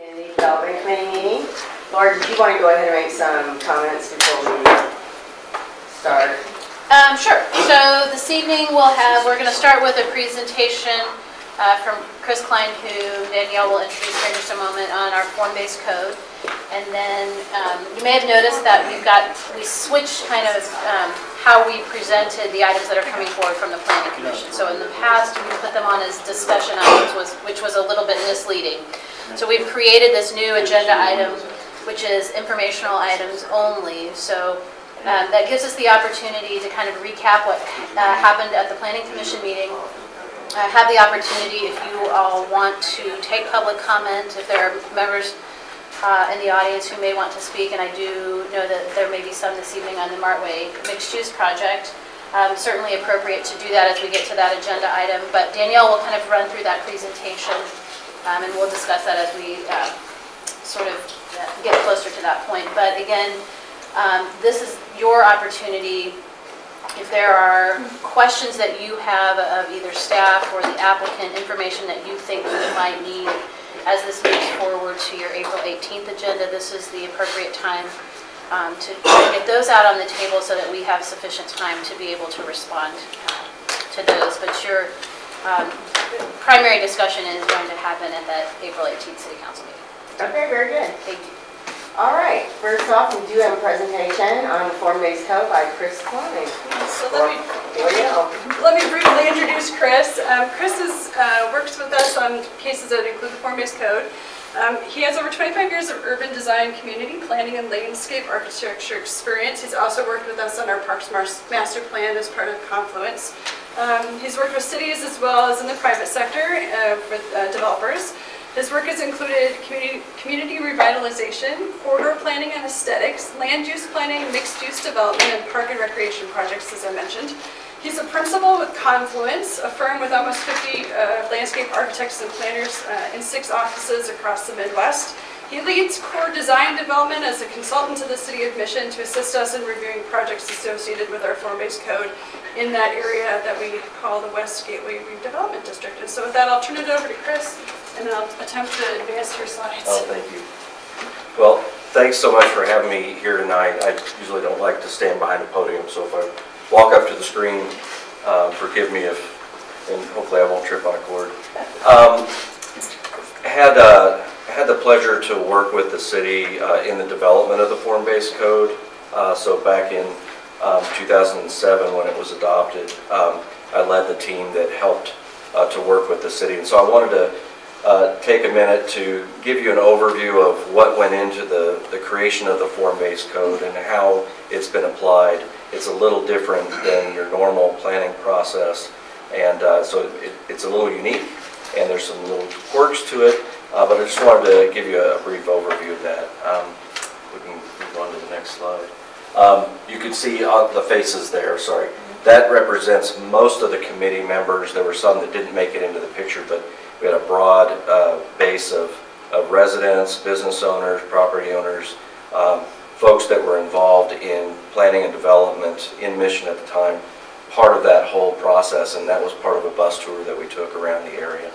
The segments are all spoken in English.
Community Development Committee meeting. Laura, did you want to go ahead and make some comments before we start? Sure. So this evening we're going to start with a presentation from Chris Cline, who Danielle will introduce here in just a moment, on our form-based code. And then you may have noticed that we switched kind of how we presented the items that are coming forward from the Planning Commission. So in the past, we put them on as discussion items, which was a little bit misleading. So we've created this new agenda item, which is informational items only. So that gives us the opportunity to kind of recap what happened at the Planning Commission meeting. Have the opportunity, if you all want to take public comment, if there are members in the audience who may want to speak, and I do know that there may be some this evening on the Martway mixed-use project. Certainly appropriate to do that as we get to that agenda item, but Danielle will kind of run through that presentation, and we'll discuss that as we sort of get closer to that point. But again, this is your opportunity. If there are questions that you have of either staff or the applicant, information that you think you might need as this moves forward to your April 18th agenda, this is the appropriate time to get those out on the table so that we have sufficient time to be able to respond to those. But your primary discussion is going to happen at that April 18th City Council meeting. Okay, very good. Thank you. All right, first off, we do have a presentation on the form-based code by Chris Cline. So let me briefly introduce Chris. Chris works with us on cases that include the form-based code. He has over 25 years of urban design, community planning, and landscape architecture experience. He's also worked with us on our Parks Master Plan as part of Confluence. He's worked with cities as well as in the private sector with developers. His work has included community revitalization, corridor planning and aesthetics, land use planning, mixed-use development, and park and recreation projects, as I mentioned. He's a principal with Confluence, a firm with almost 50 landscape architects and planners in 6 offices across the Midwest. He leads core design development as a consultant to the City of Mission to assist us in reviewing projects associated with our form-based code in that area that we call the West Gateway Redevelopment District. And so with that, I'll turn it over to Chris, and then I'll attempt to advance your slides. Oh, thank you. Well, thanks so much for having me here tonight. I usually don't like to stand behind a podium, so if I walk up to the screen, forgive me and hopefully I won't trip on a cord. Had the pleasure to work with the city in the development of the form-based code. So back in 2007 when it was adopted, I led the team that helped to work with the city. And so I wanted to take a minute to give you an overview of what went into the creation of the form-based code and how it's been applied. It's a little different than your normal planning process, and so it's a little unique, and there's some little quirks to it, but I just wanted to give you a brief overview of that. We can move on to the next slide. You can see the faces there, sorry. That represents most of the committee members. There were some that didn't make it into the picture, but we had a broad base of residents, business owners, property owners, folks that were involved in planning and development in Mission at the time, part of that whole process, and that was part of a bus tour that we took around the area.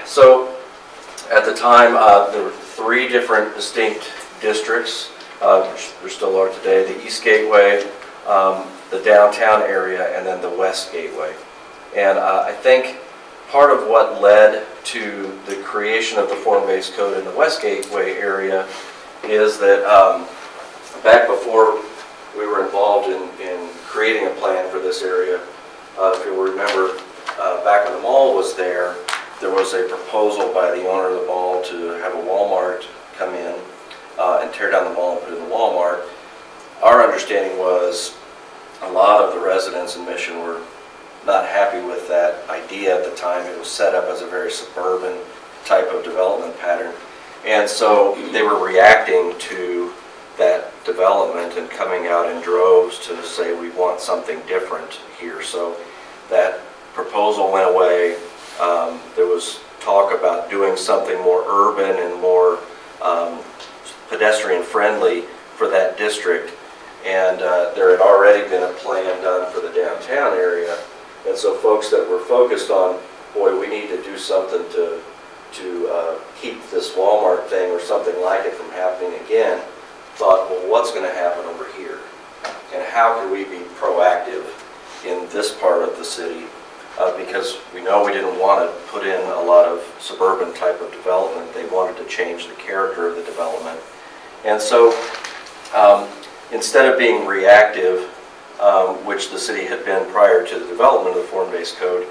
So at the time, there were 3 different distinct districts. There still are today: the East Gateway, the downtown area, and then the West Gateway. And I think part of what led to the creation of the form-based code in the West Gateway area is that back before we were involved in creating a plan for this area, if you'll remember, back when the mall was there, there was a proposal by the owner of the mall to have a Walmart come in and tear down the mall and put in the Walmart. Our understanding was a lot of the residents in Mission were not happy with that idea at the time. It was set up as a very suburban type of development pattern. And so they were reacting to that development and coming out in droves to say, we want something different here. So that proposal went away. There was talk about doing something more urban and more pedestrian friendly for that district. And there had already been a plan done for the downtown area. And so folks that were focused on, boy, we need to do something to to keep this Walmart thing or something like it from happening again, thought, well, what's going to happen over here? And how can we be proactive in this part of the city? Because we know we didn't want to put in a lot of suburban type of development. They wanted to change the character of the development. And so instead of being reactive, which the city had been prior to the development of the form-based code,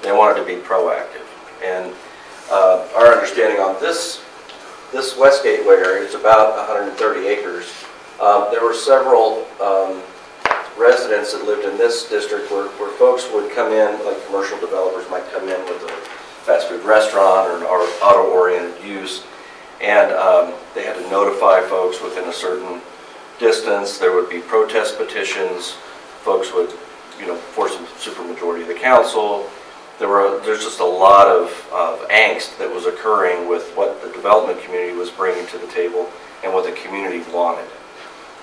they wanted to be proactive. And our understanding on this West Gateway area, it's about 130 acres. There were several residents that lived in this district where folks would come in, like commercial developers might come in with a fast food restaurant or an auto-oriented use, and they had to notify folks within a certain distance. There would be protest petitions. Folks would, force a supermajority of the council. There's just a lot of angst that was occurring with what the development community was bringing to the table and what the community wanted.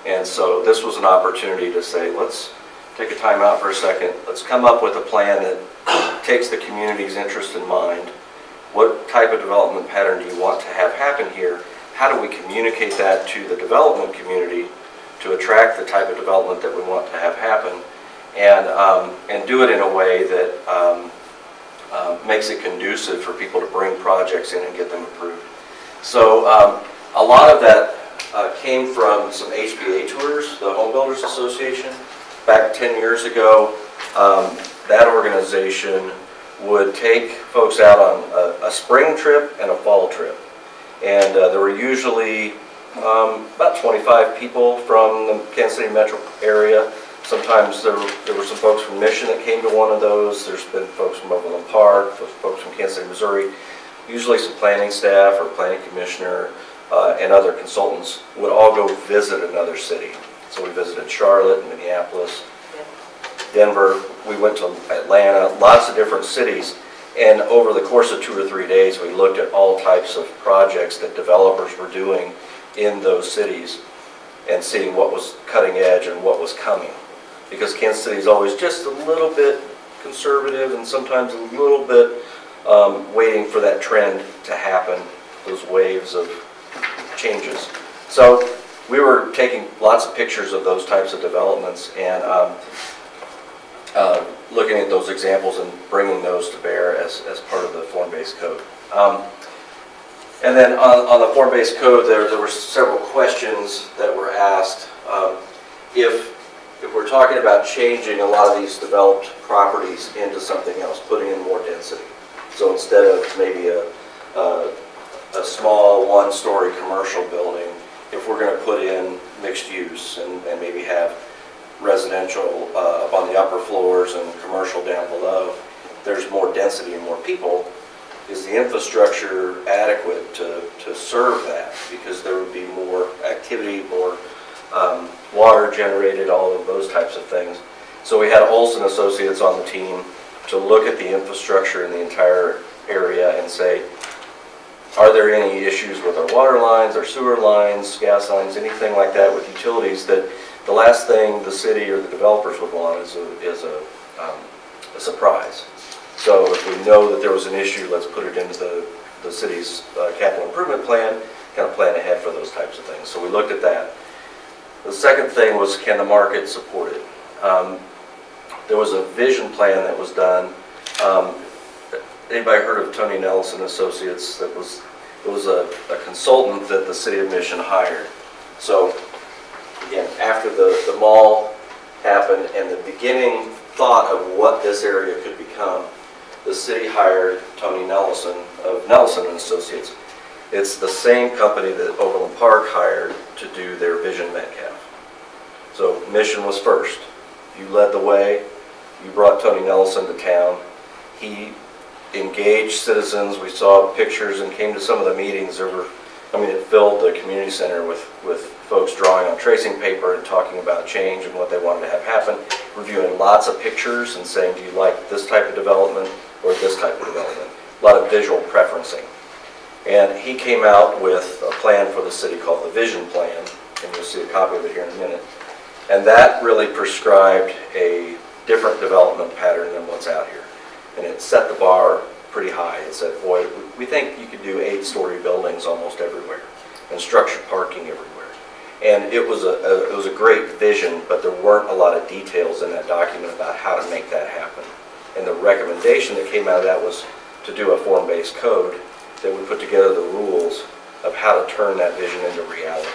And so this was an opportunity to say, let's take a time out for a second. Let's come up with a plan that takes the community's interest in mind. What type of development pattern do you want to have happen here? How do we communicate that to the development community to attract the type of development that we want to have happen, and do it in a way that makes it conducive for people to bring projects in and get them approved. So a lot of that came from some HBA tours, the Home Builders Association. Back 10 years ago, that organization would take folks out on a spring trip and a fall trip. And there were usually about 25 people from the Kansas City metro area. Sometimes there were some folks from Mission that came to one of those. There's been folks from Overland Park, folks from Kansas City, Missouri. Usually some planning staff or planning commissioner and other consultants would all go visit another city. So we visited Charlotte, Minneapolis, Denver. We went to Atlanta, lots of different cities. And over the course of 2 or 3 days, we looked at all types of projects that developers were doing in those cities and seeing what was cutting edge and what was coming. Because Kansas City is always just a little bit conservative and sometimes a little bit waiting for that trend to happen, those waves of changes. So we were taking lots of pictures of those types of developments and looking at those examples and bringing those to bear as part of the form-based code. And then on the form-based code, there were several questions that were asked. If we're talking about changing a lot of these developed properties into something else, putting in more density. So instead of maybe a small one-story commercial building, if we're going to put in mixed use and maybe have residential up on the upper floors and commercial down below, there's more density and more people. Is the infrastructure adequate to serve that? Because there would be more activity, more water generated, all of those types of things. So we had Olson Associates on the team to look at the infrastructure in the entire area and say, are there any issues with our water lines, our sewer lines, gas lines, anything like that with utilities that the last thing the city or the developers would want is a surprise. So if we know that there was an issue, let's put it into the city's capital improvement plan, kind of plan ahead for those types of things. So we looked at that. The second thing was, can the market support it? There was a vision plan that was done. Anybody heard of Tony Nelson Associates? It was a consultant that the city of Mission hired. So again, after the mall happened and the beginning thought of what this area could become, the city hired Tony Nelson of Nelson Associates. It's the same company that Overland Park hired to do their Vision Metcalf. So Mission was first. You led the way. You brought Tony Nelson to town. He engaged citizens. We saw pictures and came to some of the meetings. It filled the community center with folks drawing on tracing paper and talking about change and what they wanted to have happen, reviewing lots of pictures and saying, do you like this type of development or this type of development? A lot of visual preferencing. And he came out with a plan for the city called the Vision Plan, and you'll see a copy of it here in a minute. And that really prescribed a different development pattern than what's out here. And it set the bar pretty high. It said, boy, we think you could do 8-story buildings almost everywhere and structured parking everywhere. And it was a great vision, but there weren't a lot of details in that document about how to make that happen. And the recommendation that came out of that was to do a form-based code that would put together the rules of how to turn that vision into reality.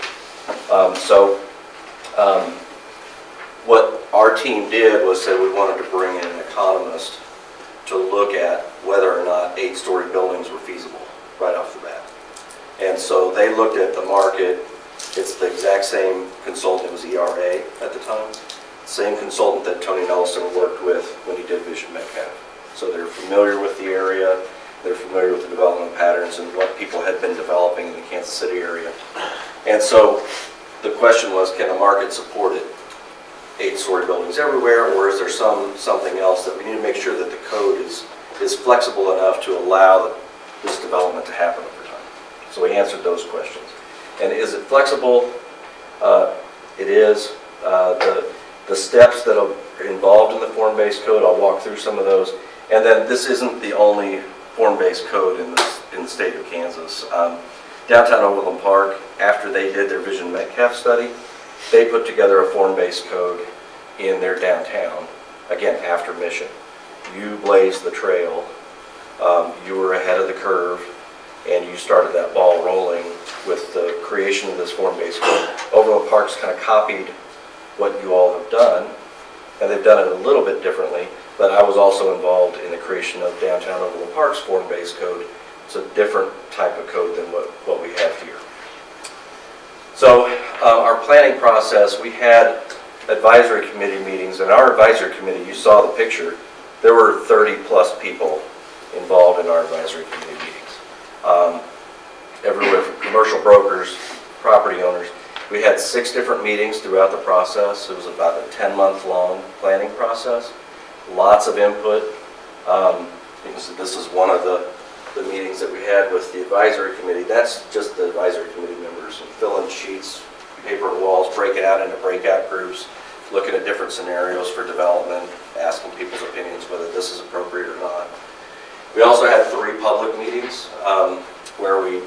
What our team did was say we wanted to bring in an economist to look at whether or not 8-story buildings were feasible right off the bat. And so they looked at the market. It's the exact same consultant. It was ERA at the time. Same consultant that Tony Nelson worked with when he did Vision Metcalf. So they're familiar with the area. They're familiar with the development patterns and what people had been developing in the Kansas City area. And so the question was, can the market support it? 8-story buildings everywhere, or is there something else that we need to make sure that the code is flexible enough to allow this development to happen over time? So we answered those questions. And is it flexible? It is. The steps that are involved in the form-based code, I'll walk through some of those. And then this isn't the only form-based code in the state of Kansas. Downtown Overland Park, after they did their Vision Metcalf study, they put together a form-based code in their downtown, again, after mission. You blazed the trail, you were ahead of the curve, and you started that ball rolling with the creation of this form-based code. Overland Park's kind of copied what you all have done, and they've done it a little bit differently, but I was also involved in the creation of Downtown Overland Park's form-based code. It's a different type of code than what we have here. So our planning process, we had advisory committee meetings, and our advisory committee, you saw the picture, there were 30+ people involved in our advisory committee meetings. Everywhere from commercial brokers, property owners. We had 6 different meetings throughout the process. It was about a 10-month-long planning process. Lots of input. You can see this is one of the meetings that we had with the advisory committee. That's just the advisory committee members, and fill in sheets, paper walls, break it out into breakout groups, looking at different scenarios for development, asking people's opinions whether this is appropriate or not. We also had 3 public meetings where we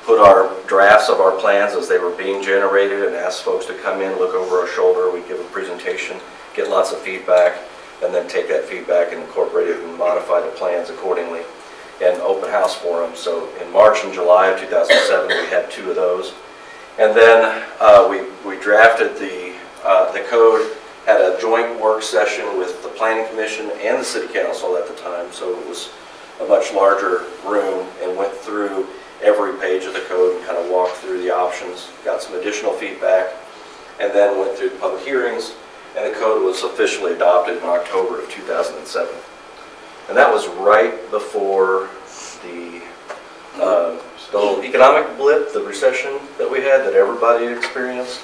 put our drafts of our plans as they were being generated and asked folks to come in, look over our shoulder. We give a presentation, get lots of feedback, and then take that feedback and incorporate it and modify the plans accordingly. And open house forum. So in March and July of 2007, we had 2 of those. And then we drafted the code, had a joint work session with the Planning Commission and the City Council at the time. So it was a much larger room, and went through every page of the code and kind of walked through the options, got some additional feedback, and then went through the public hearings, and the code was officially adopted in October of 2007. And that was right before the little economic blip, the recession that we had, that everybody experienced.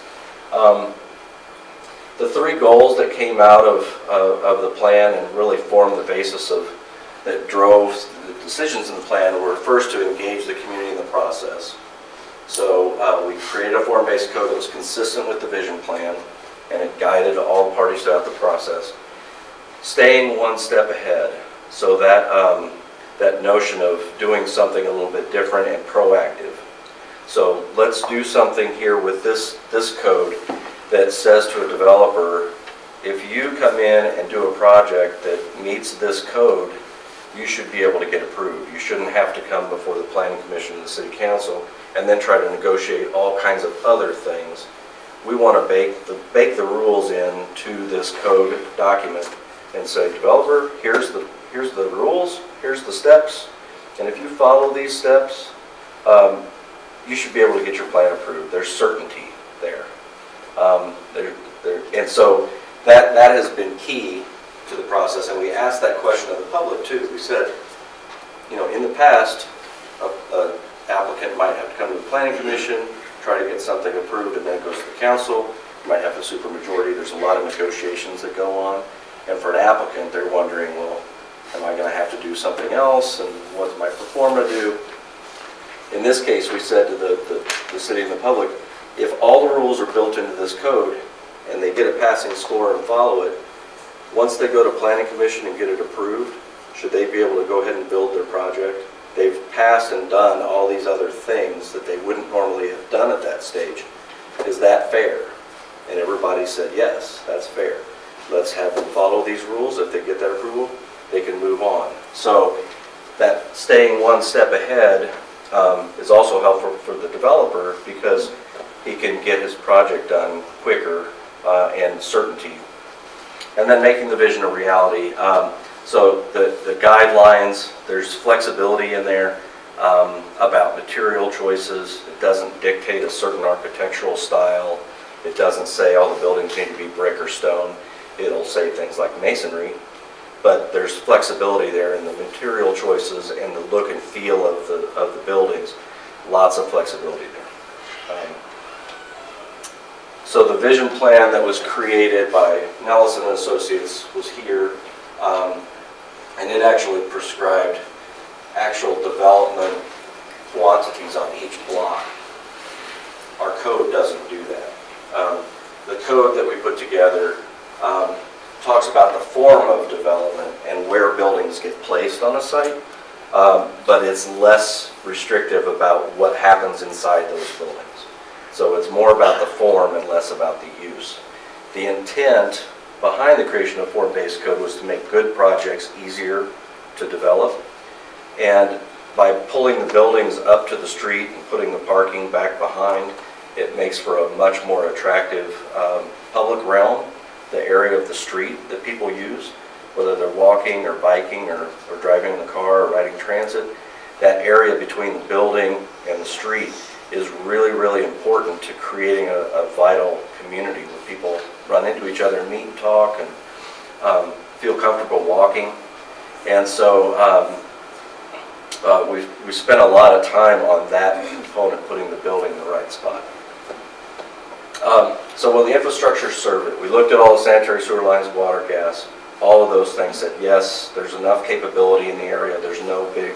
The 3 goals that came out of the plan and really formed the basis that drove the decisions in the plan were, first, to engage the community in the process. So we created a form-based code that was consistent with the vision plan, and it guided all parties throughout the process. Staying one step ahead. So that notion of doing something a little bit different and proactive. So let's do something here with this code that says to a developer, if you come in and do a project that meets this code, you should be able to get approved. You shouldn't have to come before the Planning Commission and the City Council and then try to negotiate all kinds of other things. We want to bake the rules into this code document and say, developer, here's the rules, here's the steps, and if you follow these steps, you should be able to get your plan approved. There's certainty there. And so that has been key to the process, and we asked that question of the public too. We said, in the past, an applicant might have to come to the Planning Commission, try to get something approved, and then it goes to the council. You might have a supermajority. There's a lot of negotiations that go on. And for an applicant, they're wondering, well, am I going to have to do something else? And what's my performer do? In this case, we said to the city and the public, if all the rules are built into this code and they get a passing score and follow it, once they go to Planning Commission and get it approved, should they be able to go ahead and build their project? They've passed and done all these other things that they wouldn't normally have done at that stage. Is that fair? And everybody said, yes, that's fair. Let's have them follow these rules. If they get that approval, they can move on. So that staying one step ahead is also helpful for the developer because he can get his project done quicker and certainty. And then making the vision a reality. So the guidelines, there's flexibility in there about material choices. It doesn't dictate a certain architectural style. It doesn't say all the buildings need to be brick or stone. It'll say things like masonry. But there's flexibility there in the material choices and the look and feel of the buildings. Lots of flexibility there. So the vision plan that was created by Nelson and Associates was here, and it actually prescribed actual development quantities on each block. Our code doesn't do that. The code that we put together talks about the form of development and where buildings get placed on a site, but it's less restrictive about what happens inside those buildings. So it's more about the form and less about the use. The intent behind the creation of form-based code was to make good projects easier to develop, and by pulling the buildings up to the street and putting the parking back behind, it makes for a much more attractive public realm. The area of the street that people use, whether they're walking or biking or driving in the car or riding transit, that area between the building and the street is really, really important to creating a vital community where people run into each other, meet and talk, and feel comfortable walking. And so we spent a lot of time on that component, putting the building in the right spot. So will the infrastructure serve it? We looked at all the sanitary sewer lines, water, gas, all of those things, said yes, there's enough capability in the area, there's no big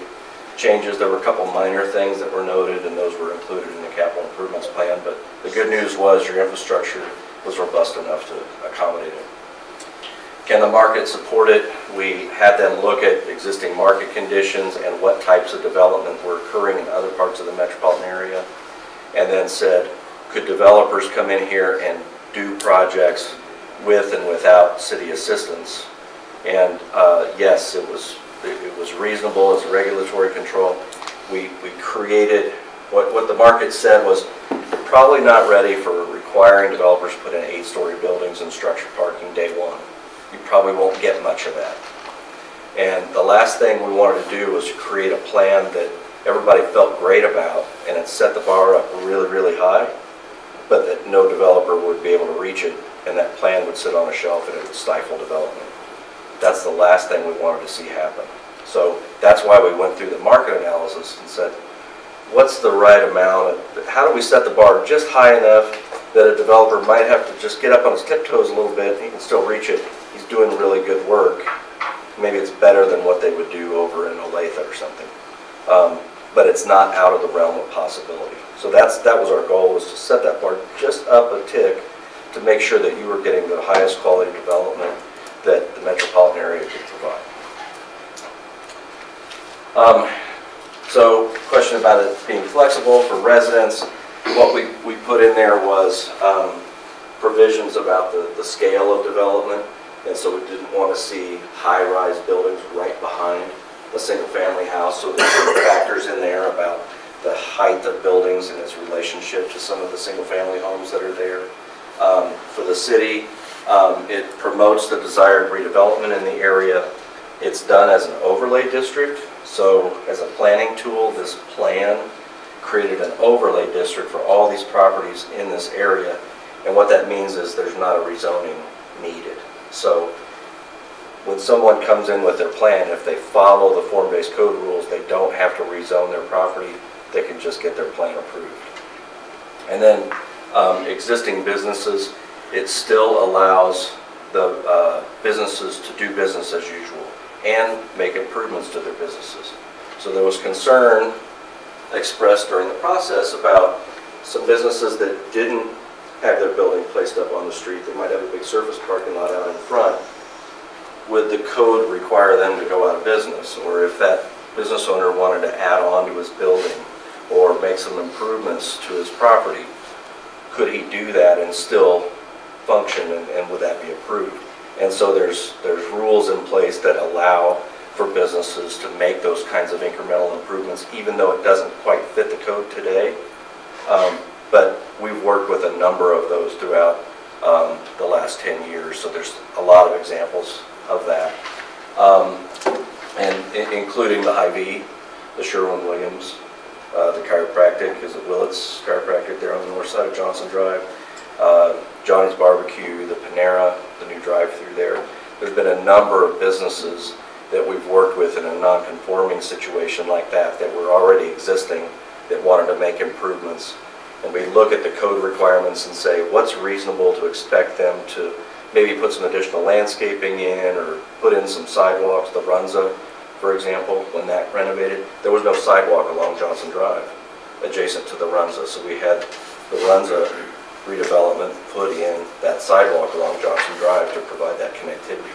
changes. There were a couple minor things that were noted, and those were included in the capital improvements plan, but the good news was your infrastructure was robust enough to accommodate it. Can the market support it? We had them look at existing market conditions and what types of development were occurring in other parts of the metropolitan area, and then said, could developers come in here and do projects with and without city assistance? And yes, it was reasonable as a regulatory control. We created, what the market said was, you're probably not ready for requiring developers to put in 8-story buildings and structured parking day one. You probably won't get much of that. And the last thing we wanted to do was to create a plan that everybody felt great about, and it set the bar up really, really high, but that no developer would be able to reach it, and that plan would sit on a shelf and it would stifle development. That's the last thing we wanted to see happen. So that's why we went through the market analysis and said, what's the right amount? How do we set the bar just high enough that a developer might have to just get up on his tiptoes a little bit and he can still reach it? He's doing really good work. Maybe it's better than what they would do over in Olathe or something. But it's not out of the realm of possibility. So that was our goal, was to set that bar just up a tick to make sure that you were getting the highest quality development that the metropolitan area could provide. So question about it being flexible for residents. What we put in there was provisions about the scale of development, and so we didn't want to see high-rise buildings right behind a single-family house, so there's factors in there about the height of buildings and its relationship to some of the single-family homes that are there. For the city, it promotes the desired redevelopment in the area. It's done as an overlay district, so as a planning tool, this plan created an overlay district for all these properties in this area, and what that means is there's not a rezoning needed. So when someone comes in with their plan, if they follow the form-based code rules, they don't have to rezone their property, they can just get their plan approved. And then existing businesses, it still allows the businesses to do business as usual and make improvements to their businesses. So there was concern expressed during the process about some businesses that didn't have their building placed up on the street. They might have a big surface parking lot out in front, would the code require them to go out of business? Or if that business owner wanted to add on to his building or make some improvements to his property, could he do that and still function, and would that be approved? And so there's rules in place that allow for businesses to make those kinds of incremental improvements, even though it doesn't quite fit the code today. But we've worked with a number of those throughout the last 10 years, so there's a lot of examples of that. And including the Hy-Vee, the Sherwin-Williams, the chiropractic is at Willett's Chiropractic there on the north side of Johnson Drive, Johnny's Barbecue, the Panera, the new drive-through there. There's been a number of businesses that we've worked with in a non-conforming situation like that were already existing that wanted to make improvements. And we look at the code requirements and say, what's reasonable to expect them to maybe put some additional landscaping in or put in some sidewalks. The Runza, for example, when that renovated, there was no sidewalk along Johnson Drive adjacent to the Runza. So we had the Runza redevelopment put in that sidewalk along Johnson Drive to provide that connectivity.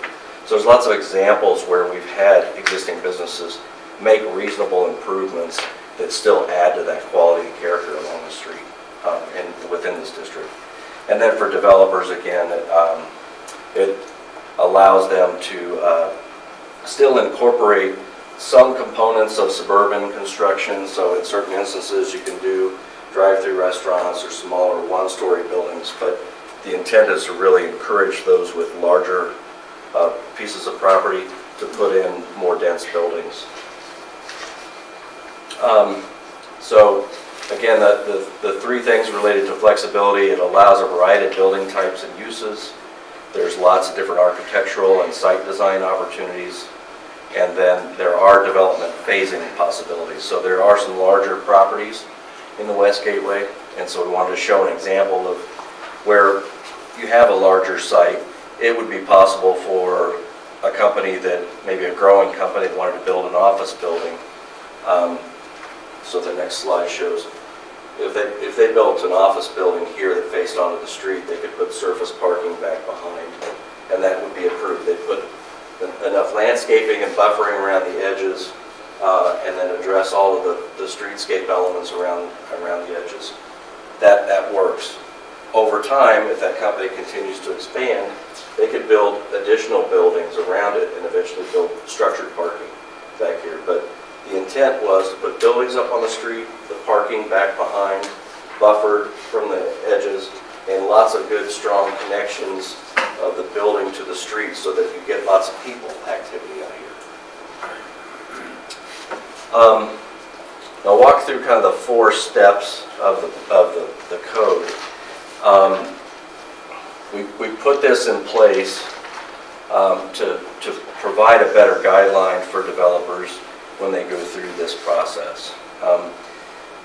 So there's lots of examples where we've had existing businesses make reasonable improvements that still add to that quality and character along the street and within this district. And then for developers, again, it allows them to still incorporate some components of suburban construction. So in certain instances, you can do drive-through restaurants or smaller one-story buildings, but the intent is to really encourage those with larger pieces of property to put in more dense buildings. So again, the three things related to flexibility: it allows a variety of building types and uses. There's lots of different architectural and site design opportunities. And then there are development phasing possibilities. So there are some larger properties in the West Gateway, and so we wanted to show an example of where you have a larger site. It would be possible for a company that, maybe a growing company that wanted to build an office building. So the next slide shows, if they built an office building here that faced onto the street, they could put surface parking back behind, and that would be approved. They'd put enough landscaping and buffering around the edges, and then address all of the streetscape elements around the edges. That works. Over time, if that company continues to expand, they could build additional buildings around it and eventually build structured parking back here. But the intent was to put buildings up on the street, the parking back behind, buffered from the edges, and lots of good, strong connections of the building to the street so that you get lots of people activity out here. I'll walk through kind of the 4 steps of the code. We put this in place to provide a better guideline for developers when they go through this process.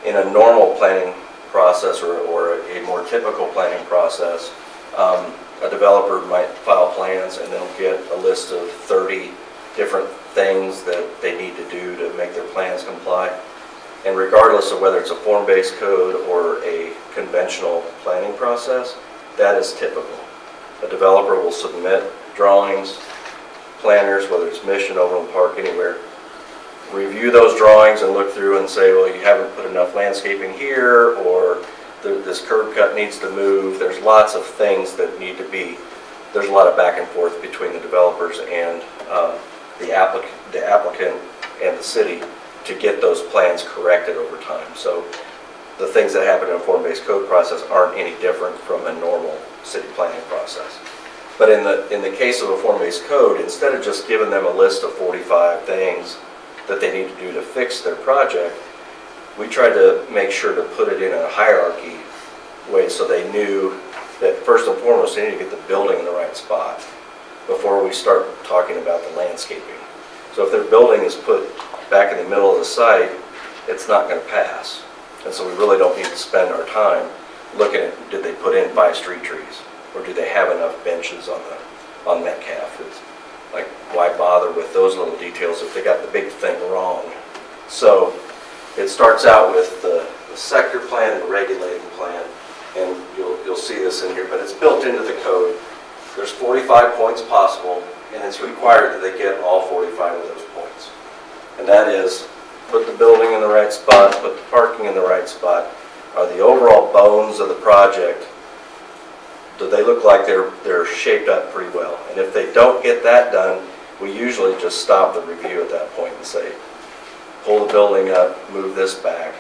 In a normal planning process or a more typical planning process, a developer might file plans and they'll get a list of 30 different things that they need to do to make their plans comply. And regardless of whether it's a form-based code or a conventional planning process, that is typical. A developer will submit drawings, planners, whether it's Mission, Overland Park, anywhere, review those drawings and look through and say, well, you haven't put enough landscaping here, or this curb cut needs to move. There's lots of things that need to be, there's a lot of back and forth between the developers and the applicant and the city to get those plans corrected over time. So the things that happen in a form-based code process aren't any different from a normal city planning process. But in the case of a form-based code, instead of just giving them a list of 45 things that they need to do to fix their project, we tried to make sure to put it in a hierarchy way so they knew that first and foremost they need to get the building in the right spot before we start talking about the landscaping. So if their building is put back in the middle of the site, it's not going to pass. And so we really don't need to spend our time looking at, did they put in 5 street trees? Or do they have enough benches on Metcalf? It's like, why bother with those little details if they got the big thing wrong? So it starts out with the sector plan and the regulating plan, and you'll see this in here, but it's built into the code. There's 45 points possible, and it's required that they get all 45 of those points. And that is, put the building in the right spot, put the parking in the right spot. Are the overall bones of the project, do they look like they're shaped up pretty well? And if they don't get that done, we usually just stop the review at that point and say, pull the building up, move this back.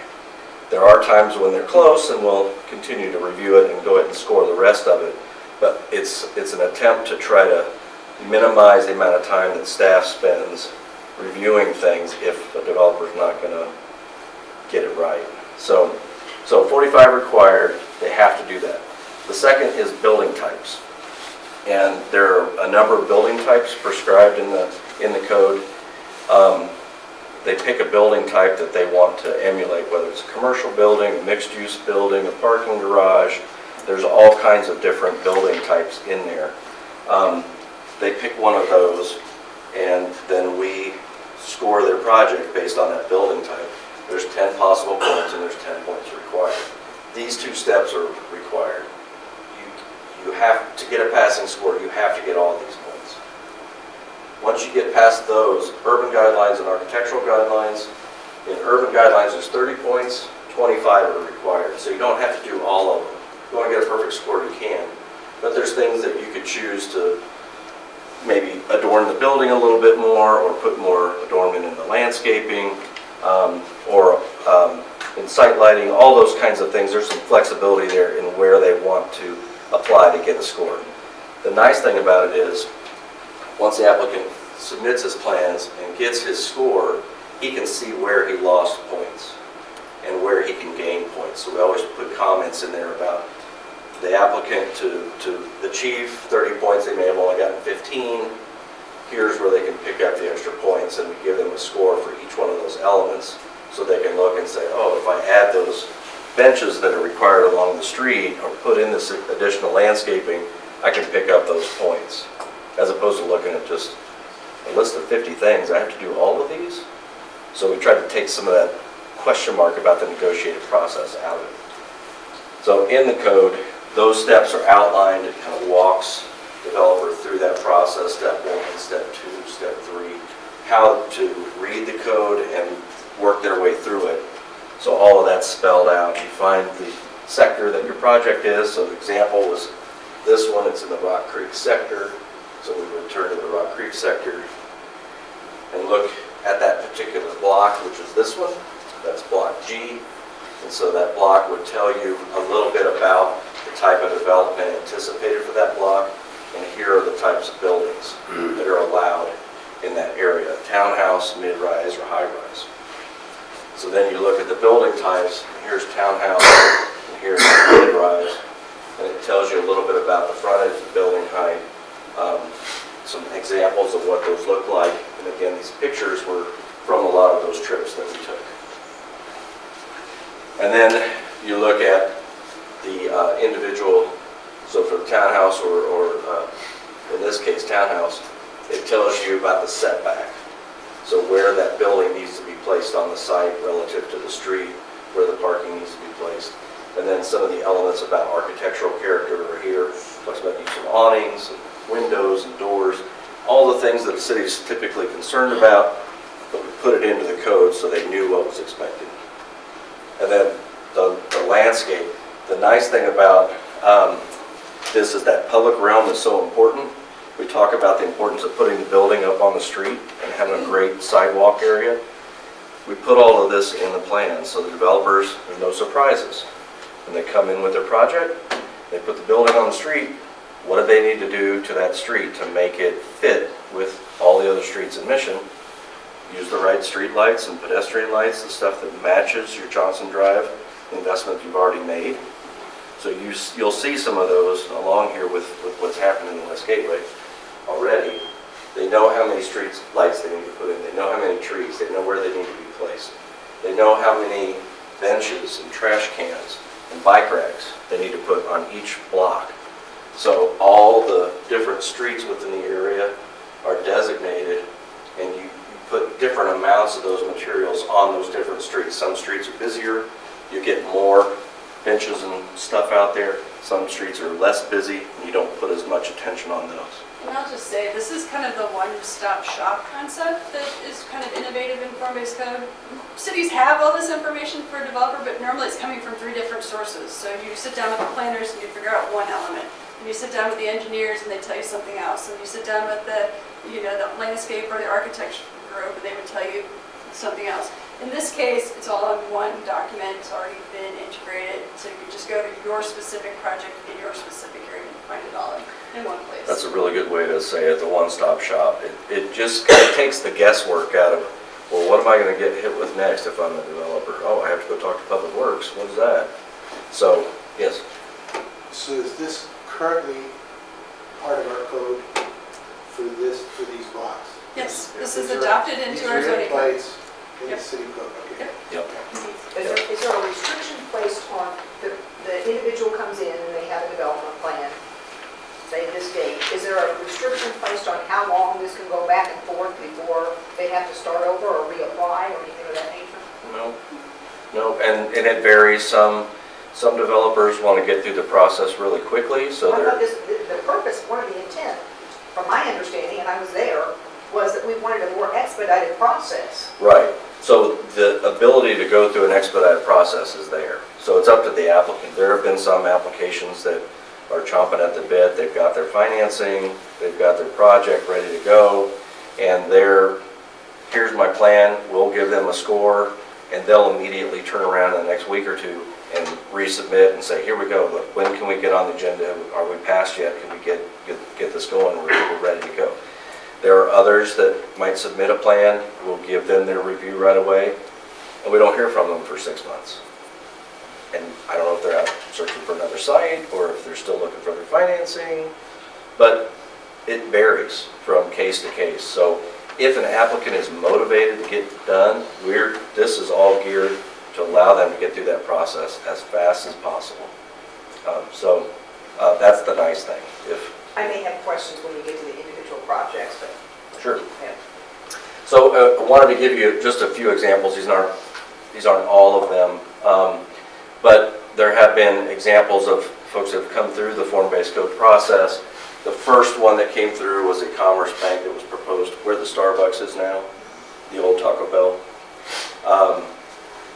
There are times when they're close and we'll continue to review it and go ahead and score the rest of it. But it's an attempt to try to minimize the amount of time that staff spends reviewing things if a developer's not going to get it right. So 45 required, they have to do that. The second is building types. And there are a number of building types prescribed in the code. They pick a building type that they want to emulate, whether it's a commercial building, a mixed-use building, a parking garage. There's all kinds of different building types in there. They pick one of those, and then we score their project based on that building type. There's 10 possible points, and there's 10 points required. These two steps are required. You have to get a passing score, you have to get all these points. Once you get past those, urban guidelines and architectural guidelines, in urban guidelines there's 30 points, 25 are required, so you don't have to do all of them. If you want to get a perfect score, you can. But there's things that you could choose to maybe adorn the building a little bit more, or put more adornment in the landscaping, or in site lighting, all those kinds of things. There's some flexibility there in where they want to apply to get a score. The nice thing about it is, once the applicant submits his plans and gets his score, he can see where he lost points and where he can gain points. So we always put comments in there about the applicant to achieve 30 points, they may have only gotten 15. Here's where they can pick up the extra points, and we give them a score for each one of those elements, so they can look and say, oh, if I add those benches that are required along the street or put in this additional landscaping, I can pick up those points. As opposed to looking at just a list of 50 things, I have to do all of these? So we try to take some of that question mark about the negotiated process out of it. So in the code, those steps are outlined. It kind of walks the developer through that process, step 1, step 2, step 3, how to read the code and work their way through it. So all of that's spelled out. You find the sector that your project is. So the example was this one, it's in the Rock Creek sector. So we would turn to the Rock Creek sector and look at that particular block, which is this one. That's block G. And so that block would tell you a little bit about the type of development anticipated for that block. And here are the types of buildings that are allowed in that area: townhouse, mid-rise, or high-rise. So then you look at the building types. Here's townhouse, and here's mid-rise. And it tells you a little bit about the frontage, the building height, some examples of what those look like. And again, these pictures were from a lot of those trips that we took. And then you look at the individual, so for the townhouse or in this case townhouse, it tells you about the setback. So where that building needs to be placed on the site relative to the street, where the parking needs to be placed. And then some of the elements about architectural character are here. It talks about use of awnings, and windows, and doors, all the things that the city is typically concerned about, but we put it into the code so they knew what was expected. And then the landscape. The nice thing about this is that public realm is so important. We talk about the importance of putting the building up on the street and having a great sidewalk area. We put all of this in the plan, so the developers, there's no surprises. When they come in with their project, they put the building on the street. What do they need to do to that street to make it fit with all the other streets in Mission? Use the right street lights and pedestrian lights, the stuff that matches your Johnson Drive investment you've already made. So you'll see some of those along here with what's happening in the West Gateway already. They know how many street lights they need to put in. They know how many trees. They know where they need to be placed. They know how many benches and trash cans and bike racks they need to put on each block. So all the different streets within the area are designated, and you put different amounts of those materials on those different streets. Some streets are busier. You get more benches and stuff out there. Some streets are less busy, and you don't put as much attention on those. And I'll just say, this is kind of the one-stop shop concept that is kind of innovative in form-based code. Cities have all this information for a developer, but normally it's coming from 3 different sources. So you sit down with the planners and you figure out one element. And you sit down with the engineers and they tell you something else. And you sit down with the, the landscape or the architecture group and they would tell you something else. In this case, it's all in one document. It's already been integrated. So you can just go to your specific project in your specific area and find it all in one place. That's a really good way to say it, the one-stop shop. It just kind of takes the guesswork out of, well, what am I going to get hit with next if I'm a developer? Oh, I have to go talk to Public Works. What is that? So, yes. So is this currently part of our code for these blocks? Yes, this is adopted into our zoning These are in code. place in the city code, okay. Yep. Is there a restriction placed on the individual comes in and they have a development plan, say this date, is there a restriction placed on how long this can go back and forth before they have to start over or reapply or anything of that nature? No, and it varies. Some developers want to get through the process really quickly, so I they're... thought the purpose, one of the intent, from my understanding, and I was there, was that we wanted a more expedited process. Right. So the ability to go through an expedited process is there. So it's up to the applicant. There have been some applications that are chomping at the bit. They've got their financing, they've got their project ready to go, and here's my plan, we'll give them a score, and they'll immediately turn around in the next week or two and resubmit and say, here we go, look, when can we get on the agenda? Are we passed yet? Can we get this going? We're ready to go. There are others that might submit a plan, we'll give them their review right away, and we don't hear from them for 6 months. And I don't know if they're out searching for another site or if they're still looking for their financing, but it varies from case to case. So if an applicant is motivated to get done, this is all geared to allow them to get through that process as fast as possible. That's the nice thing. I may have questions when you get to the individual projects, but... Sure. Yeah. So I wanted to give you just a few examples. These aren't all of them, but there have been examples of folks that have come through the form-based code process. The first one that came through was a Commerce Bank that was proposed where the Starbucks is now, the old Taco Bell.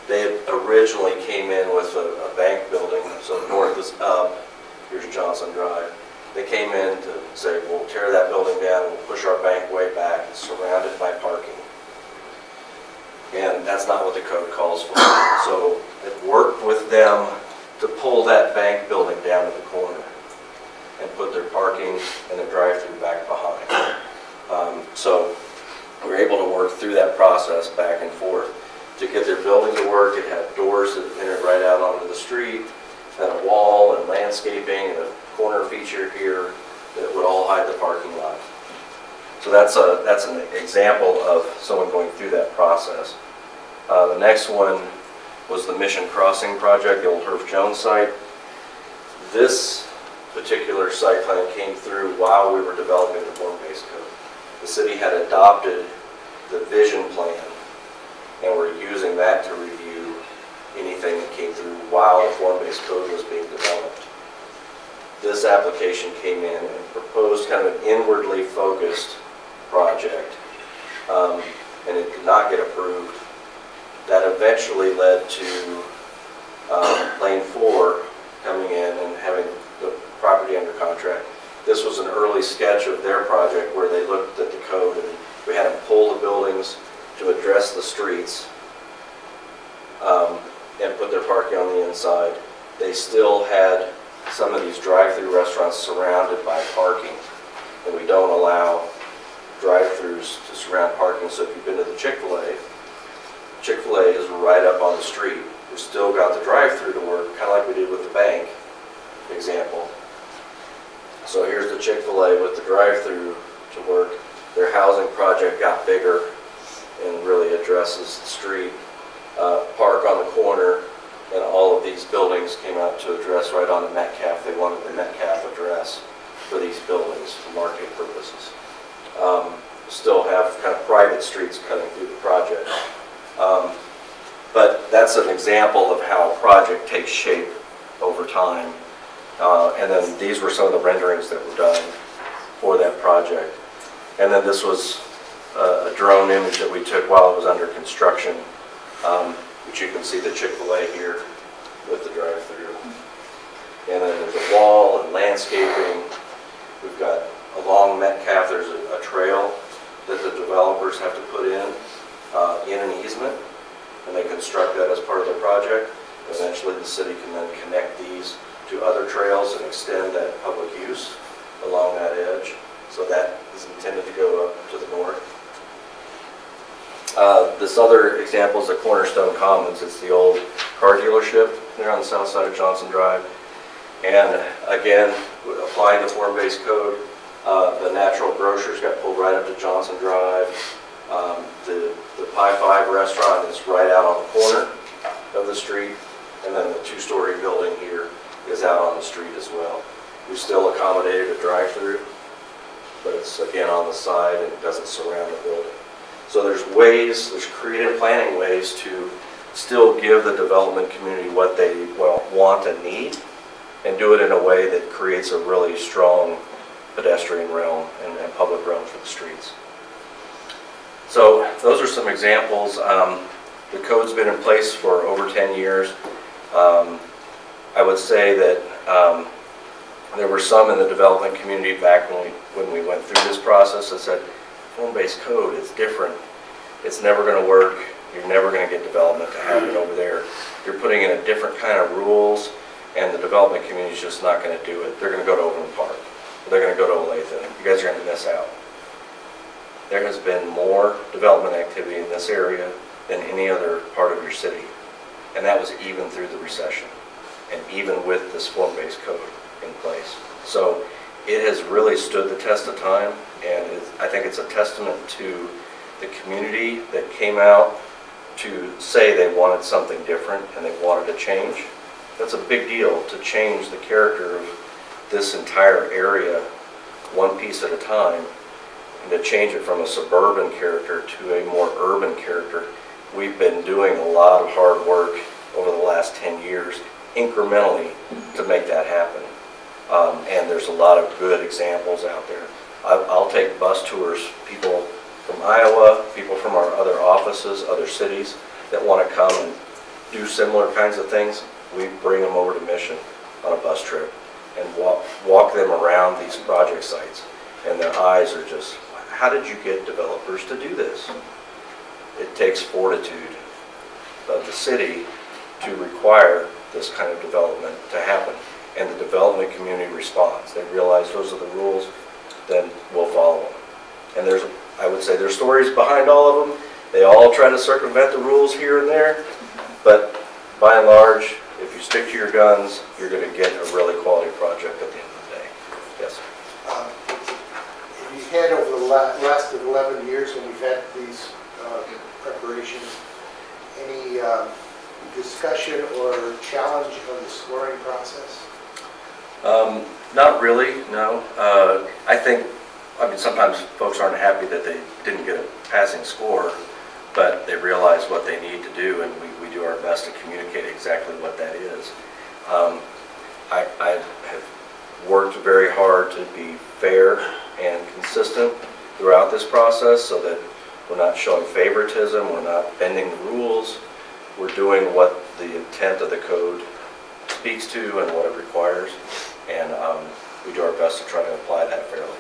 They had originally came in with a bank building, so north is up, here's Johnson Drive. They came in to say, we'll tear that building down, we'll push our bank way back, it's surrounded by parking. And that's not what the code calls for. So it worked with them to pull that bank building down to the corner and put their parking and their drive-through back behind. So we were able to work through that process back and forth to get their building to work. It had doors that entered right out onto the street, had a wall and landscaping and a corner feature here that would all hide the parking lot. So that's an example of someone going through that process. The next one was the Mission Crossing project, the old Herff Jones site. This particular site plan came through while we were developing the form-based code. The city had adopted the vision plan, and we're using that to review anything that came through while the form-based code was being developed. This application came in and proposed kind of an inwardly focused project, and it did not get approved. That eventually led to Lane 4 coming in and having the property under contract. This was an early sketch of their project where they looked at the code and we had them pull the buildings to address the streets and put their parking on the inside. They still had some of these drive-through restaurants surrounded by parking, and we don't allow drive-throughs to surround parking. So if you've been to the Chick-fil-A is right up on the street. We've still got the drive-through to work, kind of like we did with the bank example. So here's the Chick-fil-A with the drive-through to work. Their housing project got bigger and really addresses the street. Park on the corner, and all of these buildings came out to address right on the Metcalf. They wanted the Metcalf address for these buildings for marketing purposes. Still have kind of private streets cutting through the project. But that's an example of how a project takes shape over time. And then these were some of the renderings that were done for that project. And then this was a drone image that we took while it was under construction, which you can see the Chick-fil-A here with the drive-through. And then there's a wall and landscaping. We've got along Metcalf, there's a trail that the developers have to put in an easement, and they construct that as part of their project. Eventually the city can then connect these to other trails and extend that public use along that edge. So that is intended to go up to the north. This other example is the Cornerstone Commons. It's the old car dealership there on the south side of Johnson Drive. And again, applying the form-based code, the natural grocers got pulled right up to Johnson Drive. The Pie 5 restaurant is right out on the corner of the street. And then the two-story building here is out on the street as well. We still accommodated a drive-through, but it's again on the side and it doesn't surround the building. So there's creative planning ways to still give the development community what they want and need, and do it in a way that creates a really strong pedestrian realm and public realm for the streets. So those are some examples. The code's been in place for over 10 years. I would say that there were some in the development community back when we went through this process that said, form-based code, it's different. It's never going to work. You're never going to get development to happen over there. You're putting in a different kind of rules, and the development community is just not going to do it. They're going to go to Overland Park. They're going to go to Olathe. You guys are going to miss out. There has been more development activity in this area than any other part of your city. And that was even through the recession, and even with this form-based code in place. So it has really stood the test of time, and I think it's a testament to the community that came out to say they wanted something different and they wanted to change. That's a big deal, to change the character of this entire area one piece at a time, and to change it from a suburban character to a more urban character. We've been doing a lot of hard work over the last 10 years incrementally to make that happen. And there's a lot of good examples out there. I'll take bus tours, people from Iowa, people from our other offices, other cities that want to come and do similar kinds of things. We bring them over to Mission on a bus trip and walk them around these project sites. And their eyes are just, how did you get developers to do this? It takes fortitude of the city to require this kind of development to happen. And the development community responds. They realize those are the rules, then we'll follow them. And I would say there's stories behind all of them. They all try to circumvent the rules here and there, but by and large, if you stick to your guns, you're going to get a really quality project at the end of the day. Yes? Have you had over the last 11 years when we've had these preparations, any discussion or challenge of the scoring process? Not really, no. I mean, sometimes folks aren't happy that they didn't get a passing score, but they realize what they need to do, and we do our best to communicate exactly what that is. I have worked very hard to be fair and consistent throughout this process so that we're not showing favoritism, we're not bending the rules, we're doing what the intent of the code speaks to and what it requires, and we do our best to try to apply that fairly.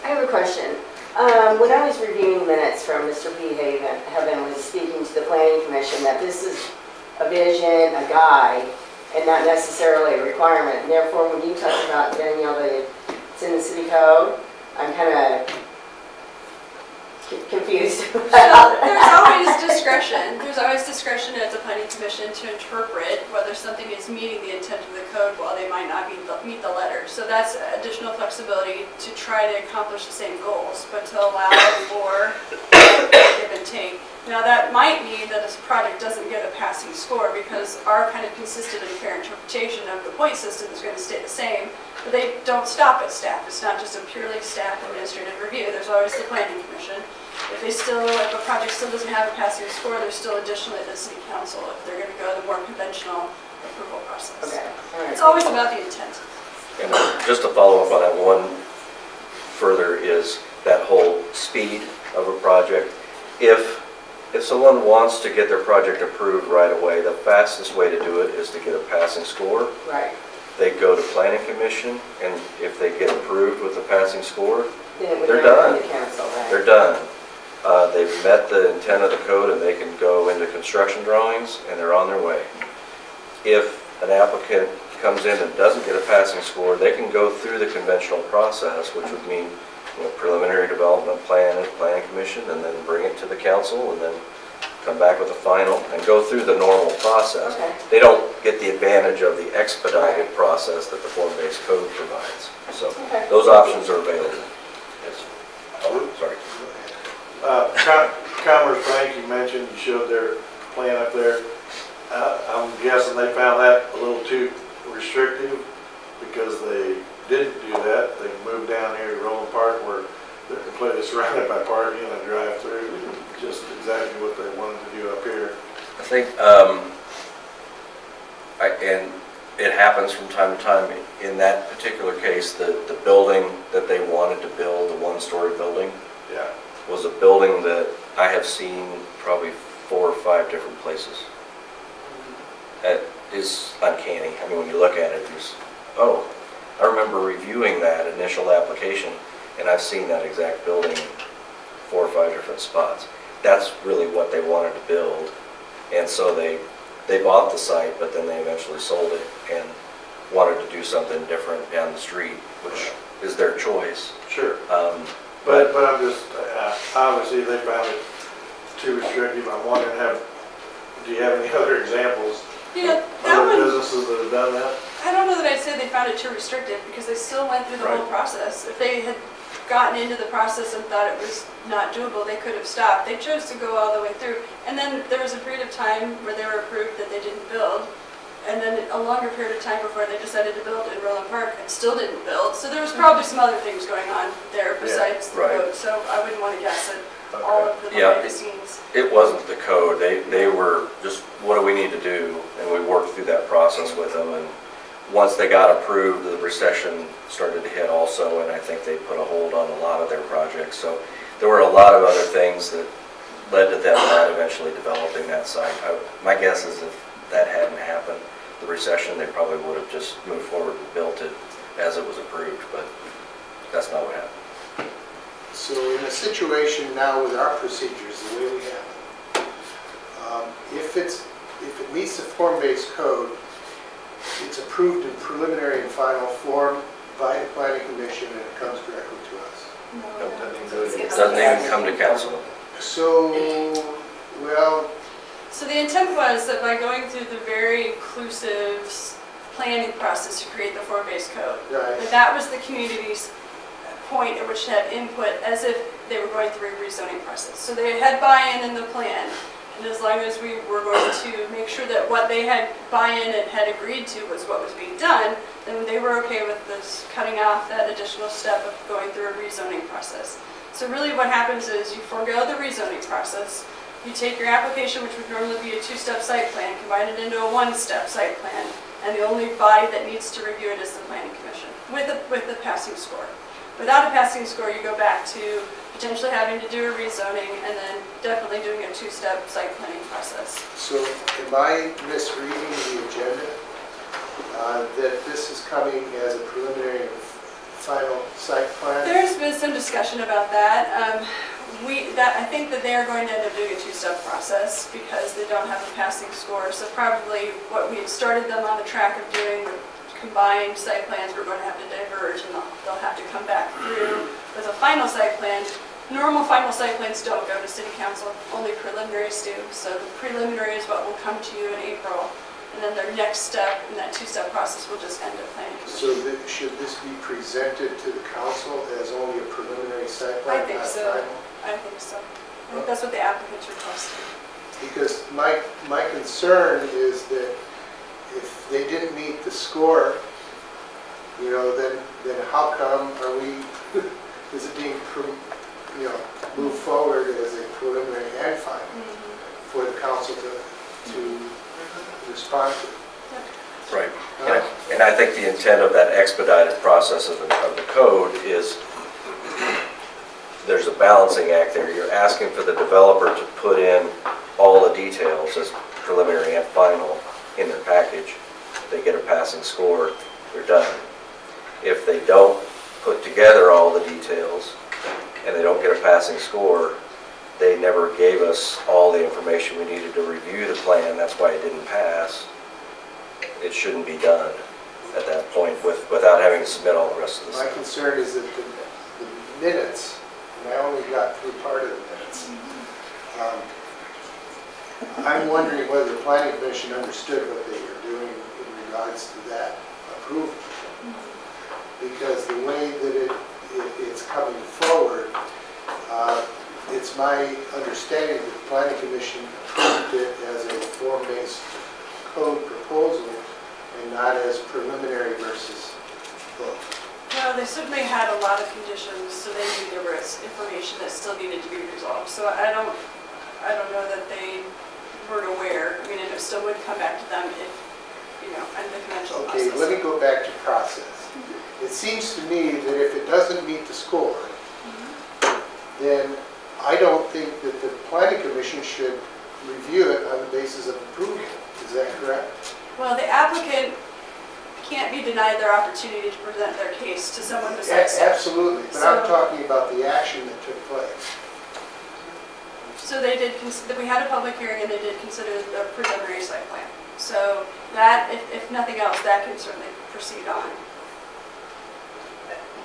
I have a question. When I was reviewing minutes from Mr. P. Heaven was speaking to the Planning Commission that this is a vision, a guide, and not necessarily a requirement. And therefore, when you talk about, Danielle, that it's in the city code, I'm kind of confused. There's always discretion. There's always discretion as a planning commission to interpret whether something is meeting the intent of the code while they might not meet the letter. So that's additional flexibility to try to accomplish the same goals, but to allow for give and take. Now that might mean that this project doesn't get a passing score because our kind of consistent and fair interpretation of the point system is going to stay the same, but they don't stop at staff. It's not just a purely staff administrative review. There's always the planning commission. If a project still doesn't have a passing score, there's still additionally the city council if they're going to go the more conventional approval process. Okay. All right. It's always about the intent. And just to follow up on that one further is that whole speed of a project. If someone wants to get their project approved right away, the fastest way to do it is to get a passing score. Right. They go to planning commission, and if they get approved with a passing score, Then it would they're go done. to the council, right? They're done. They've met the intent of the code, and they can go into construction drawings, and they're on their way. If an applicant comes in and doesn't get a passing score, they can go through the conventional process, which would mean, you know, preliminary development plan at planning commission, and then bring it to the council, and then come back with a final, and go through the normal process. Okay. They don't get the advantage of the expedited process that the form-based code provides. So Okay. those options are available. Yes. Oh, sorry. Commerce Bank, you mentioned, you showed their plan up there. I'm guessing they found that a little too restrictive because they didn't do that. They moved down here to Roland Park where they're completely surrounded by parking and a drive-through. Just exactly what they wanted to do up here. I think, and it happens from time to time. In that particular case, the building that they wanted to build, the one-story building, Yeah. was a building that I have seen probably 4 or 5 different places. It is uncanny. I mean, when you look at it, it's, oh, I remember reviewing that initial application, and I've seen that exact building in 4 or 5 different spots. That's really what they wanted to build, and so they bought the site, but then they eventually sold it and wanted to do something different down the street, which is their choice. Sure. But But I'm just, obviously they found it too restrictive. I'm wondering, do you have any other examples? You know, that Other one, businesses that have done that? I don't know that I'd say they found it too restrictive because they still went through the whole Right. process. If they had gotten into the process and thought it was not doable, they could have stopped. They chose to go all the way through. And then there was a period of time where they were approved that they didn't build. And then a longer period of time before they decided to build in Roland Park and still didn't build. So there was probably some other things going on there besides the right. road. So I wouldn't want to guess at all of the Yeah, behind the scenes. it wasn't the code. They were just, what do we need to do? And we worked through that process with them. And once they got approved, the recession started to hit also, and I think they put a hold on a lot of their projects. So there were a lot of other things that led to them not eventually developing that site. My guess is if that hadn't happened, the recession, they probably would have just moved forward and built it as it was approved, but that's not what happened. So in a situation now with our procedures, the way we have them, if it meets the form-based code, it's approved in preliminary and final form by the planning commission and it comes directly to us. It doesn't even come to council. So, well, So the intent was that by going through the very inclusive planning process to create the form-based code, right, that was the community's point at which to have input as if they were going through a rezoning process. So they had buy-in in the plan, and as long as we were going to make sure that what they had buy-in and had agreed to was what was being done, then they were okay with this cutting off that additional step of going through a rezoning process. So really what happens is you forego the rezoning process, you take your application, which would normally be a 2-step site plan, combine it into a 1-step site plan, and the only body that needs to review it is the planning commission with a passing score. Without a passing score, you go back to potentially having to do a rezoning and then definitely doing a 2-step site planning process. so am I misreading the agenda? That this is coming as a preliminary and final site plan? There's been some discussion about that. I think that they are going to end up doing a 2-step process because they don't have a passing score. So probably what we had started them on the track of doing the combined site plans, we're going to have to diverge and they'll have to come back through with a final site plan. Normal final site plans don't go to city council, only preliminaries do. So the preliminary is what will come to you in April. And then their next step in that 2-step process will just end at planning commission. So should this be presented to the council as only a preliminary site plan? I think not so. final? I think so. I think that's what the applicant's requesting. Because my concern is that if they didn't meet the score, you know, then how come are we, is it being, moved forward as a preliminary and final for the council to respond to? Right. Huh? And I think the intent of that expedited process of the code is there's a balancing act there. You're asking for the developer to put in all the details as preliminary and final in their package. If they get a passing score, they're done. If they don't put together all the details and they don't get a passing score, they never gave us all the information we needed to review the plan. That's why it didn't pass. It shouldn't be done at that point without having to submit all the rest of the My stuff. concern is that the minutes, and I only got through part of the minutes, I'm wondering whether the planning commission understood what they were doing in regards to that approval. Because the way that it's coming forward, it's my understanding that the planning commission approved it as a form-based code proposal and not as preliminary versus vote. Well, they certainly had a lot of conditions, so they knew there was information that still needed to be resolved. So I don't know that they weren't aware. I mean, and it still would come back to them if, you know, and the conventional process. Okay, let me go back to process. It seems to me that if it doesn't meet the score, then I don't think that the planning commission should review it on the basis of approval. Is that correct? Well, the applicant can't be denied their opportunity to present their case to someone besides them. Absolutely, but I'm talking about the action that took place. So they did, we had a public hearing and they did consider the preliminary site plan. So that, if nothing else, that can certainly proceed on.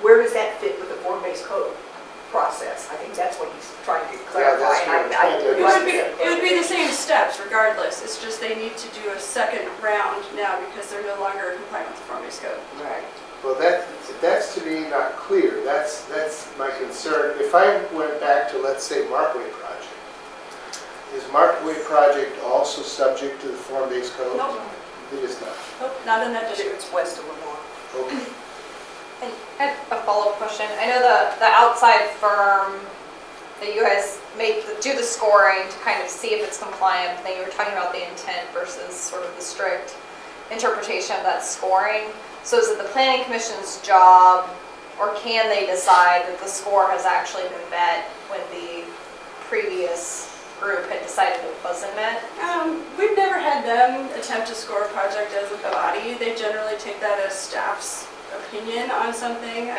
Where does that fit with the form-based code process? I think that's what he's trying to clarify. that's what I'm trying to It would be the same steps regardless. It's just they need to do a second round now because they're no longer compliant with the form-based code. Right. Well, that's to me not clear. That's my concern. If I went back to, let's say, Markway project, is Markway project also subject to the form-based code? Nope. It is not. Nope, not in that district. It's west of Lamar. Okay. And I have a follow-up question. I know the outside firm that you guys do the scoring to kind of see if it's compliant, but then you were talking about the intent versus sort of the strict interpretation of that scoring. So is it the planning commission's job, or can they decide that the score has actually been met when the previous group had decided it wasn't met? We've never had them attempt to score a project as a body. They generally take that as staff's opinion on something.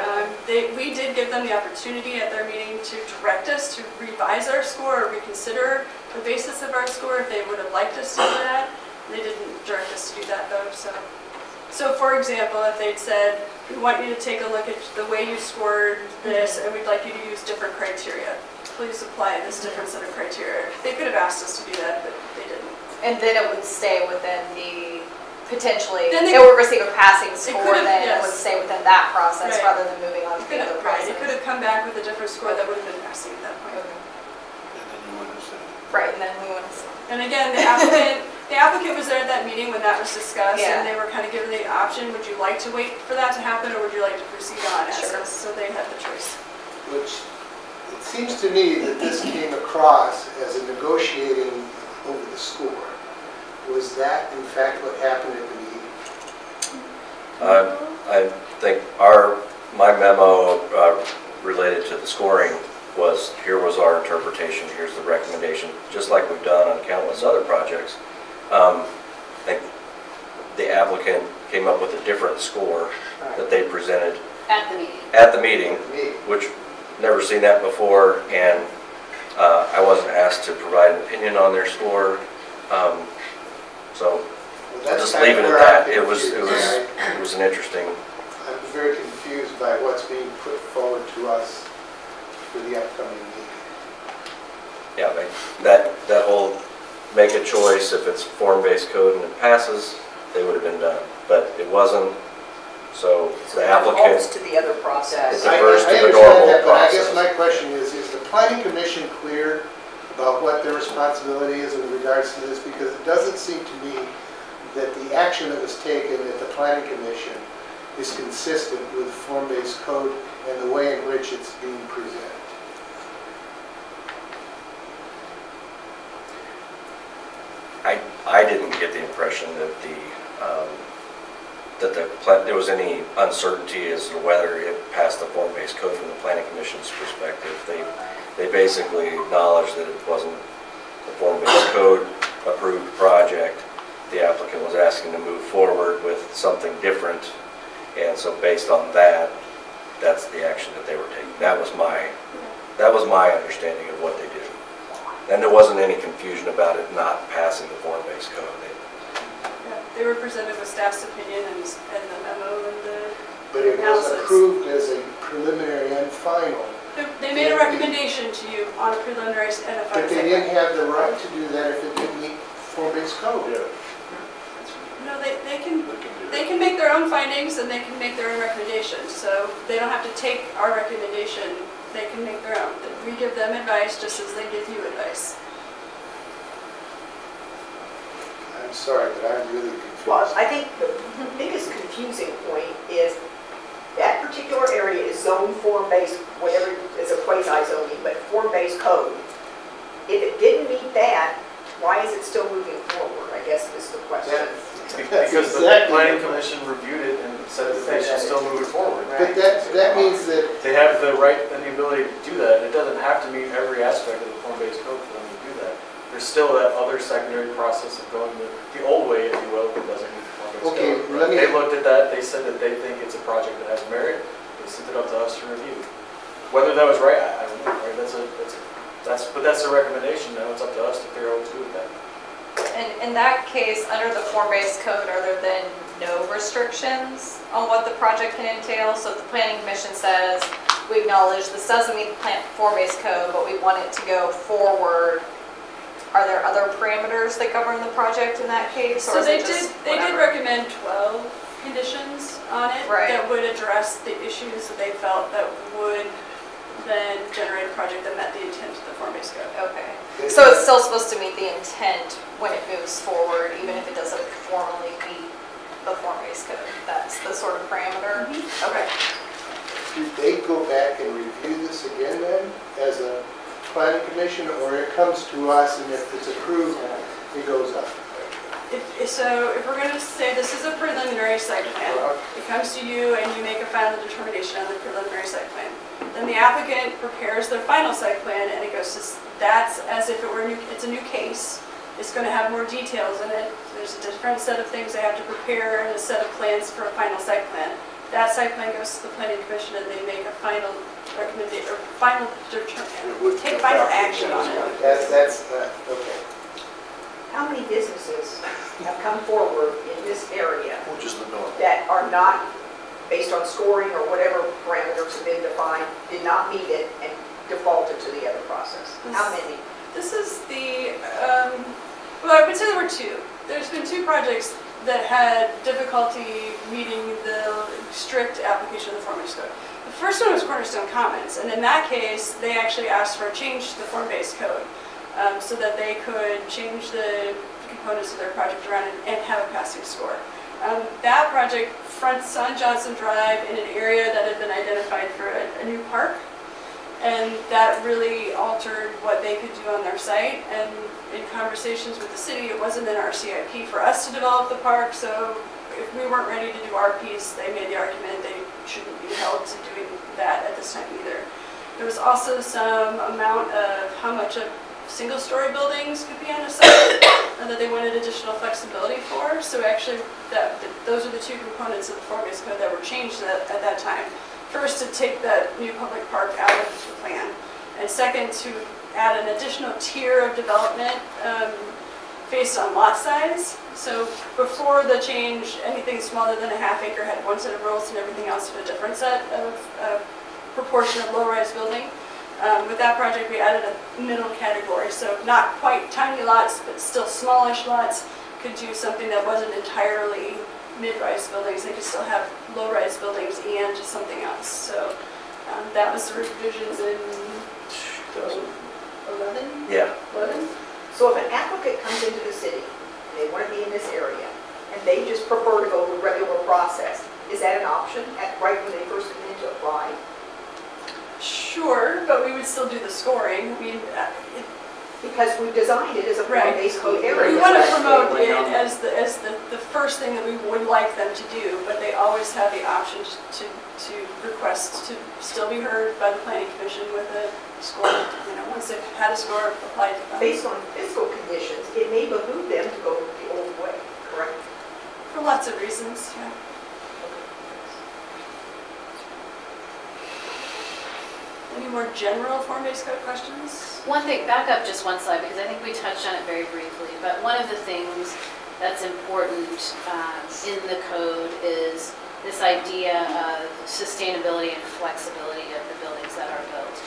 We did give them the opportunity at their meeting to direct us to revise our score or reconsider the basis of our score if they would have liked us to do that. They didn't direct us to do that though. So for example, if they'd said, we want you to take a look at the way you scored this and we'd like you to use different criteria. Please apply this different set of criteria. They could have asked us to do that, but they didn't. And then it would stay within the, potentially, Then it would receive a passing score, then it would yes. stay within that process Right. rather than moving on to the other Right, process. it could have come back with a different score that would have been passing at that point. Okay. And then you want to say. Right, and then we want to see. And again, the applicant was there at that meeting when that was discussed, Yeah. and they were kind of given the option, would you like to wait for that to happen, or would you like to proceed on as Sure. is? So they had the choice. Which, it seems to me that this came across as a negotiating over the score. Was that in fact what happened at the meeting? I think my memo related to the scoring was, here was our interpretation, here's the recommendation, just like we've done on countless other projects. I think the applicant came up with a different score that they presented At the meeting. at the meeting, Me. which never seen that before, and I wasn't asked to provide an opinion on their score. So Well, I'll that's just kind leave of it at where that. I'm It was confused. an interesting. I'm very confused by what's being put forward to us for the upcoming meeting. Yeah, that whole make a choice, if it's form-based code and it passes, they would have been done. But it wasn't, so the It defaults applicant, to the other process. It's a first I to the understand normal that, but I guess process. my question is the planning commission clear about what their responsibility is in regards to this? Because it doesn't seem to me that the action that was taken at the planning commission is consistent with form-based code and the way in which it's being presented. I didn't get the impression that there was any uncertainty as to whether it passed the form-based code from the planning commission's perspective. They basically acknowledged that it wasn't a form-based code approved project. The applicant was asking to move forward with something different, and so based on that, that's the action that they were taking. That was my understanding of what they did. And there wasn't any confusion about it not passing the form-based code. Yeah, they were presented with staff's opinion and the memo and the But it was analysis. approved as a preliminary and final. They made a recommendation to you on a preliminary and a final. But they didn't have the right to do that if it didn't meet form-based code. Yeah, No, they can they can do They that. can make their own findings and they can make their own recommendations, so they don't have to take our recommendation, they can make their own. We give them advice just as they give you advice. I'm sorry, but I'm really confused. Well, I think the biggest confusing point is that particular area is zoned form-based, whatever, it's a quasi-zoning, but form-based code. If it didn't meet that, why is it still moving forward, I guess is the question. Because the Exactly. planning commission reviewed it and said that they should still move it forward. But that means that, They have the right and the ability to do that. It doesn't have to meet every aspect of the form-based code for them to do that. There's still that other secondary process of going the old way, if you will, that doesn't meet the form-based Okay, code. let me- They looked at that, they said that they think it's a project that has merit, they sent it up to us to review. Whether that was right, I don't know, right? But that's a recommendation, now it's up to us to figure out what to do with that. And in that case, under the form-based code, are there then no restrictions on what the project can entail? So if the planning commission says, we acknowledge this doesn't meet the form-based code, but we want it to go forward, are there other parameters that govern the project in that case? Or So is they it just did whatever? recommend 12 conditions on it Right. that would address the issues that they felt that would then generate a project that met the intent of the form-based code. Okay. So it's still supposed to meet the intent when it moves forward, even if it doesn't formally meet the form-based code? That's the sort of parameter? Okay. do they go back and review this again then, as a planning commission, or it comes to us and if it's approved, it goes up? So if we're going to say this is a preliminary site plan, it comes to you and you make a final determination on the preliminary site plan. Then the applicant prepares their final site plan and it goes to, that's as if it were it's a new case. It's going to have more details in it. There's a different set of things they have to prepare and a set of plans for a final site plan. That site plan goes to the planning commission and they make a final recommendation, or final determination, take final action on it. That's okay. How many businesses have come forward in this area Which is the norm. that are not, based on scoring or whatever parameters have been defined, did not meet it and defaulted to the other process? How many? This is the, well, I would say there were two. There's been two projects that had difficulty meeting the strict application of the form-based code. The first one was Cornerstone Commons, and in that case, they actually asked for a change to the form-based code so that they could change the components of their project around and have a passing score. That project fronts on Johnson Drive in an area that had been identified for a new park. And that really altered what they could do on their site. And in conversations with the city, it wasn't in our CIP for us to develop the park. So if we weren't ready to do our piece, they made the argument they shouldn't be held to doing that at this time either. There was also some amount of how much of single-story buildings could be on a site and that they wanted additional flexibility for. So actually, those are the two components of the form-based code that were changed at that time. First, to take that new public park out of the plan, and second, to add an additional tier of development based on lot size. So before the change, anything smaller than a half acre had one set of rules and everything else had a different set of proportion of low-rise building. With that project, we added a middle category, so not quite tiny lots, but still smallish lots could do something that wasn't entirely mid-rise buildings. They could still have low-rise buildings and something else. So that was the revisions in 11? Yeah. 11? So if an applicant comes into the city and they want to be in this area and they just prefer to go the regular process, is that an option right when they first come in to apply? Sure, but we would still do the scoring. I mean, because we've designed it as a Right. form-based code We area. want to promote it as the first thing that we would like them to do, but they always have the option to request to still be heard by the planning commission with a score, once they've had a score applied to them. Based on fiscal conditions, it may behoove them to go the old way, correct? For lots of reasons, yeah. Any more general form-based code questions? One thing, back up just one slide, because I think we touched on it very briefly, but one of the things that's important in the code is this idea of sustainability and flexibility of the buildings that are built.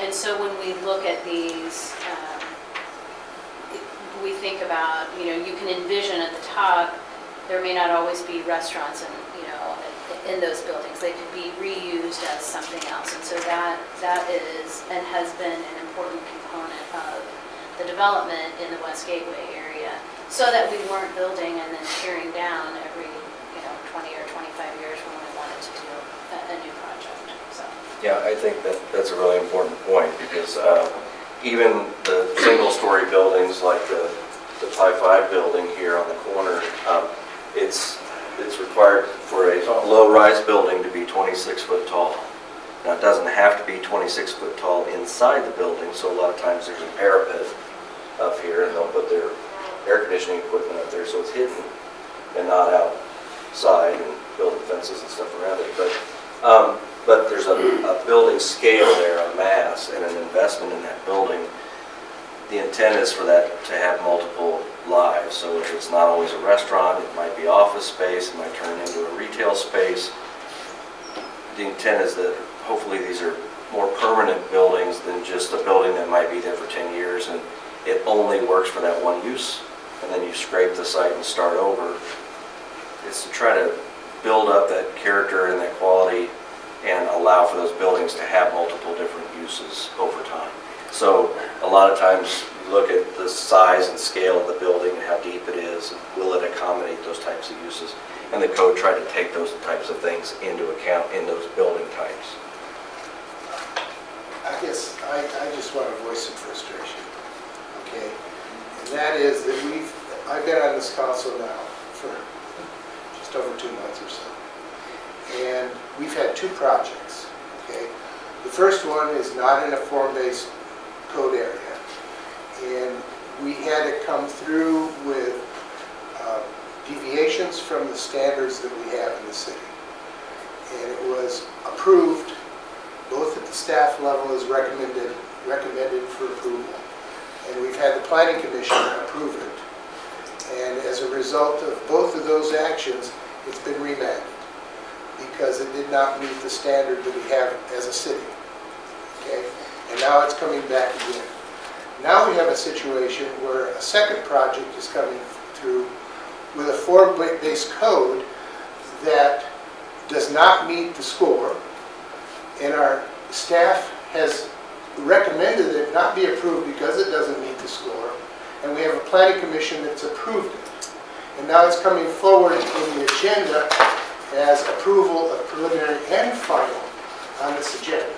And so when we look at these, we think about, you can envision at the top, there may not always be restaurants in those buildings. They could be reused as something else. And so that is and has been an important component of the development in the West Gateway area, so that we weren't building and then tearing down every 20 or 25 years when we wanted to do a new project. So Yeah, I think that's a really important point, because even the single-story buildings like the Pi 5 building here on the corner, it's required for a low-rise building to be 26 foot tall. Now, it doesn't have to be 26 foot tall inside the building, so a lot of times there's a parapet up here, and they'll put their air conditioning equipment up there so it's hidden and not outside, and building fences and stuff around it. But there's a building scale there, a mass, and an investment in that building. The intent is for that to have multiple lives. So if it's not always a restaurant, it might be office space, it might turn into a retail space. The intent is that hopefully these are more permanent buildings than just a building that might be there for 10 years and it only works for that one use, and then you scrape the site and start over. It's to try to build up that character and that quality and allow for those buildings to have multiple different uses over time. So a lot of times you look at the size and scale of the building and how deep it is, and will it accommodate those types of uses? And the code tried to take those types of things into account in those building types. I guess I just want to voice some frustration, okay? And that is that I've been on this council now for just over 2 months or so. And we've had 2 projects, okay? The first one is not in a form-based code area. And we had it come through with deviations from the standards that we have in the city. And it was approved, both at the staff level as recommended for approval. And we've had the planning commission approve it. And as a result of both of those actions, it's been remanded because it did not meet the standard that we have as a city. Okay? And now it's coming back again. Now we have a situation where a second project is coming through with a form-based code that does not meet the score, and our staff has recommended it not be approved because it doesn't meet the score, and we have a planning commission that's approved it. And now it's coming forward in the agenda as approval of preliminary and final on this agenda.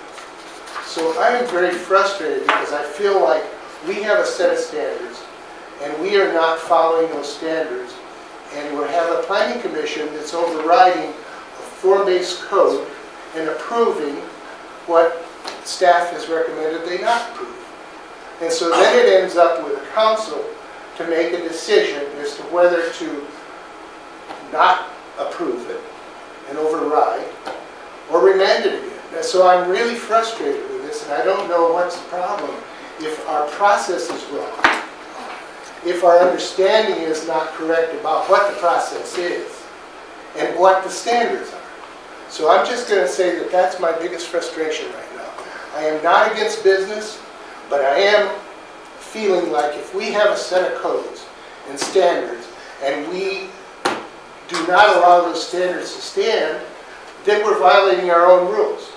So I am very frustrated because I feel like we have a set of standards and we are not following those standards, and we have a planning commission that's overriding a form-based code and approving what staff has recommended they not approve. And so then it ends up with a council to make a decision as to whether to not approve it and override or remand it again. And so I'm really frustrated with this, and I don't know what's the problem. If our process is wrong, if our understanding is not correct about what the process is and what the standards are. So I'm just going to say that that's my biggest frustration right now. I am not against business, but I am feeling like if we have a set of codes and standards and we do not allow those standards to stand, then we're violating our own rules.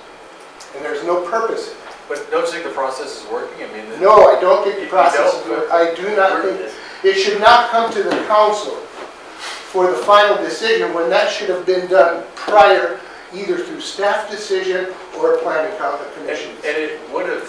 And there's no purpose in it. But don't you think the process is working? I mean, no, I don't think the process is working. I do not think it should not come to the council for the final decision when that should have been done prior, either through staff decision or a planning commission. And it would have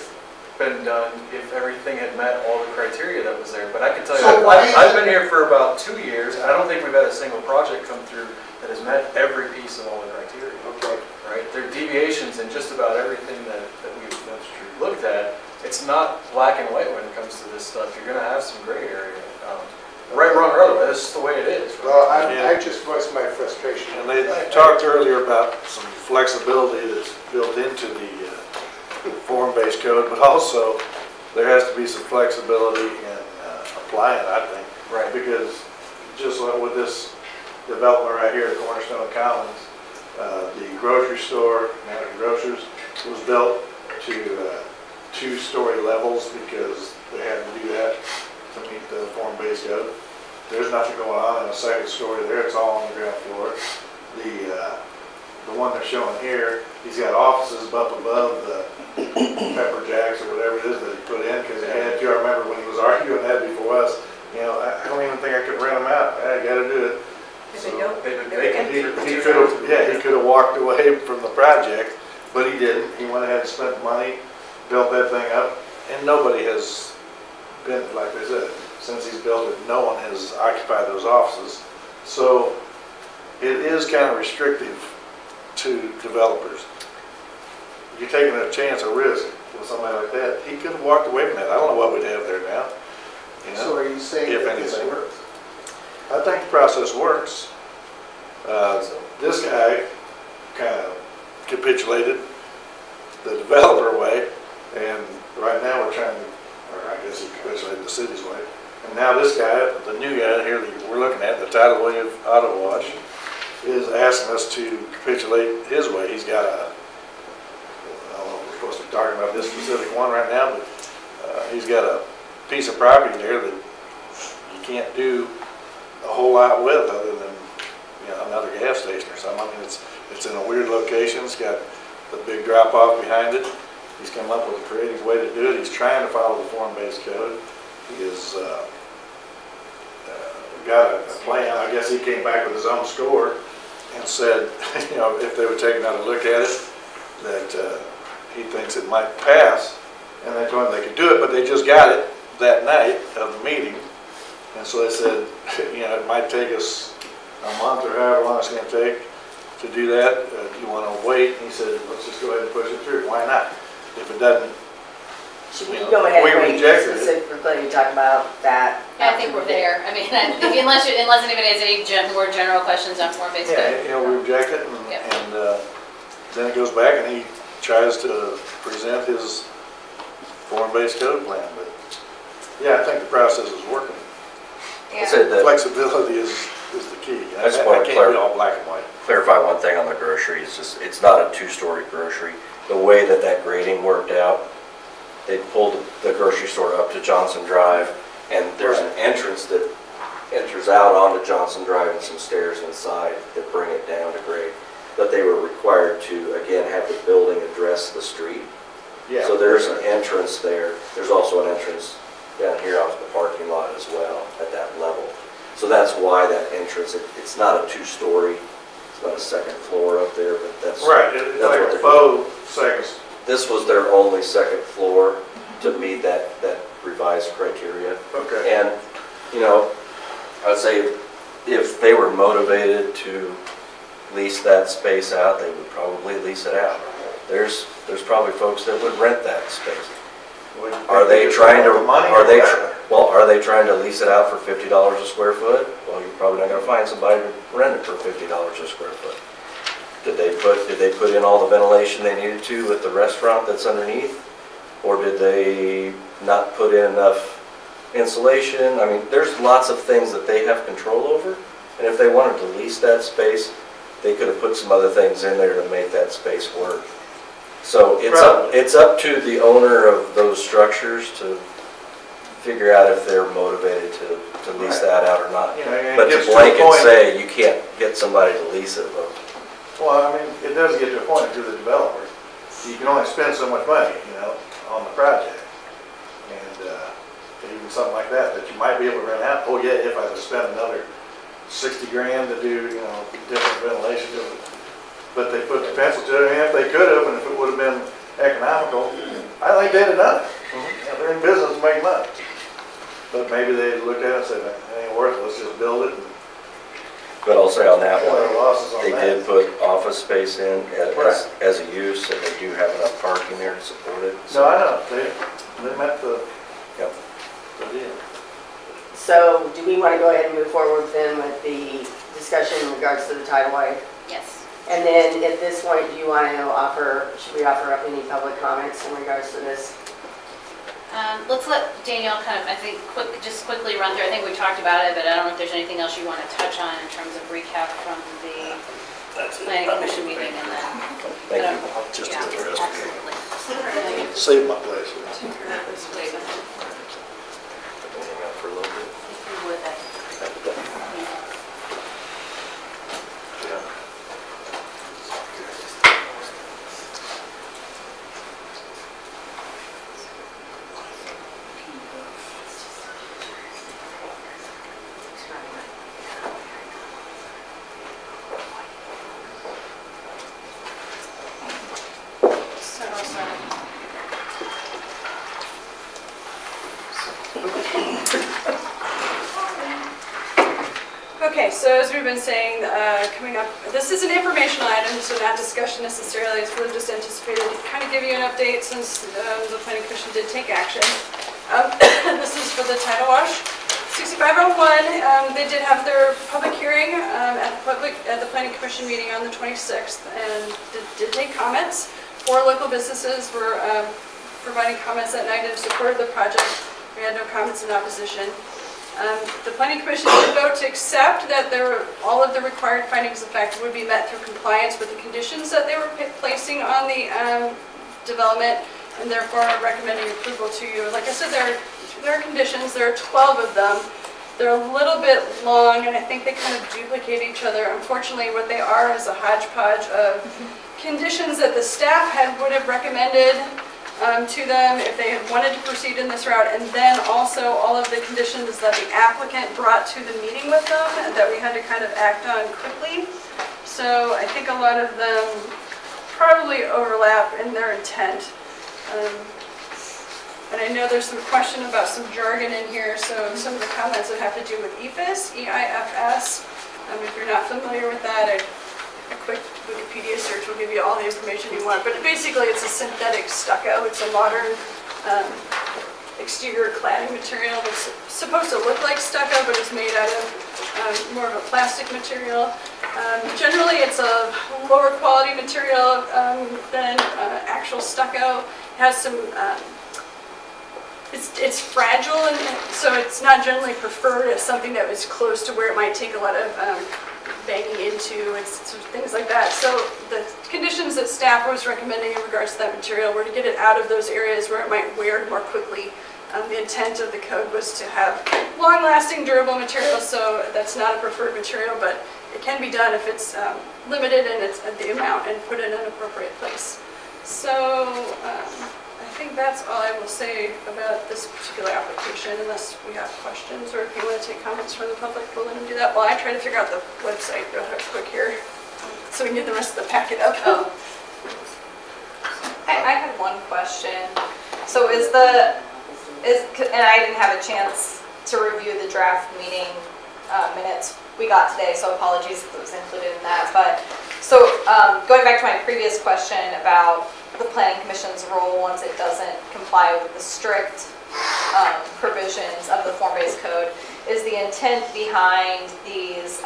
been done if everything had met all the criteria that was there. But I can tell you, So why I've been here for about 2 years, and I don't think we've had a single project come through that has met every piece of all the criteria. Okay. Right? There are deviations in just about everything that we've looked at. It's not black and white when it comes to this stuff. You're going to have some gray area. Right, wrong, or otherwise, this is the way it is. Well, I just voiced my frustration. And they talked earlier about some flexibility that's built into the form-based code, but also there has to be some flexibility in applying it, I think. Right. Because just like with this development right here at Cornerstone Commons, the grocery store, Mountain Grocers, was built to 2-story levels because they had to do that to meet the form-based code. There's nothing going on in the second story there, it's all on the ground floor. The one they're showing here, he's got offices up above the pepper jacks or whatever it is that he put in, because he had to. I remember when he was arguing that before us, you know, I don't even think I could rent them out, I gotta do it. If they don't, They've been they're vacant empty. He could have walked away from the project, but he didn't. He went ahead and spent money, built that thing up, and nobody has been, like I said, since he's built it, no one has occupied those offices. So it is kind of restrictive to developers. You're taking a chance, a risk with somebody like that. He could have walked away from that. I don't know what we'd have there now. You know, So are you saying if that this anything. works? I think the process works. This guy kind of capitulated the developer way, and right now we're trying to, or I guess he capitulated the city's way. And now this guy, the new guy here that we're looking at, the Tidal way of auto wash, is asking us to capitulate his way. He's got a, I don't know if we're supposed to be talking about this specific one right now, but he's got a piece of property there that you can't do a whole lot with other than, you know, another gas station or something. I mean, it's in a weird location. It's got the big drop off behind it. He's come up with a creative way to do it. He's trying to follow the form-based code. He has got a plan. I guess he came back with his own score and said, you know, if they would take another look at it, that he thinks it might pass. And they told him they could do it, but they just got it that night of the meeting. And so they said, you know, it might take us a month or however long it's going to take to do that. Do you want to wait? And he said, let's just go ahead and push it through. Why not? If it doesn't, Should we go ahead we and wait rejected it. specifically to talk about that? Yeah, I think we're there. I mean, unless anybody has any more general questions on form-based Yeah, code. you know, we reject it, and, Yep. and then it goes back and he tries to present his form-based code plan. But yeah, I think the process is working. I said that, Flexibility is the key. I just I want to can't be all black and white. clarify one thing on the grocery. It's just, it's not a 2-story grocery. The way that that grading worked out, they pulled the grocery store up to Johnson Drive, and there's an entrance that enters out onto Johnson Drive and some stairs inside that bring it down to grade. But they were required to, again, have the building address the street. Yeah. So there's an entrance there. There's also an entrance down here off the parking lot as well at that level. So that's why that entrance, it's not a 2-story, it's not a second floor up there, but that's... Right, it's that's like what a they're faux second. This was their only second floor to meet that revised criteria. Okay. And, you know, I'd say if they were motivated to lease that space out, they would probably lease it out. There's probably folks that would rent that space. Are they trying to, are they trying to lease it out for $50 a square foot? Well, you're probably not gonna find somebody to rent it for $50 a square foot. Did they put in all the ventilation they needed to with the restaurant that's underneath? Or did they not put in enough insulation? I mean, there's lots of things that they have control over. And if they wanted to lease that space, they could have put some other things in there to make that space work. So it's up to the owner of those structures to figure out if they're motivated to lease that out or not. You know, and it But to gets to a blanket point- say you can't get somebody to lease it, Well, I mean, it does get to a point to the developer. You can only spend so much money, you know, on the project. And even something like that you might be able to rent out. Oh yeah, if I had to spend another 60 grand to do, you know, different ventilation. But they put the pencil to it, and if they could have, and if it would have been economical, I think they'd have done it. Yeah, they're in business to make money. But maybe they looked at it and said, it ain't worth it, let's just build it and But I'll say on that cut our one, losses on they that. did put office space in Right. as a use, and they do have enough parking there to support it. No, I know, they met the Yep. deal. So do we want to go ahead and move forward then with the discussion in regards to the Tidal Wave? Yes. And then at this point, do you want to offer, should we offer up any public comments in regards to this? Let's let Danielle kind of, I think, just quickly run through. I think we talked about it, but I don't know if there's anything else you want to touch on in terms of recap from the planning commission meeting and then. Thank you. Just Yeah, absolutely. Save my place. If you would, Okay, so as we've been saying, coming up, this is an informational item, so not discussion necessarily, it's really just anticipated to kind of give you an update since the planning commission did take action. This is for the Tidal Wash 6501. They did have their public hearing at the planning commission meeting on the 26th and did take comments. 4 local businesses were providing comments that night in support of the project. We had no comments in opposition. The planning commission did vote to accept that all of the required findings of fact would be met through compliance with the conditions that they were placing on the development, and therefore recommending approval to you. Like I said, there are conditions. There are 12 of them. They're a little bit long, and I think they kind of duplicate each other. Unfortunately, what they are is a hodgepodge of conditions that the staff would have recommended to them if they had wanted to proceed in this route, and then also all of the conditions that the applicant brought to the meeting with them and that we had to kind of act on quickly. So I think a lot of them probably overlap in their intent. And I know there's some question about some jargon in here, so some of the comments that have to do with EIFS, E-I-F-S. If you're not familiar with that, a quick Wikipedia search will give you all the information you want. But basically, it's a synthetic stucco. It's a modern exterior cladding material that's supposed to look like stucco, but it's made out of more of a plastic material. Generally, it's a lower quality material than actual stucco. It has some, it's fragile, and so it's not generally preferred as something that was close to where it might take a lot of banging into and things like that. So the conditions that staff was recommending in regards to that material were to get it out of those areas where it might wear more quickly. The intent of the code was to have long-lasting, durable material, so that's not a preferred material, but it can be done if it's limited in the amount and put in an appropriate place. So I think that's all I will say about this particular application, unless we have questions or if you want to take comments from the public, we'll let them do that. Well, I try to figure out the website real quick here so we can get the rest of the packet up. Oh. I had one question. So and I didn't have a chance to review the draft meeting minutes we got today, so apologies if it was included in that. But so going back to my previous question about the planning commission's role once it doesn't comply with the strict provisions of the form-based code, is the intent behind these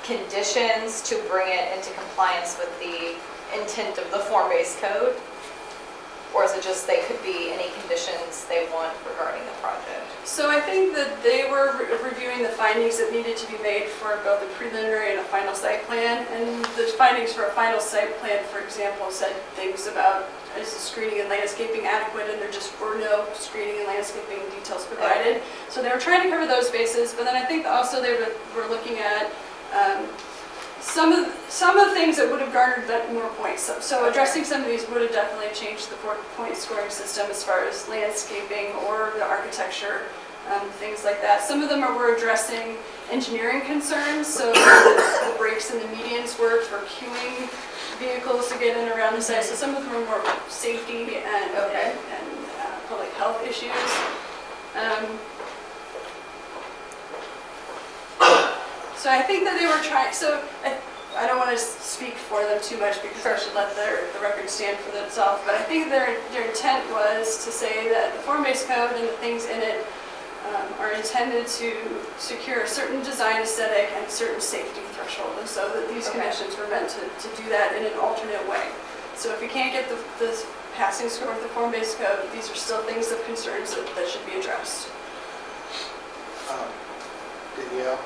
conditions to bring it into compliance with the intent of the form-based code? Or is it just they could be any conditions they want regarding the project? So I think that they were reviewing the findings that needed to be made for both a preliminary and a final site plan. And the findings for a final site plan, for example, said things about is the screening and landscaping adequate, and there just were no screening and landscaping details provided. So they were trying to cover those bases, but then I think also they were looking at some of the things that would have garnered more points. So addressing some of these would have definitely changed the point scoring system as far as landscaping or the architecture, things like that. Some of them were addressing engineering concerns, so the breaks and the medians work for queuing vehicles to get in around the site. So some of them are more safety and public health issues. So I think that they were trying, so I don't want to speak for them too much because I should let the record stand for themselves, but I think their intent was to say that the form-based code and the things in it are intended to secure a certain design aesthetic and a certain safety threshold, and so that these conditions were meant to do that in an alternate way. So if you can't get the passing score with the form-based code, these are still things of concerns that should be addressed. Danielle,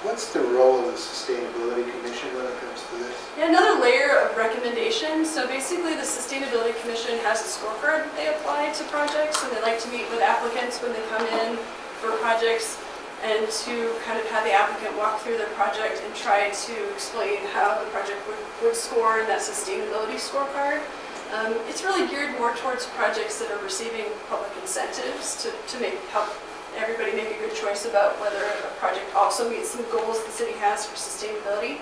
what's the role of the Sustainability Commission when it comes to this? Yeah, another layer of recommendations. So basically the Sustainability Commission has a scorecard that they apply to projects, and they like to meet with applicants when they come in for projects and to kind of have the applicant walk through their project and try to explain how the project would score in that sustainability scorecard. It's really geared more towards projects that are receiving public incentives to help everybody make a good choice about whether a project also meets some goals the city has for sustainability.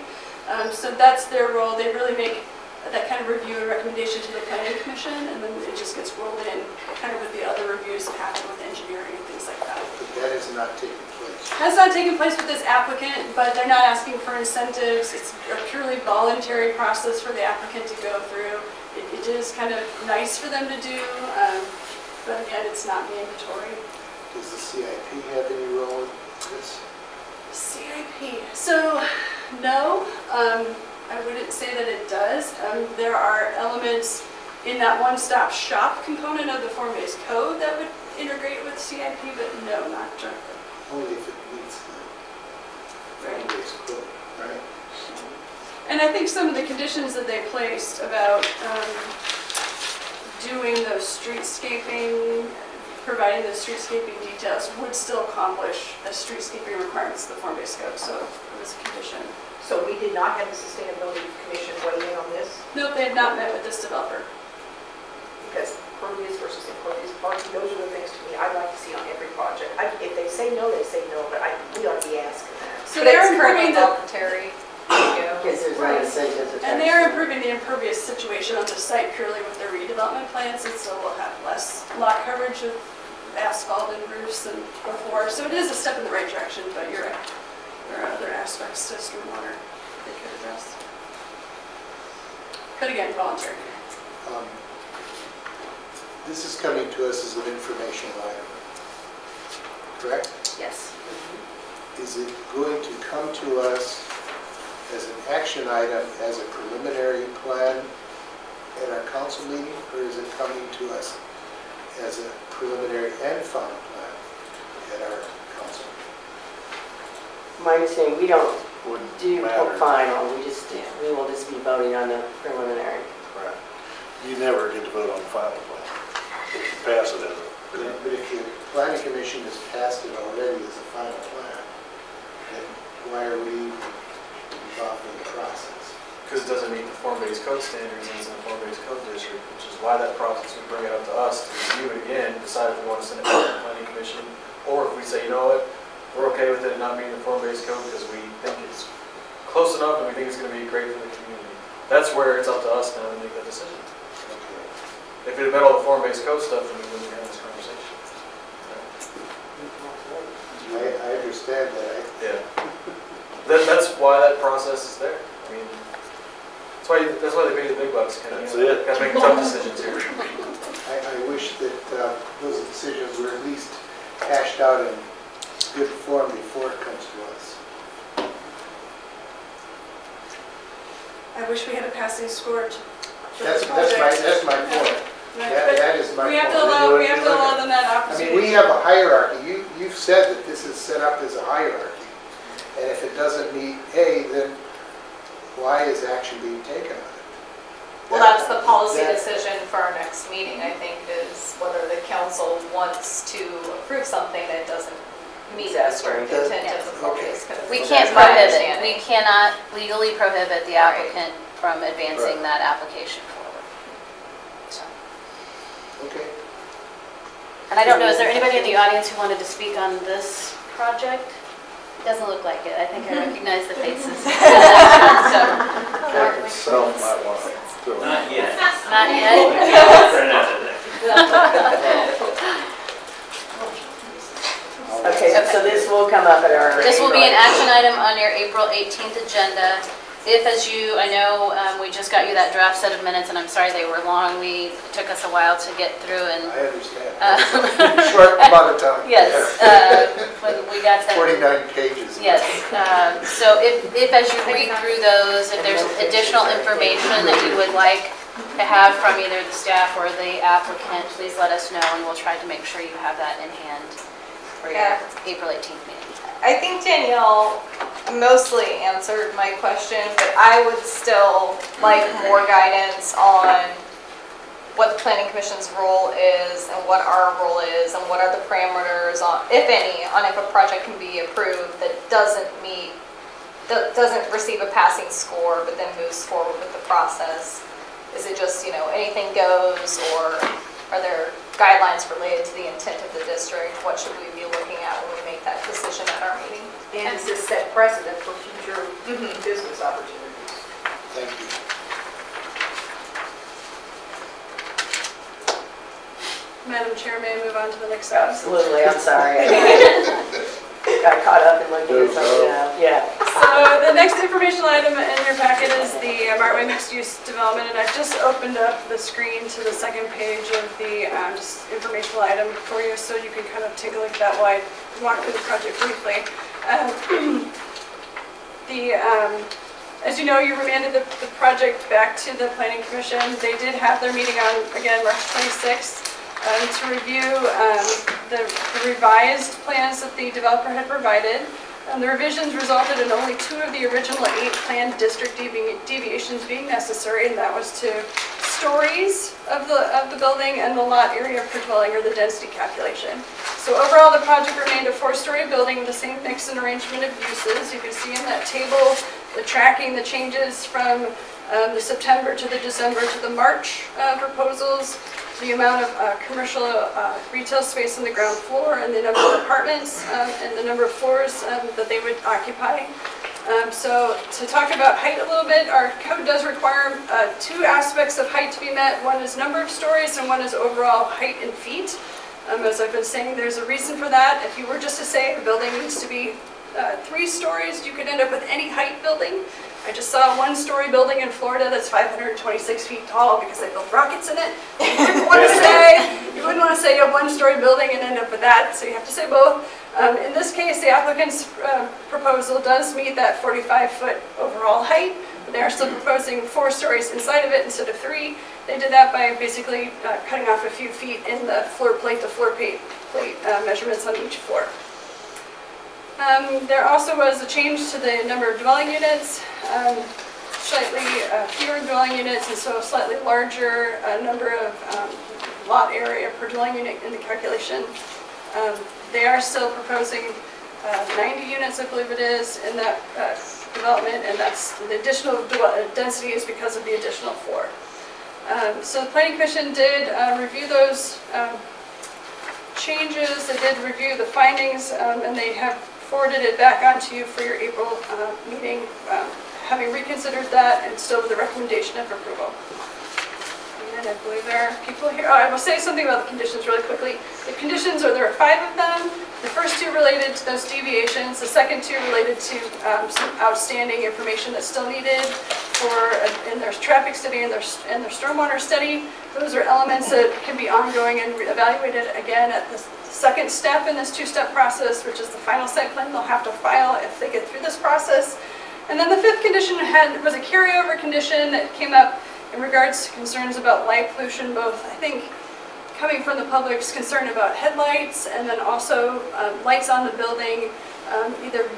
So that's their role. They really make that kind of review and recommendation to the Planning Commission, and then it just gets rolled in kind of with the other reviews that happen with engineering and things like that. But that has not taken place. Has not taken place with this applicant, but they're not asking for incentives. It's a purely voluntary process for the applicant to go through. It is kind of nice for them to do, but again, it's not mandatory. Does the CIP have any role in this? CIP. So, no, I wouldn't say that it does. There are elements in that one-stop shop component of the form-based code that would integrate with CIP, but no, not directly. Only if it meets the form-based code, right? And I think some of the conditions that they placed about doing those streetscaping, providing the streetscaping details would still accomplish the streetscaping requirements of the form-based code, so it was a condition. So we did not have the Sustainability Commission weigh in on this? Nope, they had not met with this developer. Because pervious versus impervious parking, those are the things to me I'd like to see on every project. If they say no, they say no, but we ought to be asking that. So they're improving the, voluntary. Because there's no incentives. and they are improving the impervious situation on the site purely with their redevelopment plans, and so we'll have less lot coverage of asphalt and roofs than before. So it is a step in the right direction, but you're right. There are other aspects to stormwater they could address. But again, voluntary. This is coming to us as an informational item, correct? Yes. Is it going to come to us as an action item, as a preliminary plan at our council meeting, or is it coming to us as a preliminary and final plan at our council? My understanding, we don't Wouldn't do matter. final, we will just be voting on the preliminary. Right. You never get to vote on the final plan. If you pass it as a... But if the planning commission has passed it already as a final plan, then why are we involved in the process? Because it doesn't meet the form-based code standards and it's in the form-based code district, which is why that process would bring it up to us to review it again, decide if we want to send it to the planning commission, or if we say, you know what, we're okay with it not being the form-based code because we think it's close enough and we think it's going to be great for the community. That's where it's up to us now to make that decision. If it had been all the form-based code stuff, then we wouldn't have this conversation. I understand that. Yeah. That's why that process is there. I mean, that's why they pay the big bucks. That's it. Got to make tough decisions here. I wish that those decisions were at least hashed out in good form before it comes to us. I wish we had a passing score for That's this project. my point. Right, That is my We have to point. allow them that I opportunity. mean, we have a hierarchy. You've said that this is set up as a hierarchy. And if it doesn't meet A, then why is action being taken on it? Well, that's the policy That- decision for our next meeting, I think, is whether the council wants to approve something that doesn't meet the Exactly. intent of the form-based code. We So can't that's my prohibit, understanding. we cannot legally prohibit the Right. applicant from advancing that application forward. So. Okay. And I don't know, is there anybody in the audience who wanted to speak on this project? Doesn't look like it. I think I recognize the faces. So, Jack itself might want to. Not yet. not yet? Put it out there. Okay, so this will come up at our. This will be an action item on your April 18th agenda. If, as you, I know, we just got you that draft set of minutes, and I'm sorry they were long. It took us a while to get through, and I understand. Short amount of time. yes, when we got that. 49 pages. Yes, so if as you read through those, if there's additional information that you would like to have from either the staff or the applicant, please let us know, and we'll try to make sure you have that in hand for your April 18th meeting. I think Danielle mostly answered my question, but I would still like more guidance on what the planning commission's role is and what our role is and what are the parameters on, if any, on if a project can be approved that doesn't receive a passing score but then moves forward with the process. Is it just, anything goes, or are there guidelines related to the intent of the district? What should we be looking at when we make that decision at our meeting? And does this set precedent for future business opportunities? Thank you. Madam Chair, may I move on to the next item? Absolutely, I'm sorry. Got caught up in looking at something else. Yeah. So the next informational item in your packet is the Martway mixed-use development, and I've just opened up the screen to the second page of the just informational item for you, so you can kind of take a look at that while I walk through the project briefly. As you know, you remanded the project back to the Planning Commission. They did have their meeting on, again, March 26th. To review the revised plans that the developer had provided. The revisions resulted in only 2 of the original 8 planned district deviations being necessary, and that was to stories of the building and the lot area per dwelling, or the density calculation. So overall, the project remained a 4-story building with the same mix and arrangement of uses. You can see in that table the tracking, the changes from the September to the December to the March proposals, the amount of commercial retail space on the ground floor, and the number of apartments and the number of floors that they would occupy. So to talk about height a little bit, our code does require 2 aspects of height to be met. One is number of stories and one is overall height in feet. As I've been saying, there's a reason for that. If you were just to say a building needs to be 3 stories, you could end up with any height building. I just saw a 1-story building in Florida that's 526 feet tall because they built rockets in it. You wouldn't want to say a 1-story building and end up with that, so you have to say both. In this case, the applicant's proposal does meet that 45-foot overall height, but they are still proposing 4 stories inside of it instead of 3. They did that by basically cutting off a few feet in the floor plate to floor plate measurements on each floor. There also was a change to the number of dwelling units, slightly fewer dwelling units, and so a slightly larger number of lot area per dwelling unit in the calculation. They are still proposing 90 units, I believe it is, in that development, and that's the additional density is because of the additional floor. So the Planning Commission did review those changes. They did review the findings, and they have forwarded it back onto you for your April meeting, having reconsidered that and still with the recommendation of approval. And I believe there are people here. Oh, I will say something about the conditions really quickly. The conditions there are 5 of them. The first 2 related to those deviations. The second 2 related to some outstanding information that's still needed in their traffic study and their stormwater study. Those are elements that can be ongoing and evaluated again at the second step in this 2-step process, which is the final site plan they'll have to file if they get through this process. And then the 5th condition was a carryover condition that came up in regards to concerns about light pollution, both, I think, coming from the public's concern about headlights and then also lights on the building, either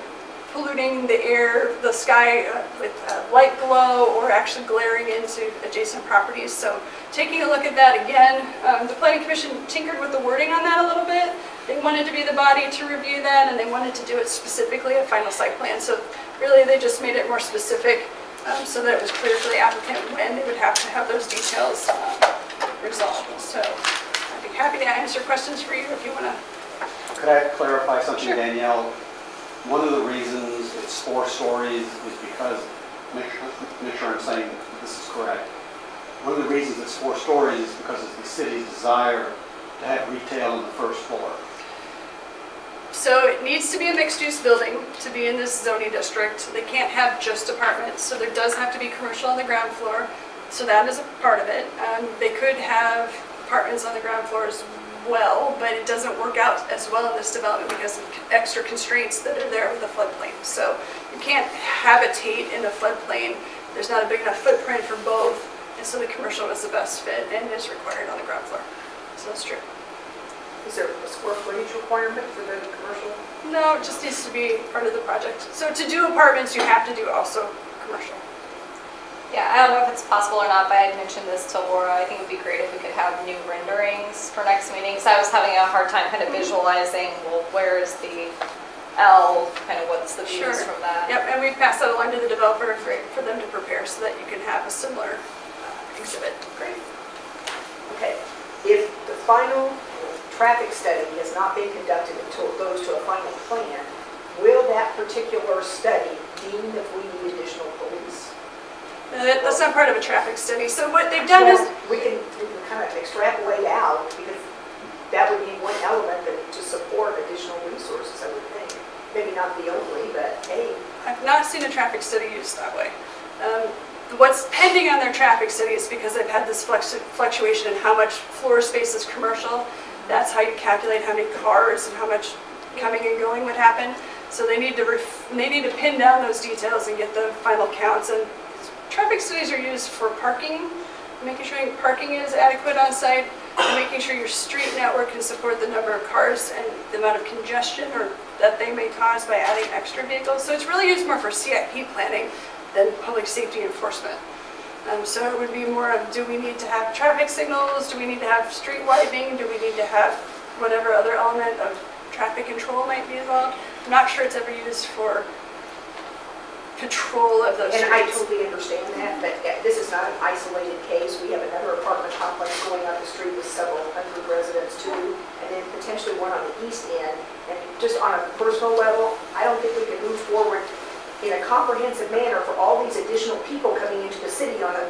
polluting the air, the sky with light glow or actually glaring into adjacent properties. So taking a look at that again, the Planning Commission tinkered with the wording on that a little bit. They wanted to be the body to review that, and they wanted to do it specifically a final site plan. So really they just made it more specific so that it was clear for the applicant when they would have to have those details resolved. So I'd be happy to answer questions for you if you want to. Could I clarify something, Sure. Danielle? One of the reasons it's 4 stories is because, make sure I'm saying this is correct. one of the reasons it's 4 stories is because of the city's desire to have retail on the first floor. So it needs to be a mixed-use building to be in this zoning district. They can't have just apartments, so there does have to be commercial on the ground floor. So that is a part of it. They could have apartments on the ground floor as well, but it doesn't work out as well in this development because of extra constraints that are there with the floodplain. So you can't habitate in a floodplain. There's not a big enough footprint for both, and so the commercial is the best fit and is required on the ground floor. So that's true. Is there a square footage requirement for the commercial? No, it just needs to be part of the project. So to do apartments, you have to do also commercial. Yeah, I don't know if it's possible or not, but I had mentioned this to Laura. I think it would be great if we could have new renderings for next meeting. So I was having a hard time kind of visualizing, well, where is the L, kind of what's the views Sure. from that? Yep, and we've passed that along to the developer for them to prepare so that you can have a similar exhibit. Great. Okay. If the final traffic study has not been conducted until it goes to a final plan, will that particular study deem that we need additional police? That's not part of a traffic study. So what they've done is, Well, we can kind of extrapolate out, because that would be one element that to support additional resources, I would think. Maybe not the only, but hey. I've not seen a traffic study used that way. What's pending on their traffic study is because they've had this fluctuation in how much floor space is commercial. That's how you calculate how many cars and how much coming and going would happen. So they need to pin down those details and get the final counts. And traffic studies are used for parking, making sure parking is adequate on site, and making sure your street network can support the number of cars and the amount of congestion or that they may cause by adding extra vehicles. So it's really used more for CIP planning than public safety enforcement. So it would be more of, do we need to have traffic signals? Do we need to have street widening? Do we need to have whatever other element of traffic control might be involved? I'm not sure it's ever used for control of those And I streets. totally understand that, but this is not an isolated case. We have another apartment complex going up the street with several hundred residents too, and then potentially one on the east end. And just on a personal level, I don't think we can move forward in a comprehensive manner for all these additional people coming into the city on a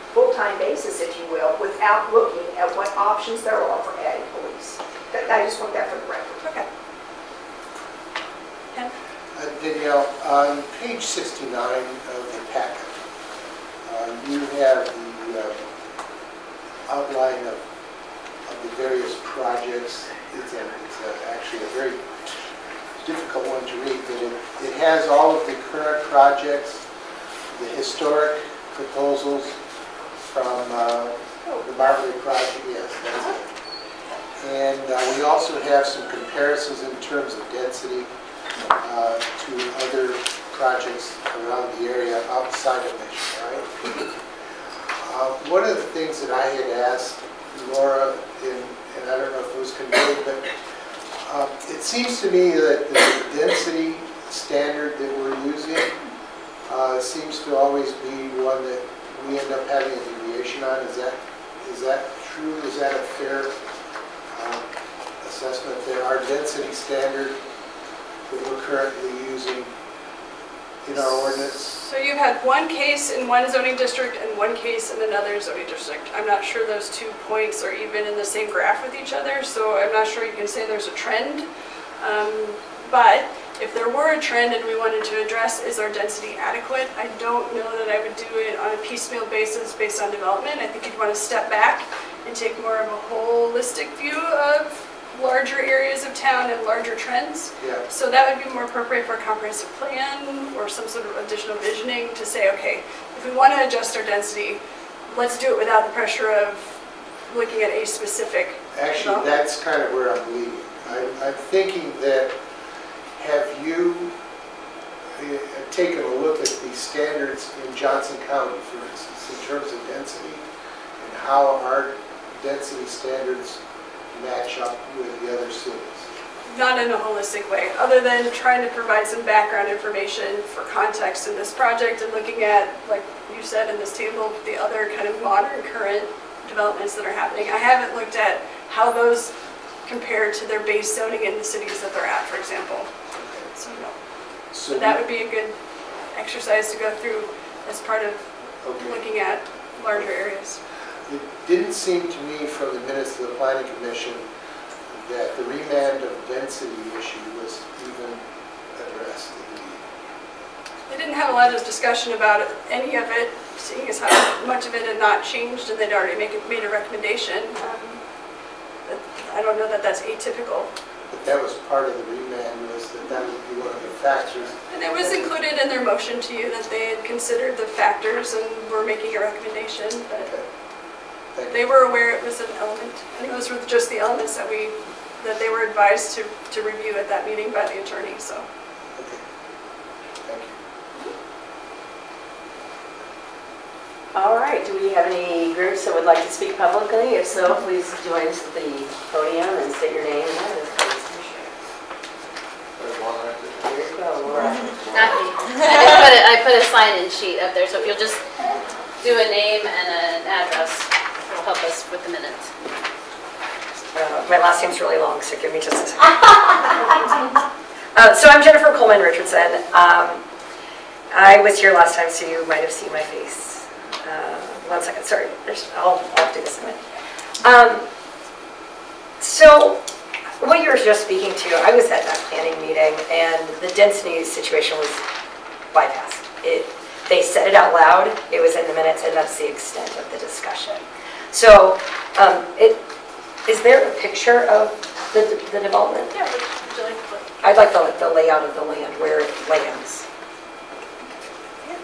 full-time basis, if you will, without looking at what options there are for adding police. I just want that for the record. Okay. Ken? Danielle, on page 69 of the packet, you have the outline of the various projects. It's actually a very difficult one to read, but it has all of the current projects, the historic proposals from the Martley project, yes, that's it. And we also have some comparisons in terms of density to other projects around the area outside of Mission, right? One of the things that I had asked Laura, and I don't know if it was conveyed, but it seems to me that the density standard that we're using seems to always be one that we end up having a deviation on. Is that true? Is that a fair assessment that our density standard that we're currently using in our ordinance? So you've had one case in one zoning district and one case in another zoning district. I'm not sure those 2 points are even in the same graph with each other, so I'm not sure you can say there's a trend. But if there were a trend and we wanted to address, is our density adequate? I don't know that I would do it on a piecemeal basis based on development. I think you'd want to step back and take more of a holistic view of larger areas of town and larger trends. Yeah. So that would be more appropriate for a comprehensive plan or some sort of additional visioning to say, okay, if we want to adjust our density, let's do it without the pressure of looking at a specific. Actually, that's kind of where I'm leading. I'm thinking that, have you taken a look at the standards in Johnson County, for instance, in terms of density, and how our density standards match up with the other cities? Not in a holistic way, other than trying to provide some background information for context in this project and looking at, like you said in this table, the other kind of modern current developments that are happening. I haven't looked at how those compare to their base zoning in the cities that they're at, for example. So no. So But that would be a good exercise to go through as part of okay. looking at larger areas. It didn't seem to me from the minutes of the planning commission that the remand of density issue was even addressed in the meeting. They didn't have a lot of discussion about any of it, seeing as how much of it had not changed and they'd already made a recommendation. But I don't know that that's atypical. But that was part of the remand, was that that would be one of the factors. And it was included in their motion to you that they had considered the factors and were making a recommendation, but Okay. Thank they you. were aware it was an element. I think those were just the elements that they were advised to review at that meeting by the attorney, so. Okay. Thank you. All right, do we have any groups that would like to speak publicly? If so, please join us at the podium and state your name and address, please. There's one right there. There you go, Laura. I put a sign-in sheet up there, so if you'll just do a name and an address, it'll help us with the minutes. My last name's really long, so give me just a second. So I'm Jennifer Coleman Richardson. I was here last time, so you might have seen my face. 1 second, sorry. I'll do this in a minute. So what you were just speaking to, I was at that planning meeting, and the density situation was bypassed. They said it out loud, it was in the minutes, and that's the extent of the discussion. So is there a picture of the development? Yeah, would you like to look? I'd like the layout of the land, where it lands.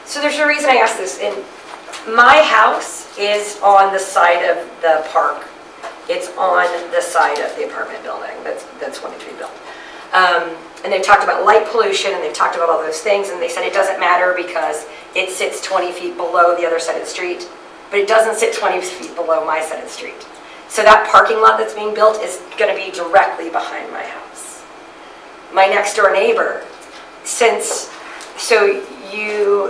So there's a reason I asked this. My house is on the side of the park. It's on the side of the apartment building that's wanting to be built. And they've talked about light pollution, and they've talked about all those things, and they said it doesn't matter because it sits 20 feet below the other side of the street, but it doesn't sit 20 feet below my side of the street. So that parking lot that's being built is going to be directly behind my house. My next door neighbor,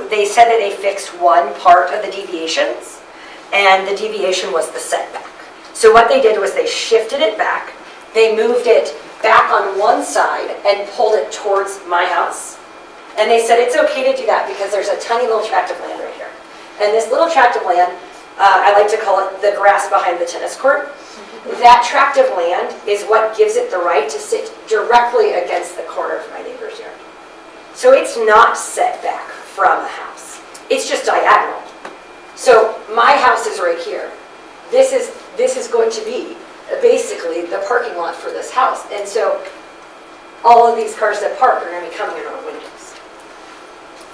they said that they fixed one part of the deviations, and the deviation was the setback. So what they did was they shifted it back, they moved it back on one side and pulled it towards my house. And they said it's okay to do that because there's a tiny little tract of land right here. And this little tract of land, I like to call it the grass behind the tennis court. That tract of land is what gives it the right to sit directly against the corner of my neighbor's yard. So it's not set back from the house. It's just diagonal. So my house is right here. This is going to be basically the parking lot for this house. And so all of these cars that park are going to be coming in our windows.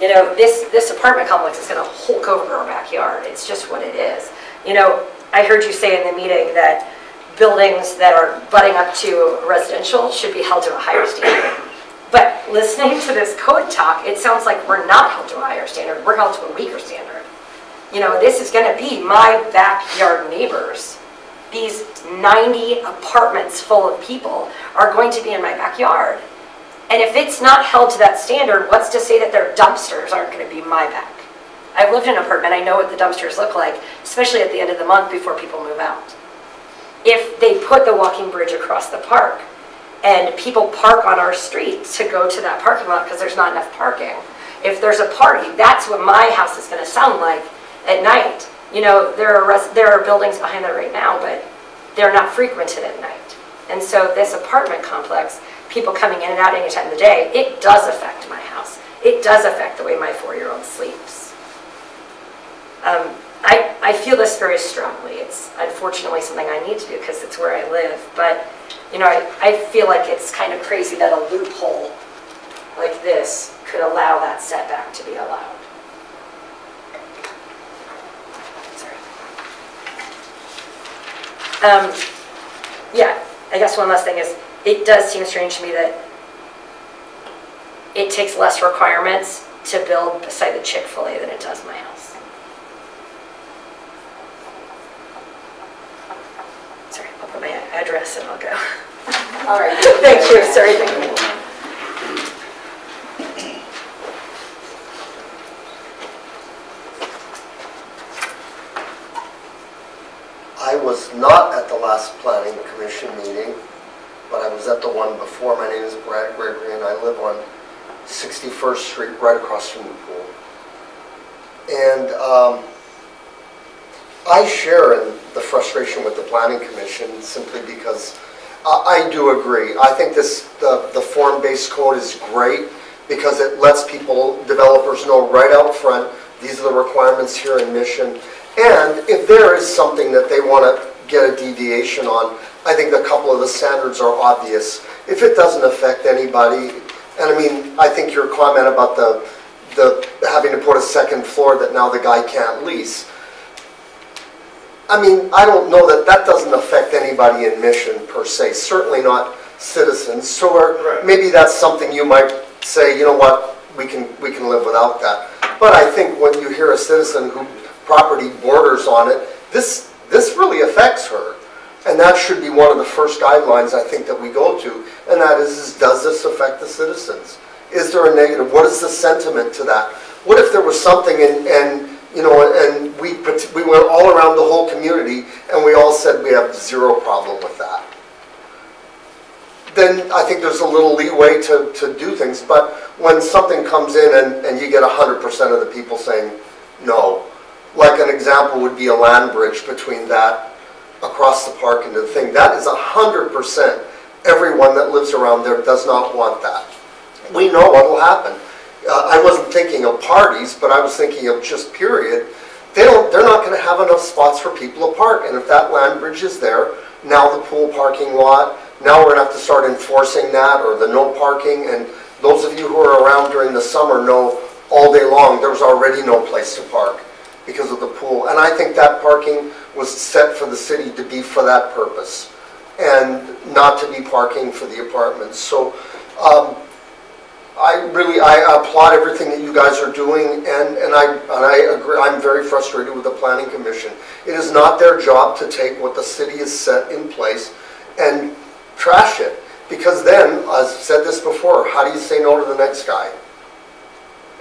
You know, this apartment complex is going to hulk over our backyard. It's just what it is. You know, I heard you say in the meeting that buildings that are butting up to residential should be held to a higher standard. But listening to this code talk, it sounds like we're not held to a higher standard. We're held to a weaker standard. You know, this is going to be my backyard neighbors. These 90 apartments full of people are going to be in my backyard. And if it's not held to that standard, what's to say that their dumpsters aren't going to be my back? I've lived in an apartment. I know what the dumpsters look like, especially at the end of the month before people move out. If they put the walking bridge across the park and people park on our street to go to that parking lot because there's not enough parking, if there's a party, that's what my house is going to sound like at night. You know, there are buildings behind that right now, but they're not frequented at night. And so this apartment complex, people coming in and out any time of the day, it does affect my house. It does affect the way my 4-year-old sleeps. I feel this very strongly. It's unfortunately something I need to do because it's where I live. But, you know, I feel like it's kind of crazy that a loophole like this could allow that setback to be allowed. Yeah, I guess one last thing is, it does seem strange to me that it takes less requirements to build beside the Chick-fil-A than it does my house. Sorry, I'll put my address and I'll go. All right. Thank you, sorry, thank you. I was not at the last planning commission meeting, but I was at the one before. My name is Brad Gregory, and I live on 61st Street, right across from the pool. And I share in the frustration with the planning commission simply because I do agree. I think the form-based code is great because it lets people, developers know right out front, these are the requirements here in Mission. And if there is something that they want to get a deviation on, I think a couple of the standards are obvious. If it doesn't affect anybody, and I mean, I think your comment about the having to put a second floor that now the guy can't lease. I mean, I don't know that that doesn't affect anybody in Mission per se, certainly not citizens. So maybe that's something you might say, you know what, we can live without that. But I think when you hear a citizen who property borders on it, this really affects her. And that should be one of the first guidelines I think that we go to. And that is does this affect the citizens? Is there a negative? What is the sentiment to that? What if there was something and you know, and we went all around the whole community and we all said we have zero problem with that? Then I think there's a little leeway to do things. But when something comes in and you get 100% of the people saying no, like an example would be a land bridge between that across the park and the thing, that is 100%. Everyone that lives around there does not want that. We know what will happen. I wasn't thinking of parties, but I was thinking of just period. They're not going to have enough spots for people to park. And if that land bridge is there, now the pool parking lot, now we're going to have to start enforcing that or the no parking. And those of you who are around during the summer know all day long there's already no place to park because of the pool. And I think that parking was set for the city to be for that purpose and not to be parking for the apartments. So I applaud everything that you guys are doing, and I agree. I'm very frustrated with the Planning Commission. It is not their job to take what the city has set in place and trash it, because then, I've said this before, how do you say no to the next guy?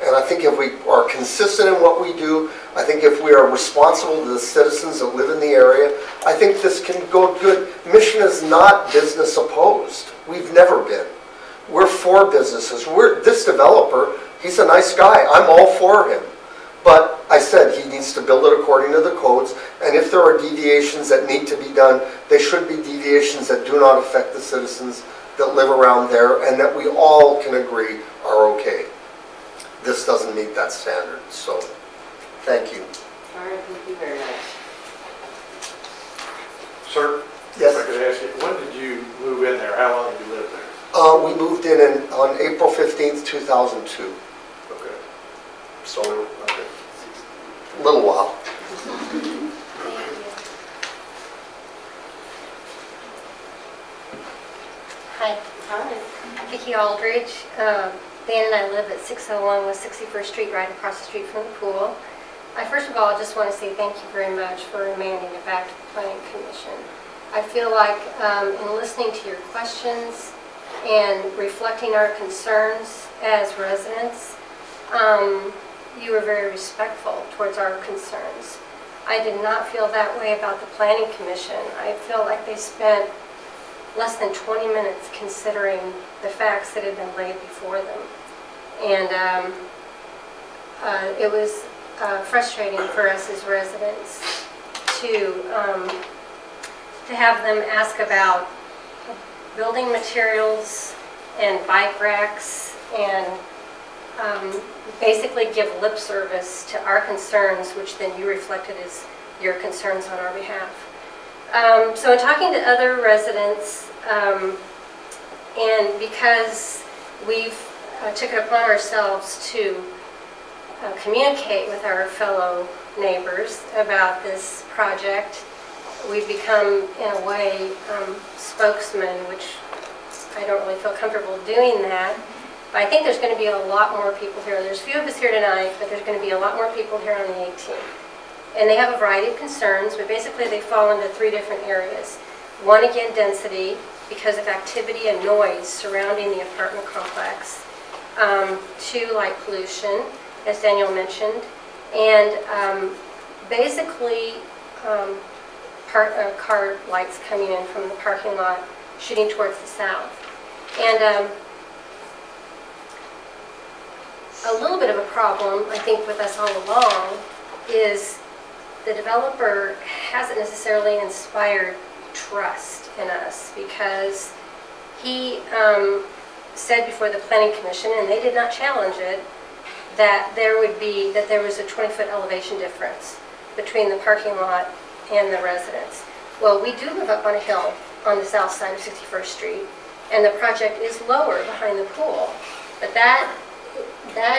And I think if we are consistent in what we do, I think if we are responsible to the citizens that live in the area, I think this can go good. Mission is not business opposed. We've never been. We're for businesses. This developer, he's a nice guy. I'm all for him. But I said he needs to build it according to the codes, and if there are deviations that need to be done, they should be deviations that do not affect the citizens that live around there and that we all can agree are okay. This doesn't meet that standard, so thank you. All right, thank you very much. Sir? Yes. If I could ask you, when did you move in there? How long have you lived there? We moved in on April 15th, 2002. Okay. So, okay. A little while. Hi. Hi. Vicki Aldridge. Dan and I live at 601 West 61st Street, right across the street from the pool. I first of all just want to say thank you very much for remanding it back to the Planning Commission. I feel like in listening to your questions and reflecting our concerns as residents, you were very respectful towards our concerns. I did not feel that way about the Planning Commission. I feel like they spent less than 20 minutes considering the facts that had been laid before them. And it was frustrating for us as residents to have them ask about building materials and bike racks and basically give lip service to our concerns, which then you reflected as your concerns on our behalf. So in talking to other residents, and because we've took it upon ourselves to communicate with our fellow neighbors about this project, we've become, in a way, spokesmen, which I don't really feel comfortable doing that. But I think there's going to be a lot more people here. There's a few of us here tonight, but there's going to be a lot more people here on the 18th. And they have a variety of concerns, but basically they fall into three different areas. One, again, density, because of activity and noise surrounding the apartment complex. Two, light pollution, as Danielle mentioned. And basically, car lights coming in from the parking lot, shooting towards the south. And a little bit of a problem, I think, with us all along is the developer hasn't necessarily inspired trust in us, because he said before the Planning Commission, and they did not challenge it, that there was a 20-foot elevation difference between the parking lot and the residence. Well, we do live up on a hill on the south side of 61st Street, and the project is lower behind the pool, but that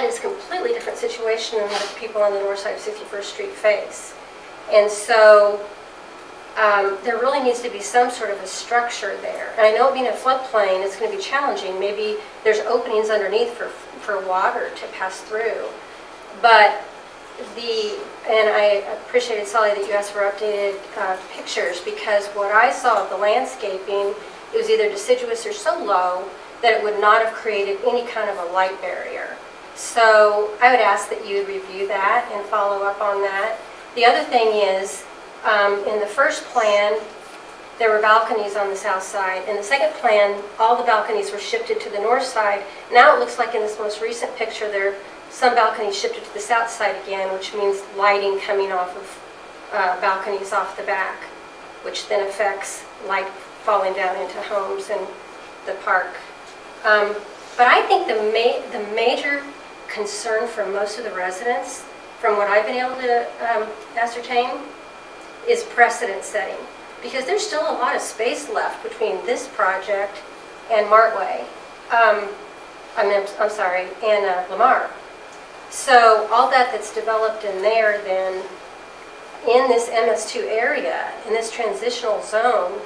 is a completely different situation than what people on the north side of 61st Street face. And so there really needs to be some sort of a structure there. And I know being a floodplain, it's going to be challenging. Maybe there's openings underneath for water to pass through. But and I appreciated, Sally, that you asked for updated pictures, because what I saw of the landscaping, it was either deciduous or so low that it would not have created any kind of a light barrier. So I would ask that you review that and follow up on that. The other thing is, in the first plan, there were balconies on the south side. In the second plan, all the balconies were shifted to the north side. Now it looks like in this most recent picture, there are some balconies shifted to the south side again, which means lighting coming off of balconies off the back, which then affects light falling down into homes and the park. But I think the major concern for most of the residents, from what I've been able to ascertain, is precedent setting. Because there's still a lot of space left between this project and Martway. I'm sorry, and Lamar. So all that's developed in there then, in this MS2 area, in this transitional zone,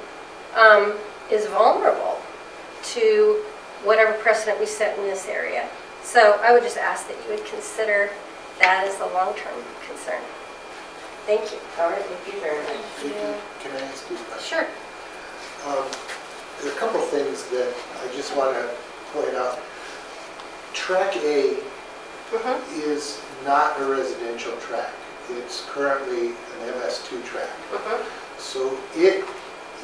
is vulnerable to whatever precedent we set in this area. So I would just ask that you would consider that as a long-term concern. Thank you. All right, thank you very much. Can I ask you a question? Sure. There are a couple of things that I just want to point out. Track A is not a residential track. It's currently an MS2 track. So it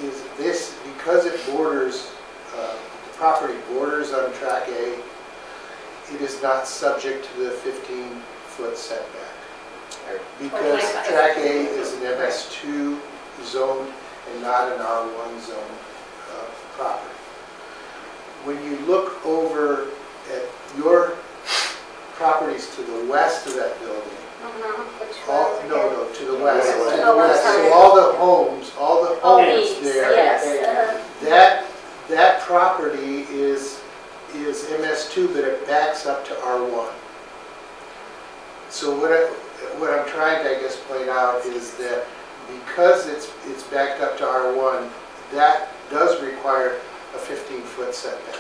is this, because it borders, the property borders on track A, it is not subject to the 15-foot setback. Because track A is an MS2 zone and not an R1 zone property. When you look over at your properties to the west of that building, to the west. So all the homes there, that property is MS2, but it backs up to R1. So what I'm trying to, I guess, point out is that because it's backed up to R1, that does require a 15-foot setback.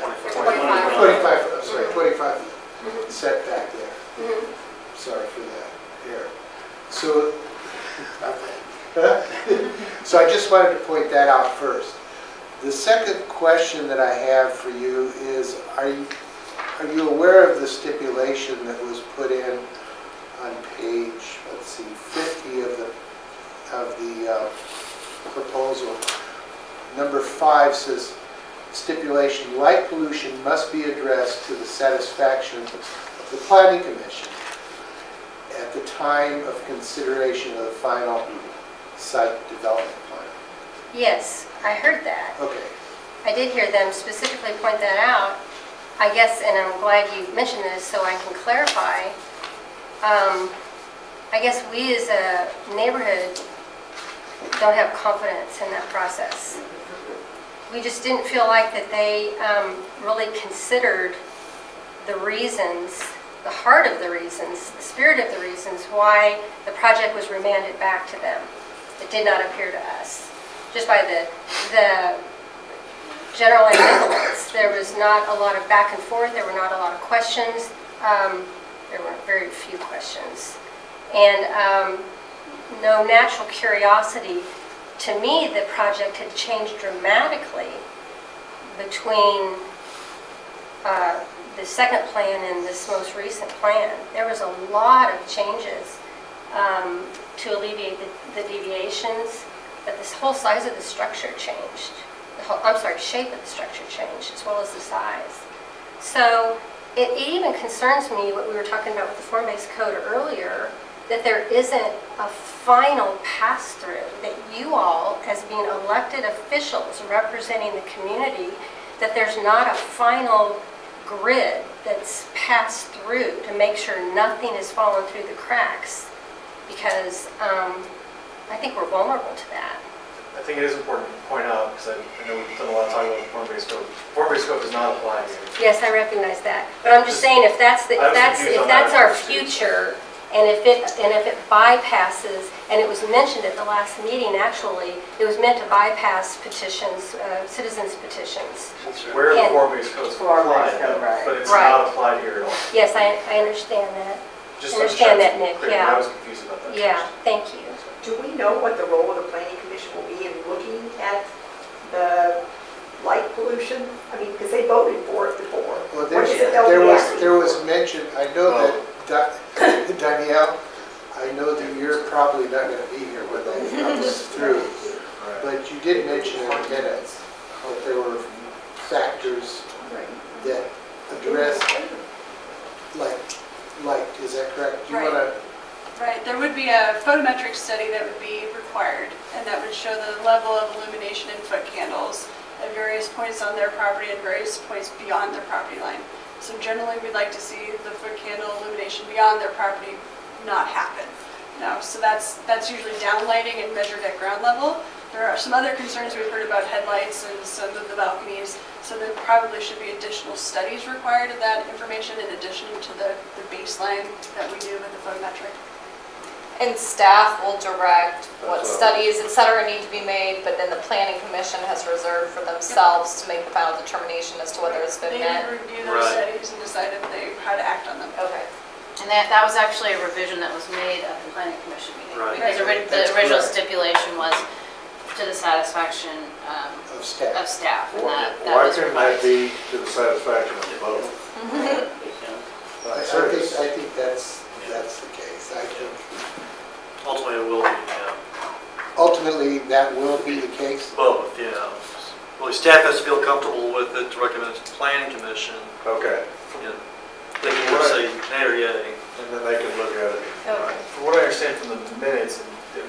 25-foot setback there. Sorry for that here. So, so I just wanted to point that out first. The second question that I have for you is, are you aware of the stipulation that was put in on page, let's see, 50 of the proposal? Number 5 says, stipulation, light pollution must be addressed to the satisfaction of the Planning Commission at the time of consideration of the final site development plan. Yes, I heard that. Okay. I did hear them specifically point that out. I guess, and I'm glad you mentioned this so I can clarify. I guess we as a neighborhood don't have confidence in that process. We just didn't feel like that they really considered the reasons, the heart of the reasons, the spirit of the reasons why the project was remanded back to them. It did not appear to us. Just by the general ambivalence, there was not a lot of back and forth, there were not a lot of questions, there were very few questions. And no natural curiosity. To me, the project had changed dramatically between the second plan and this most recent plan. There was a lot of changes to alleviate the deviations, but this whole size of the structure changed. Shape of the structure changed, as well as the size. So it even concerns me what we were talking about with the form-based code earlier, that there isn't a final pass-through, that you all, as being elected officials representing the community, that there's not a final grid that's passed through to make sure nothing is falling through the cracks, because I think we're vulnerable to that. I think it is important to point out, because I know we've done a lot of talking about the form-based code. Form-based code does not apply here. Yes, I recognize that, but I'm just saying if that's our future, and if it bypasses, and it was mentioned at the last meeting, actually, it was meant to bypass petitions, citizens petitions. Where the And- form-based code is applied, but it's not applied here at all. Yes, I understand that. Just Understand that, Nick, clear, yeah. I was confused about that. Yeah, thank you. Do we know what the role of the planning commission will be in looking at the light pollution? I mean, because they voted for it before. Well, What is it they'll be asking there was mention, I know that Danielle, I know that you're probably not going to be here when that comes through, but you did mention in the minutes how there were factors that address light, is that correct? Do you want to? Right, there would be a photometric study that would be required, and that would show the level of illumination in foot candles at various points on their property and various points beyond their property line. So generally, we'd like to see the foot candle illumination beyond their property not happen. Now, so that's usually downlighting and measured at ground level. There are some other concerns we've heard about headlights and some of the balconies, so there probably should be additional studies required of that information in addition to the baseline that we do with the photometric. And staff will direct what studies, et cetera, need to be made, but then the planning commission has reserved for themselves to make the final determination as to whether it's been They met. would review those studies and decide how to act on them. Okay. And that was actually a revision that was made at the planning commission meeting. Right. Because the original stipulation was to the satisfaction Of staff. of staff. And that Why was couldn't that revised. be to the satisfaction of the vote? I think that's the case. I think Ultimately, it will be, ultimately that will be the case. both, yeah. Well, the staff has to feel comfortable with it to recommend it to the planning commission. Okay, You know, they can either say nay or yay. and then they can look at it. Okay. From what I understand from the minutes, it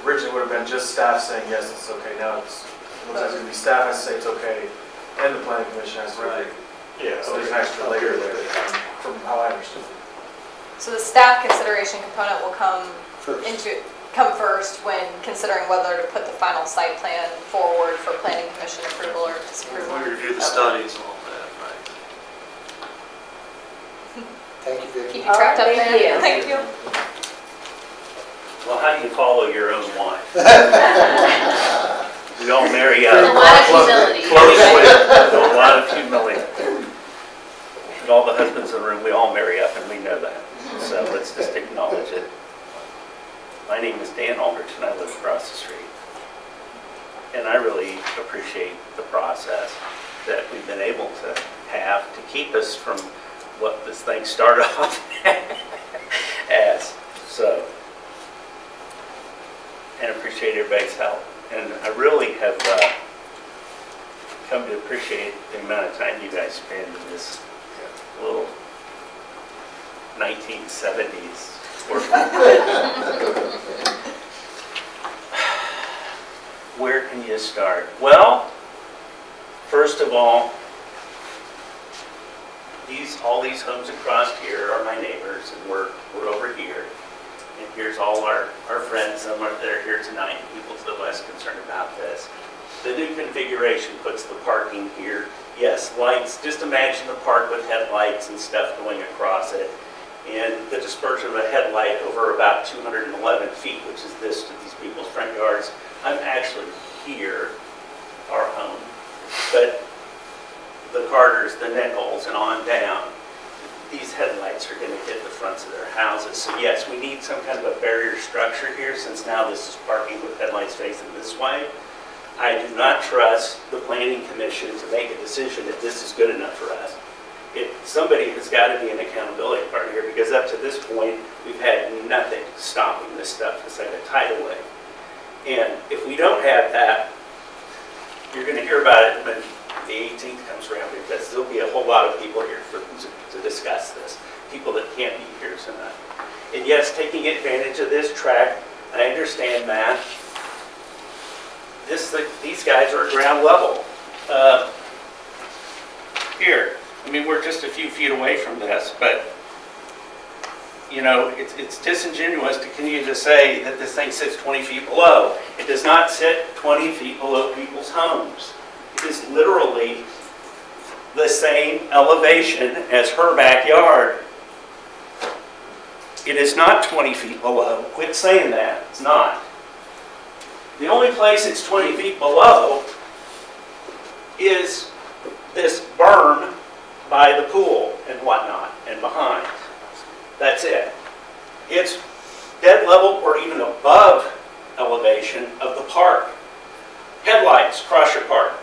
originally would have been just staff saying, yes, it's okay. Now it looks like it's going to be staff has to say it's okay, and the planning commission has to agree. Yeah. So there's an extra layer there, from how I understood it. So the staff consideration component will come First. first when considering whether to put the final site plan forward for planning commission approval or disapproval. We review the Okay. studies and all that, right? Thank you, Vicki. Keep you tracked up Thank there. you. Thank you. Well, how do you follow your own wife? We all marry There's a lot of humility. closely, with a lot of humility. And all the husbands in the room, we all marry up, and we know that. So let's just acknowledge it. My name is Dan Aldrich, and I live across the street. And I really appreciate the process that we've been able to have to keep us from what this thing started off as. So, and appreciate everybody's help. And I really have come to appreciate the amount of time you guys spend in this little 1970s working. Where can you start? Well, first of all, all these homes across here are my neighbors, and we're over here. And here's all our friends, some that are here tonight, people to the west concerned about this. The new configuration puts the parking here. Yes, lights, just imagine the park with headlights and stuff going across it. And the dispersion of a headlight over about 211 feet, which is this to these people's front yards. I'm actually here, our home, but the Carters, the Nichols, and on down, these headlights are going to hit the fronts of their houses. So yes, we need some kind of a barrier structure here, since now this is parking with headlights facing this way. I do not trust the Planning Commission to make a decision that this is good enough for us. Somebody has got to be an accountability partner here, because up to this point, we've had nothing stopping this stuff beside a tidal wave. And if we don't have that, you're going to hear about it when the 18th comes around, because there'll be a whole lot of people here to discuss this. people that can't be here tonight. And yes, taking advantage of this track, I understand that. These guys are at ground level. Here, I mean, we're just a few feet away from this, but you know, it's disingenuous to continue to say that this thing sits 20 feet below. It does not sit 20 feet below people's homes. It is literally the same elevation as her backyard. It is not 20 feet below. Quit saying that. It's not. The only place it's 20 feet below is this berm by the pool and whatnot and behind. That's it. It's dead level or even above elevation of the park. Headlights across your park.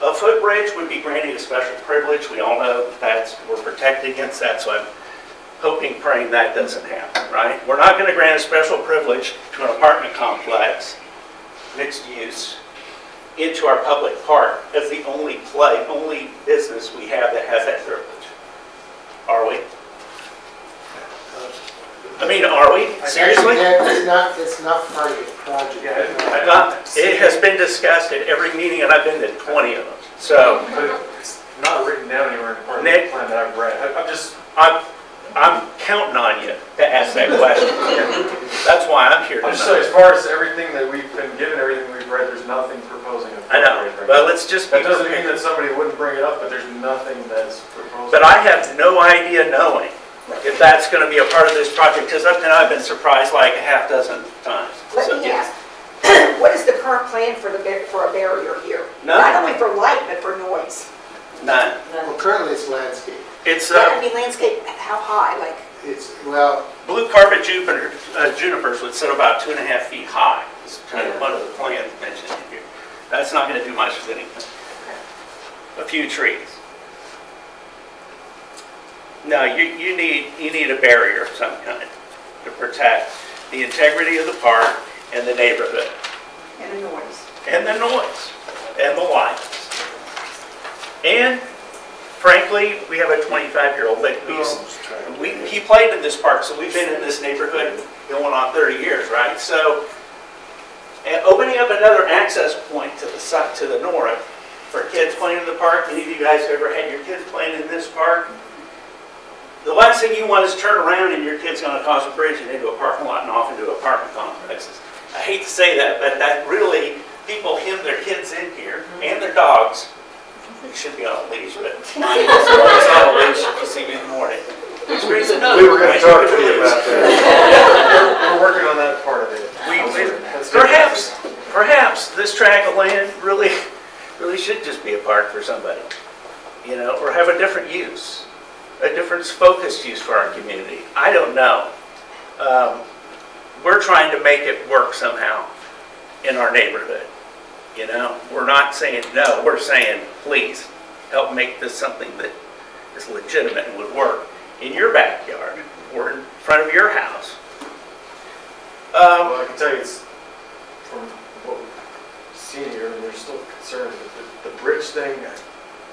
A footbridge would be granting a special privilege. We all know we're protected against that, so I'm hoping, praying that doesn't happen, right? We're not going to grant a special privilege to an apartment complex, mixed use, into our public park as the only business we have that has that privilege. Are we? I mean, are we? Seriously? It's not part of the project. It has been discussed at every meeting, and I've been to 20 of them. So, But it's not written down anywhere in part of Nick, the plan that I've read. I'm counting on you to ask that question. That's why I'm here I'm tonight. just saying, as far as everything that we've been given, everything we've read, there's nothing proposing. I know, but let's just be That doesn't mean prepared. that somebody wouldn't bring it up, but there's nothing that's proposed. But I have no idea knowing if that's going to be a part of this project, because up to now I've been surprised like a half dozen times. Let So, me yeah. ask, what is the current plan for for a barrier here? Not None. only for light, but for noise. None. Well, currently it's landscape. It's I mean, landscape, how high, like? It's, well, blue carpet junipers would sit about 2.5 feet high. It's kind of one of the plans mentioned here. That's not going to do much with anything. A few trees. No, you need a barrier of some kind to protect the integrity of the park and the neighborhood. And the noise. And the noise. And the lights. And frankly, we have a 25-year-old that he played in this park, so we've been in this neighborhood going on 30 years, right? So, and opening up another access point to the north for kids playing in the park. Any of you guys ever had your kids playing in this park? The last thing you want is turn around and your kid's going to cross a bridge and into a parking lot and off into apartment complexes. I hate to say that, but that really, people hem their kids in here and their dogs. It should be on a leash, but mine is on a leash if you see me in the morning. Which brings another We were going to talk to question. you about that. We're working on that part of it. Perhaps this tract of land really should just be a park for somebody, you know, or have a different use, a different focused use for our community. I don't know. We're trying to make it work somehow in our neighborhood. You know, we're not saying no, we're saying please help make this something that is legitimate and would work in your backyard or in front of your house. Well, I can tell you, it's from what we've seen here, and there's still concerns with the bridge thing.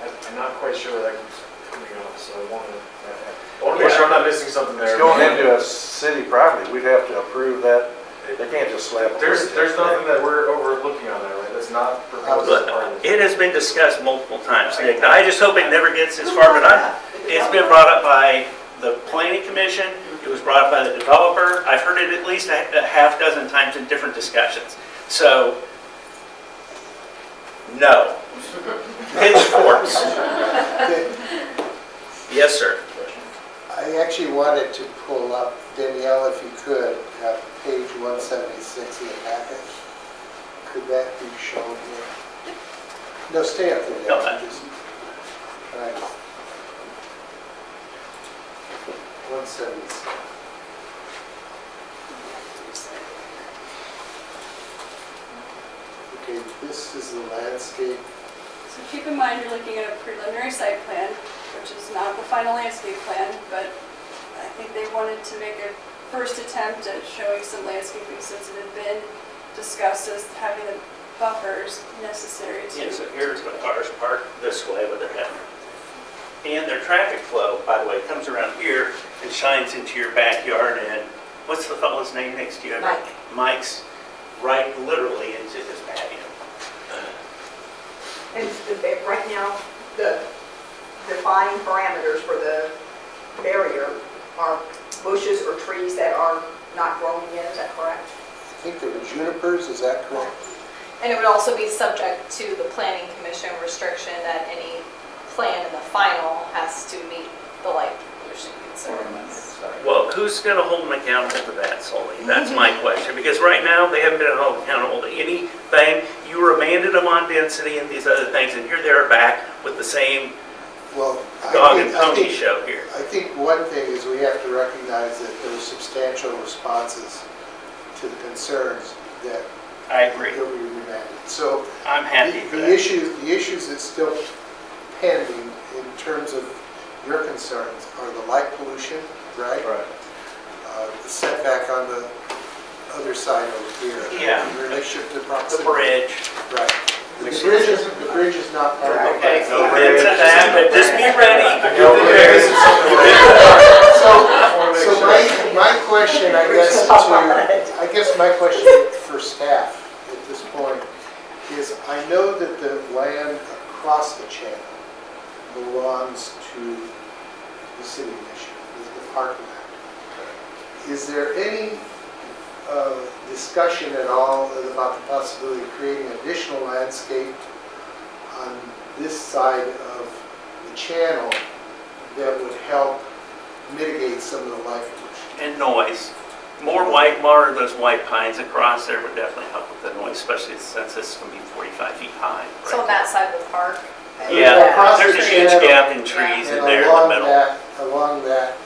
I'm not quite sure where that keeps coming up, so I want to make sure I'm not missing something there. It's going into a city property, we'd have to approve that. They can't just slap a There's bridge. nothing that we're overlooking on that, right? That's not proposed as part of this. It has been discussed multiple times, Nick. I just hope it never gets as far, but it's been brought up by the planning commission. It was brought up by the developer. I've heard it at least a half dozen times in different discussions. So, no. Pitchforks. Yes, sir. I actually wanted to pull up, Danielle, if you could, page 176 in the packet. Could that be shown here? No, stay up there. No, Just, right. 176. Okay, this is the landscape. So keep in mind, you're looking at a preliminary site plan, which is not the final landscape plan, but I think they wanted to make a first attempt at showing some landscaping since it had been discussed as having the buffers necessary to. Yeah, so here's the cars parked this way with their head. And their traffic flow, by the way, comes around here and shines into your backyard, and what's the fellow's name next to you? Mike. Mike's right literally into his patio. And right now, the defining parameters for the barrier are bushes or trees that are not growing yet, is that correct? I think there were junipers, is that correct? And it would also be subject to the planning commission restriction that any plan in the final has to meet the light pollution concerns. Well, who's going to hold them accountable to that solely? That's my question, because right now, they haven't been held accountable to anything. You remanded them on density and these other things, and here they're back with the same Well, dog and pony show here. I think one thing is we have to recognize that there were substantial responses to the concerns that I agree. that we remanded. So I'm happy for the that. issues that's still pending in terms of your concerns are the light pollution, right? Right. The setback on the other side over here. Yeah. In relationship to The proximity. bridge. Right. The bridge is not part of the Okay, plan. so into that, but just be ready. So my question, I guess my question for staff at this point is, I know that the land across the channel belongs to the city of Michigan, the parking lot. Is there any discussion at all about the possibility of creating additional landscape on this side of the channel that would help mitigate some of the light pollution? And noise. More of those white pines across there would definitely help with the noise, especially since this is going to be 45 feet high. So on that side of the park. Yeah, Across there's the a huge channel gap in trees in and there in the middle. Along that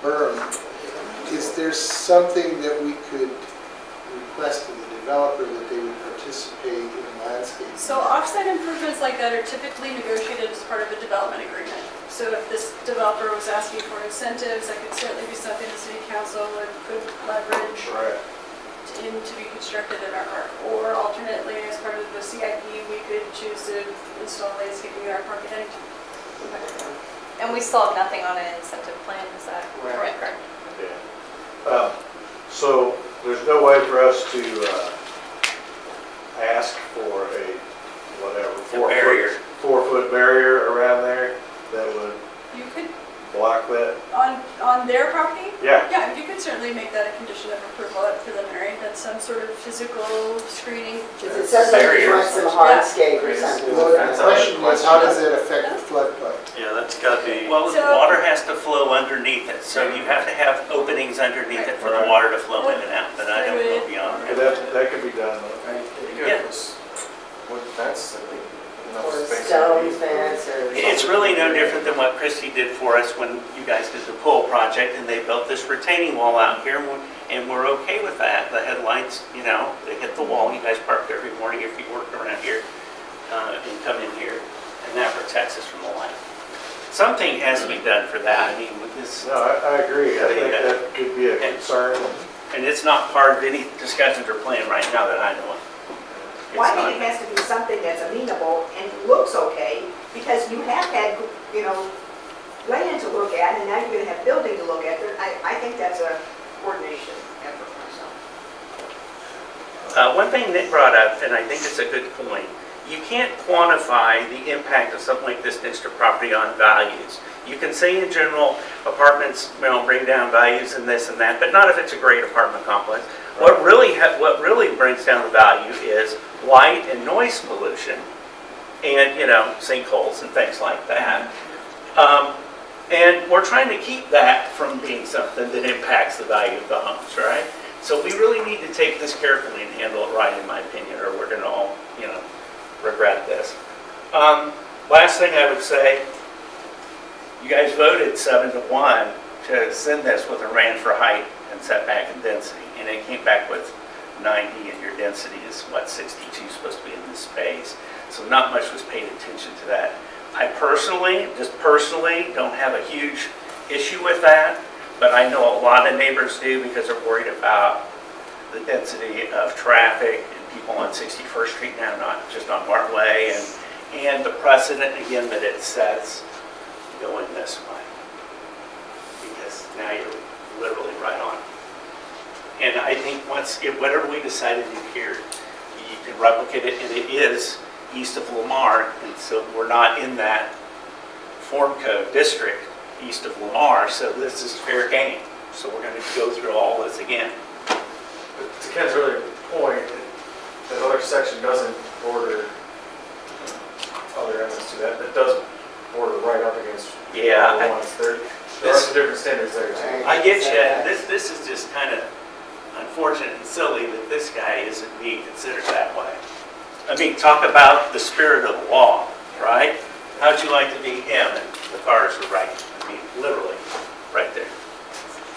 berm, is there something that we could request of the developer that they would participate in landscape? So offsite improvements like that are typically negotiated as part of a development agreement. So if this developer was asking for incentives, that could certainly be something the city council could leverage to be constructed in our park. Or alternately, as part of the CIP, we could choose to install landscaping in our park at any time. And we still have nothing on an incentive plan, is that correct? Yeah. So there's no way for us to ask for a, whatever, 4-foot barrier around there that would You could, block that? on their property? Yeah. Yeah, you could certainly make that a condition of approval at preliminary, that some sort of physical screening. Because it sounds like you want some hardscape or something. Well, the question was, how does it affect the floodplain? Yeah, that's got to be. Well, the So- water has to flow underneath it, so you have to have openings underneath it for the water to flow in and out, but I don't go beyond that. That could be done though. Yeah. What fence, I think, enough Or space. stone fence or. It's really no different than what Christie did for us when you guys did the pool project and they built this retaining wall out here and we're okay with that. The headlights, you know, they hit the wall. You guys park there every morning if you work around here and come in here, and that protects us from the light. Something has to be done for that. I mean, with this. No, I agree. I think that could be a concern. And it's not part of any discussions or plan right now that I know of. Well, I think it has to be something that's amenable and looks okay, because you have had, land to look at, and now you're going to have building to look at. I think that's a coordination effort myself. One thing Nick brought up, and I think it's a good point, you can't quantify the impact of something like this next to property on values. You can say in general, apartments bring down values and this and that, but not if it's a great apartment complex. What really brings down the value is light and noise pollution, and sinkholes and things like that. And we're trying to keep that from being something that impacts the value of the homes, right? So we really need to take this carefully and handle it right, in my opinion, or we're going to all, regret this. Last thing I would say, you guys voted 7-1 to send this with a ran for height and setback and density, and it came back with 90, and your density is, 62 supposed to be in this space. So not much was paid attention to that. I personally, don't have a huge issue with that, but I know a lot of neighbors do because they're worried about the density of traffic and people on 61st Street now, not just on Martin Way, and the precedent, again, that it sets going I think whatever we decided to do here, you can replicate it, and it is east of Lamar, and so we're not in that form code district east of Lamar, so this is fair game. So we're going to go through all this again. But to Ken's earlier point, that other section doesn't border other elements to that. It does border right up against Yeah, the ones. There are some different standards there too. I get you. This is just kind of unfortunate and silly that this guy isn't being considered that way. I mean, talk about the spirit of the law, right? How'd you like to be him? And the cars were right. I mean, literally, right there.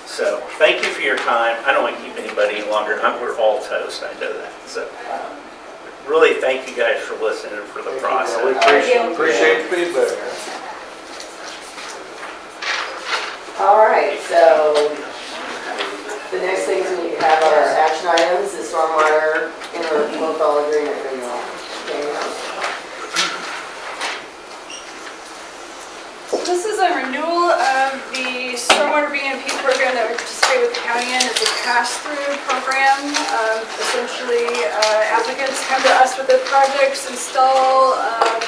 So, thank you for your time. I don't want to keep anybody any longer. We're all toast. I know that. So, really, thank you guys for listening and for the process. We appreciate the feedback. All right, so the next things we have are action items, the stormwater interlocal agreement renewal. This is a renewal of the stormwater BMP program that we participate with the county in. It's a pass-through program. Essentially, applicants come to us with their projects, install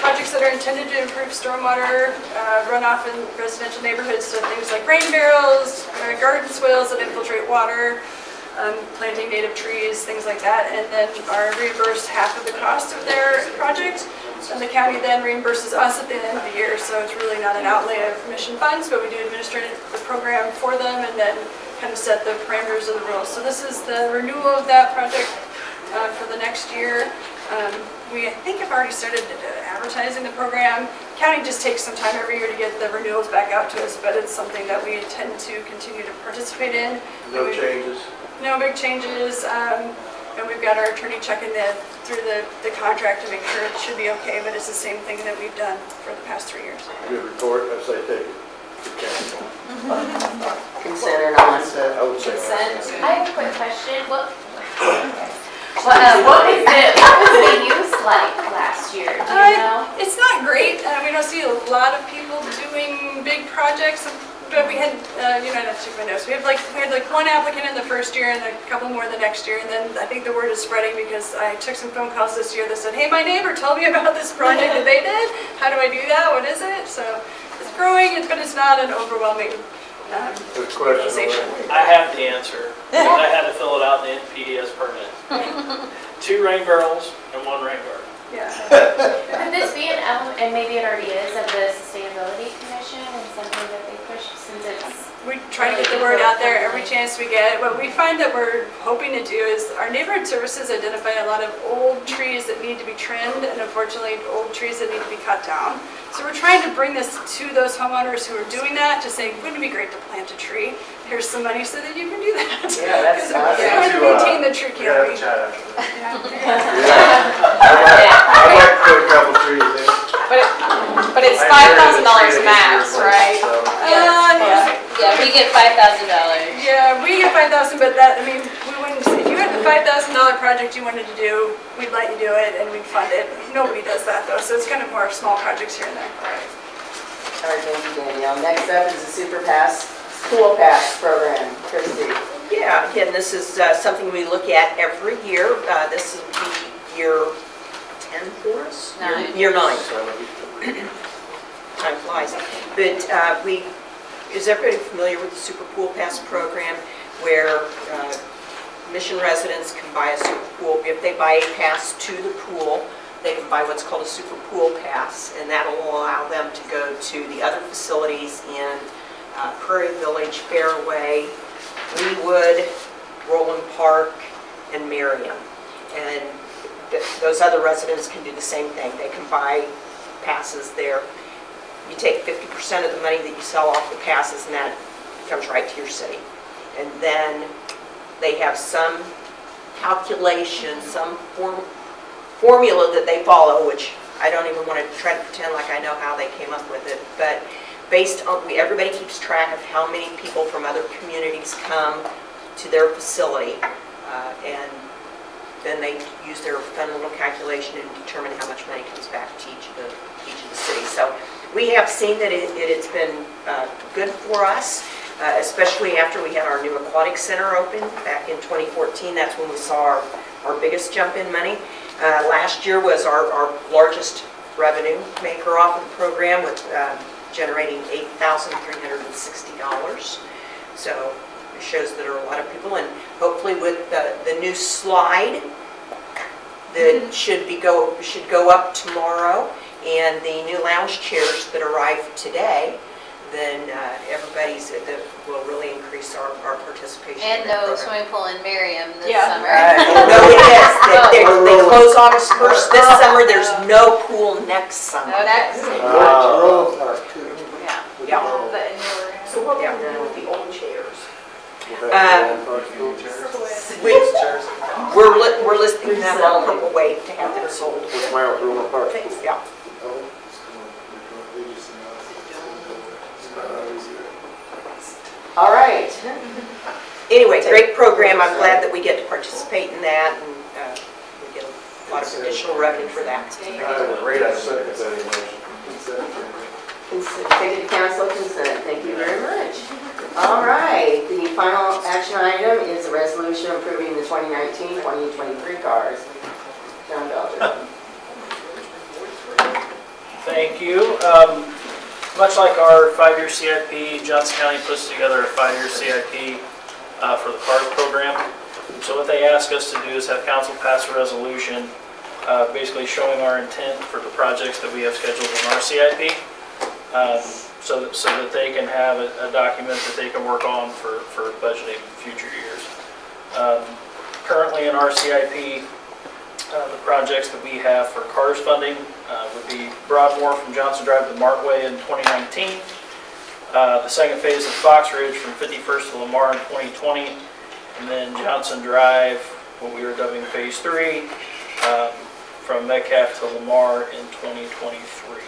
projects that are intended to improve stormwater runoff in residential neighborhoods, so things like rain barrels, garden swales that infiltrate water, planting native trees, things like that, and then are reimbursed half of the cost of their project. And the county then reimburses us at the end of the year, so it's really not an outlay of mission funds, but we do administer the program for them and then kind of set the parameters of the rules. So this is the renewal of that project for the next year. We, I think, have already started advertising the program. County just takes some time every year to get the renewals back out to us, but it's something that we intend to continue to participate in. No changes? No big changes. And we've got our attorney checking through the contract to make sure it should be okay, but it's the same thing that we've done for the past 3 years. Good report, I say take it. Consent or not? I would say. Consent. I have a quick question. What was the use like last year? Do you know? It's not great. We don't see a lot of people doing big projects. But we had, I have to check my notes. We had like one applicant in the first year and a couple more the next year, and then I think the word is spreading because I took some phone calls this year that said, hey, my neighbor told me about this project that they did. How do I do that? What is it? So it's growing, but it's not an overwhelming utilization. I have the answer. I had to fill it out in the PDS permit. 2 rain barrels and 1 rain garden. Yeah. Could this be an element, and maybe it already is, of the Sustainability Commission and something that they push since it's... We try to get the word out there every chance we get. What we find that we're hoping to do is our neighborhood services identify a lot of old trees that need to be trimmed and unfortunately old trees that need to be cut down. So we're trying to bring this to those homeowners who are doing that to say, wouldn't it be great to plant a tree? Here's some money so that you can do that. Yeah, that's awesome. Because we want to maintain the tree canopy. I'd like to put a couple trees in. But it's $5,000 max, right? Yeah, we get $5,000. Yeah, we get $5,000, but that, we wouldn't, if you had the $5,000 project you wanted to do, we'd let you do it and we'd fund it. Nobody does that though, so it's kind of more small projects here and there. All right, thank you, Danielle. Next up is the School Pass program. Christy. Yeah, again, this is something we look at every year. This will be year 10 for us? 9. Year 9. Time flies. But is everybody familiar with the Super Pool Pass program where Mission residents can buy a super pool? If they buy a pass to the pool, they can buy what's called a Super Pool Pass, and that will allow them to go to the other facilities in Prairie Village, Fairway, Leewood, Roland Park, and Merriam. And those other residents can do the same thing. They can buy passes there. You take 50% of the money that you sell off the passes, and that comes right to your city. And then they have some calculation, some formula that they follow, which I don't even want to try to pretend like I know how they came up with it. But based on, everybody keeps track of how many people from other communities come to their facility, and then they use their fun little calculation and determine how much money comes back to each of the cities. So we have seen that it's been good for us. especially after we had our new aquatic center open back in 2014. That's when we saw our biggest jump in money. Last year was our largest revenue maker off of the program with generating $8,360. So it shows that there are a lot of people, and hopefully with the new slide that should go up tomorrow, and the new lounge chairs that arrived today, then will really increase our participation. And in that no program. swimming pool in Merriam this Yeah. summer. No, it is. They close August 1st this summer. There's no pool next summer. Okay. Roll park too. Yeah. So what we're doing with the old chairs? We're listing them on Purple Wave to have them sold. What's the matter with Roland Park? Yeah. All right. Anyway, great program. I'm glad that we get to participate in that, and we get a lot of additional revenue for that. Great, I second that motion. Take it to council consent. Thank you very much. All right, the final action item is a resolution approving the 2019-2023 cars. John Belcher. Thank you. Much like our 5-year CIP, Johnson County puts together a 5-year CIP for the CARS program. So what they ask us to do is have council pass a resolution basically showing our intent for the projects that we have scheduled in our CIP, so that they can have a document that they can work on for budgeting future years. Currently in our CIP, the projects that we have for CARS funding would be Broadmoor from Johnson Drive to Markway in 2019, the second phase of Fox Ridge from 51st to Lamar in 2020, and then Johnson Drive, what we were dubbing Phase 3, from Metcalf to Lamar in 2023.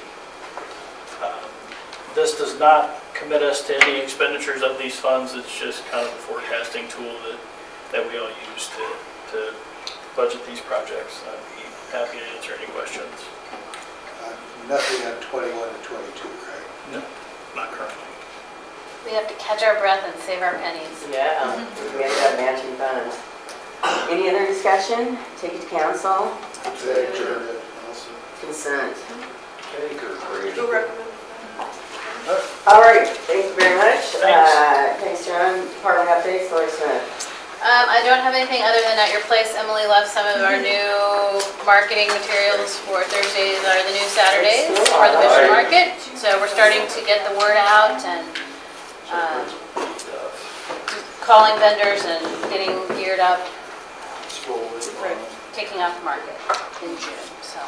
This does not commit us to any expenditures of these funds. It's just kind of a forecasting tool that we all use to budget these projects. I'd be happy to answer any questions. Nothing on 21 and 22, right? No, not currently. We have to catch our breath and save our pennies. Yeah, we have to have matching funds. Any other discussion? Take it to council. Consent. Go recommend. All right, thank you very much. Thanks. Thanks, John. Department updates, Lori Smith. I don't have anything other than at your place. Emily left some of our new marketing materials for Thursdays or the new Saturdays for the Mission Market. So we're starting to get the word out and calling vendors and getting geared up for kicking off the market in June. So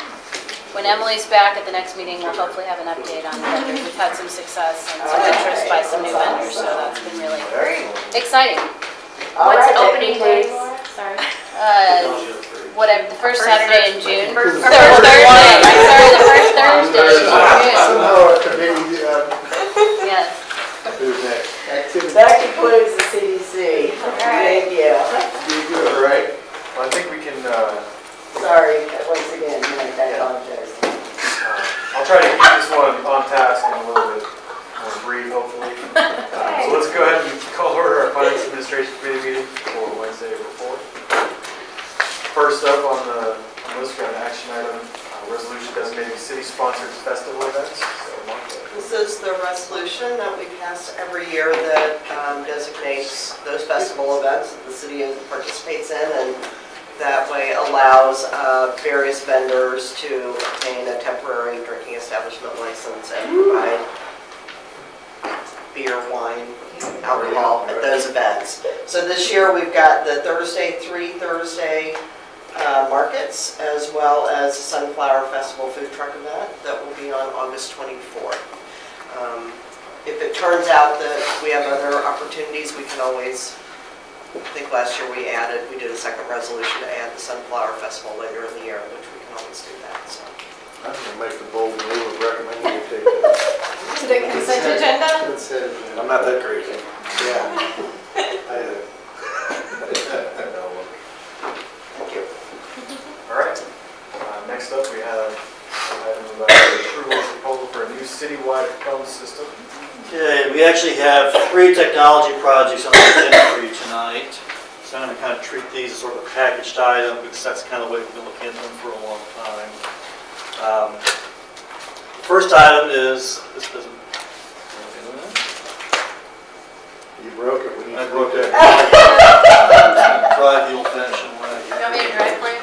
when Emily's back at the next meeting, we'll hopefully have an update on vendors. We've had some success and some interest by some new vendors, so that's been really exciting. What's the opening date? Sorry. Whatever, the first Saturday in June. First Thursday. I'm sorry, the first Thursday in June. Somehow a committee, Yes. Who's next? activity. That concludes the CDC. Thank you. You do it, right? Well, I think we can, Sorry, once again, I apologize. I'll try to keep this one on task and a little bit more brief, hopefully. So let's go ahead and call order our Finance Administration Committee meeting for Wednesday, April 4th. First up on the list, we have an action item, resolution designating city-sponsored festival events. So, Martha. This is the resolution that we pass every year that designates those festival events that the city participates in, and that way allows various vendors to obtain a temporary drinking establishment license and provide beer, wine, alcohol at those events. So this year we've got the three Thursday markets, as well as the Sunflower Festival food truck event that will be on August 24th. If it turns out that we have other opportunities, we can always, I think last year we did a second resolution to add the Sunflower Festival later in the year, which we can always do that. So. I'm going to make the bold move of recommending you take that. To the consent agenda? Consent agenda. I'm not that crazy. Yeah. Thank you. All right. Next up, we have an item about the approval of proposal for a new citywide phone system. Okay, we actually have 3 technology projects on the agenda for you tonight. So I'm going to kind of treat these as sort of a packaged item because that's the kind of way we've been looking at them for a long time. The first item is, this doesn't, You broke it. We need I to broke look it. at Drive the old-fashioned way. You want me to drive for you?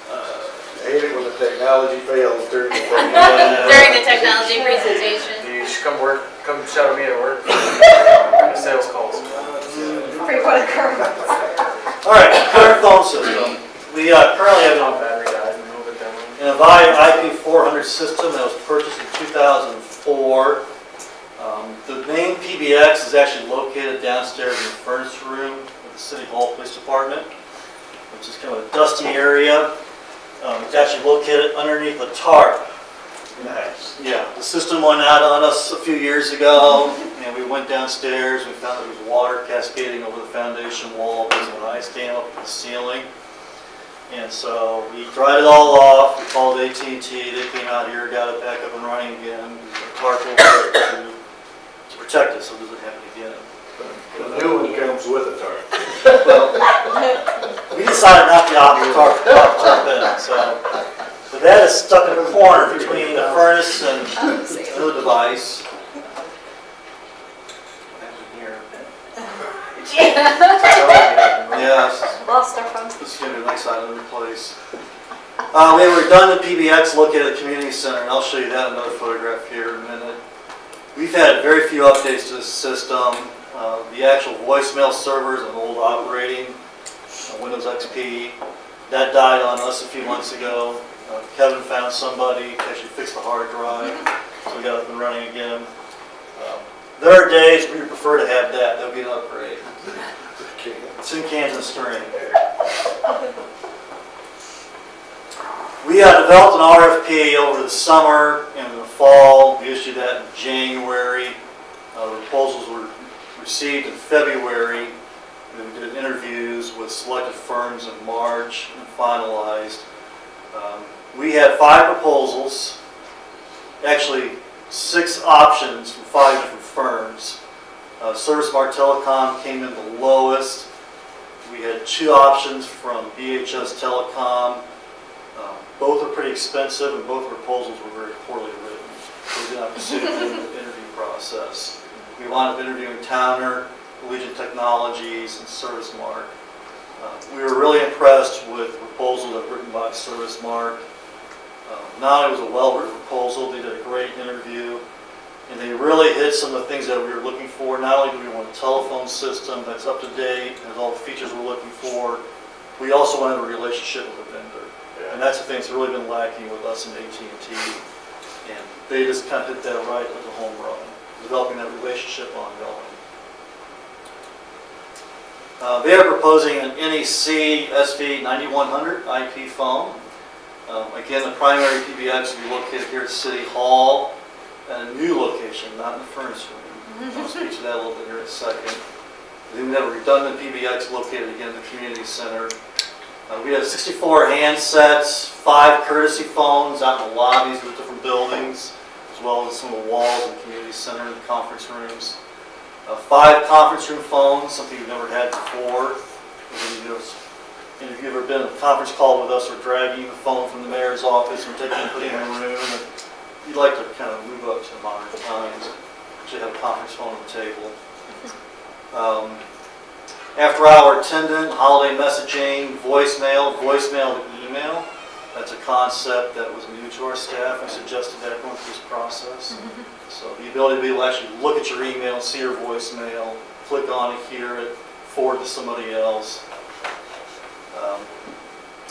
I hate it when the technology fails during the During the technology presentation. You should come shadow me at work. Sales calls. Frequent occurrence. All right, current phone system. We currently have Battery dies and move it down. an Avaya IP400 system that was purchased in 2004. The main PBX is actually located downstairs in the furnace room of the City Hall Police Department, which is kind of a dusty area. It's actually located underneath a tarp. Nice. Yeah, the system went out on us a few years ago, and we went downstairs. We found there was water cascading over the foundation wall. There was an ice dam up in the ceiling. And so we dried it all off. We called AT&T. They came out here, got it back up and running again. The tarp over there to protect it so it doesn't happen again. The new one comes with a tarp. Well, we decided not to opt the tarp in, so. But that is stuck in a corner between the furnace and the device. Yes. Lost our phone. Let's get a nice item to replace. We have a redundant PBX located at the community center, and I'll show you that in another photograph here in a minute. We've had very few updates to this system. The actual voicemail server is an old operating Windows XP. That died on us a few months ago. Kevin found somebody to actually fix the hard drive, so we got it up and running again. There are days where you prefer to have that. That would be an upgrade. It's in Kansas string. We developed an RFP over the summer and the fall. We issued that in January. The proposals were received in February. And we did interviews with selected firms in March and finalized. We had 5 proposals, actually 6 options from 5 different firms. ServiceMart Telecom came in the lowest. We had 2 options from BHS Telecom. Both are pretty expensive, and both proposals were very poorly written. So we did not pursue the interview process. We wound up interviewing Towner, Allegiant Technologies, and ServiceMart. We were really impressed with the proposal that was written by ServiceMart. Not only was it a well-written proposal, they did a great interview, and they really hit some of the things that we were looking for. Not only do we want a telephone system that's up to date, has all the features we're looking for, we also wanted a relationship with the vendor. And that's the thing that's really been lacking with us and AT&T. And they just kind of hit that right with a home run, developing that relationship ongoing. They are proposing an NEC SV9100 IP phone. Again, the primary PBX will be located here at City Hall at a new location, not in the furnace room. I'll speak to that a little bit here in a second. Then we have a redundant PBX located again at the community center. We have 64 handsets, 5 courtesy phones out in the lobbies of the different buildings, as well as some of the walls in the community center and the conference rooms. 5 conference room phones, something you've never had before. If you've ever been on a conference call with us, or dragging the phone from the mayor's office and taking and putting it in a room, and you'd like to kind of move up to modern times, actually have a conference phone on the table. After-hour attendant, holiday messaging, voicemail to email. That's a concept that was new to our staff. We suggested that going through this process. So the ability to be able to actually look at your email, see your voicemail, click on it, hear it, forward to somebody else.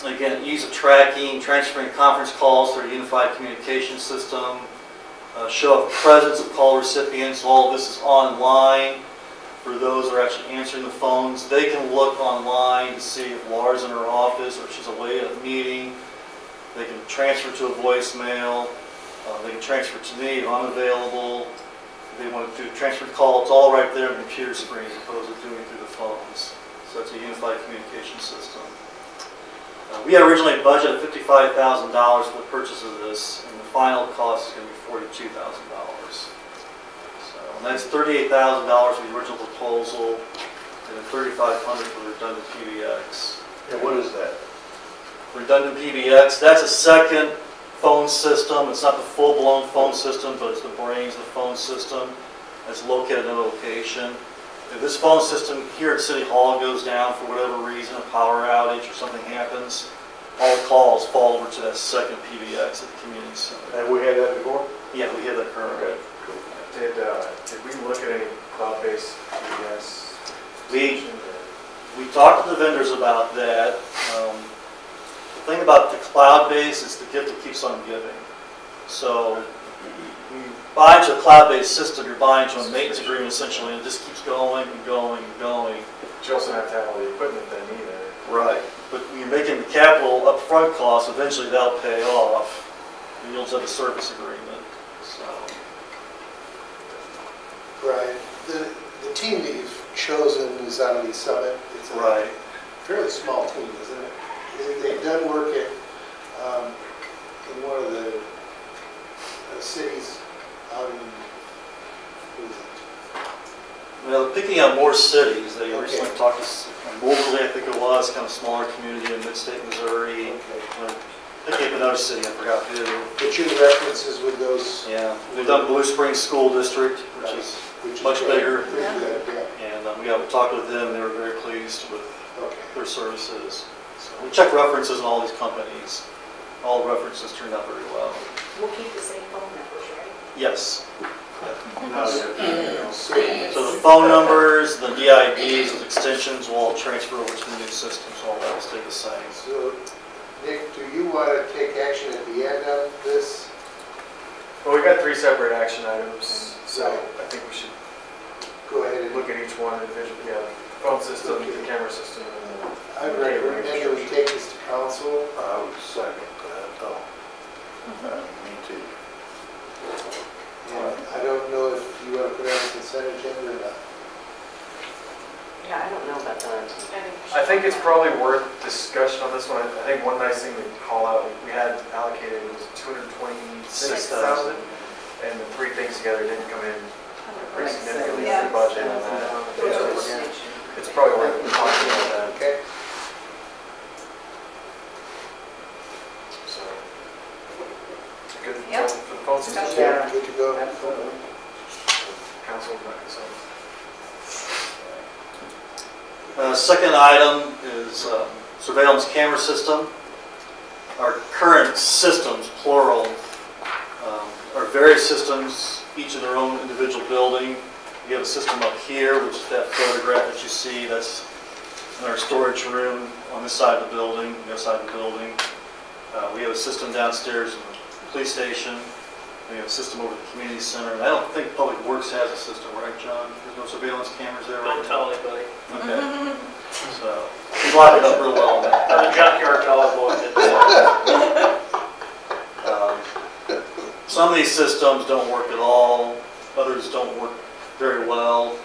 Again, ease of tracking, transferring conference calls through a unified communication system, show of presence of call recipients. All of this is online. For those that are actually answering the phones, they can look online to see if Laura's in her office or if she's away at a meeting. They can transfer to a voicemail. They can transfer to me if I'm available. If they want to do a transfer call, it's all right there on the computer screen as opposed to doing it through the phones. So it's a unified communication system. We had originally budgeted $55,000 for the purchase of this, and the final cost is going to be $42,000. That's $38,000 for the original proposal, and then $3,500 for redundant PBX. And what is that? Redundant PBX, that's a second phone system. It's not the full-blown phone system, but it's the brains of the phone system that's located in a location. If this phone system here at City Hall goes down for whatever reason, a power outage or something happens, all the calls fall over to that second PBX at the community center. Have we had that before? Yeah, we have that currently. Did we look at any cloud-based PBS? We talked to the vendors about that. The thing about the cloud-based is the gift that keeps on giving. So when you buy into a cloud-based system, you're buying into a maintenance agreement essentially, and it just keeps going and going and going. But you also have to have all the equipment then either. Right. But when you're making the capital upfront costs, eventually that'll pay off. And you'll just have a service agreement. So. Right. The team that you've chosen is out of the Summit. It's a fairly small team, isn't it? They've done work at in one of the cities out in, what is it? Well, picking out more cities, they recently talked to Moberly, I think it was, kind of smaller community in mid-state Missouri. Picking up another city, I forgot who. But your references with those? Yeah, they've done Blue Springs School District, which is much bigger. And we talked with them, and they were very pleased with their services. So we checked references in all these companies. All references turned out very well. We'll keep the same phone numbers, right? Yes. So the phone numbers, the DIDs, the extensions will all transfer over to the new system, so all that will stay the same. So, Nick, do you want to take action at the end of this? Well, we got 3 separate action items, so I think we should go ahead and look at each one individually. Yeah, phone system, the camera system, and the I recommend that we take this to council. I would second that, though. Me too. And I don't know if you want to put it on the consent agenda or not. Yeah, I don't know about that. I think it's probably worth discussion on this one. I think one nice thing to call out, we had allocated was $226,000, and the 3 things together didn't come in pretty significantly in the budget on that. It's probably worth talking about that. Okay. So, good for the phone system? Yeah, good to go. Council, not concerned. Second item is surveillance camera system. Our current systems, plural, are various systems, each in their own individual building. We have a system up here, which is that photograph that you see. That's in our storage room on this side of the building, the other side of the building. We have a system downstairs in the police station. We have a system over at the community center. And I don't think Public Works has a system, right, John? There's no surveillance cameras there, right? Don't tell anybody. Okay. So, we lock it up real well on that. The junkyard dog boy did that. Some of these systems don't work at all. Others don't work very well.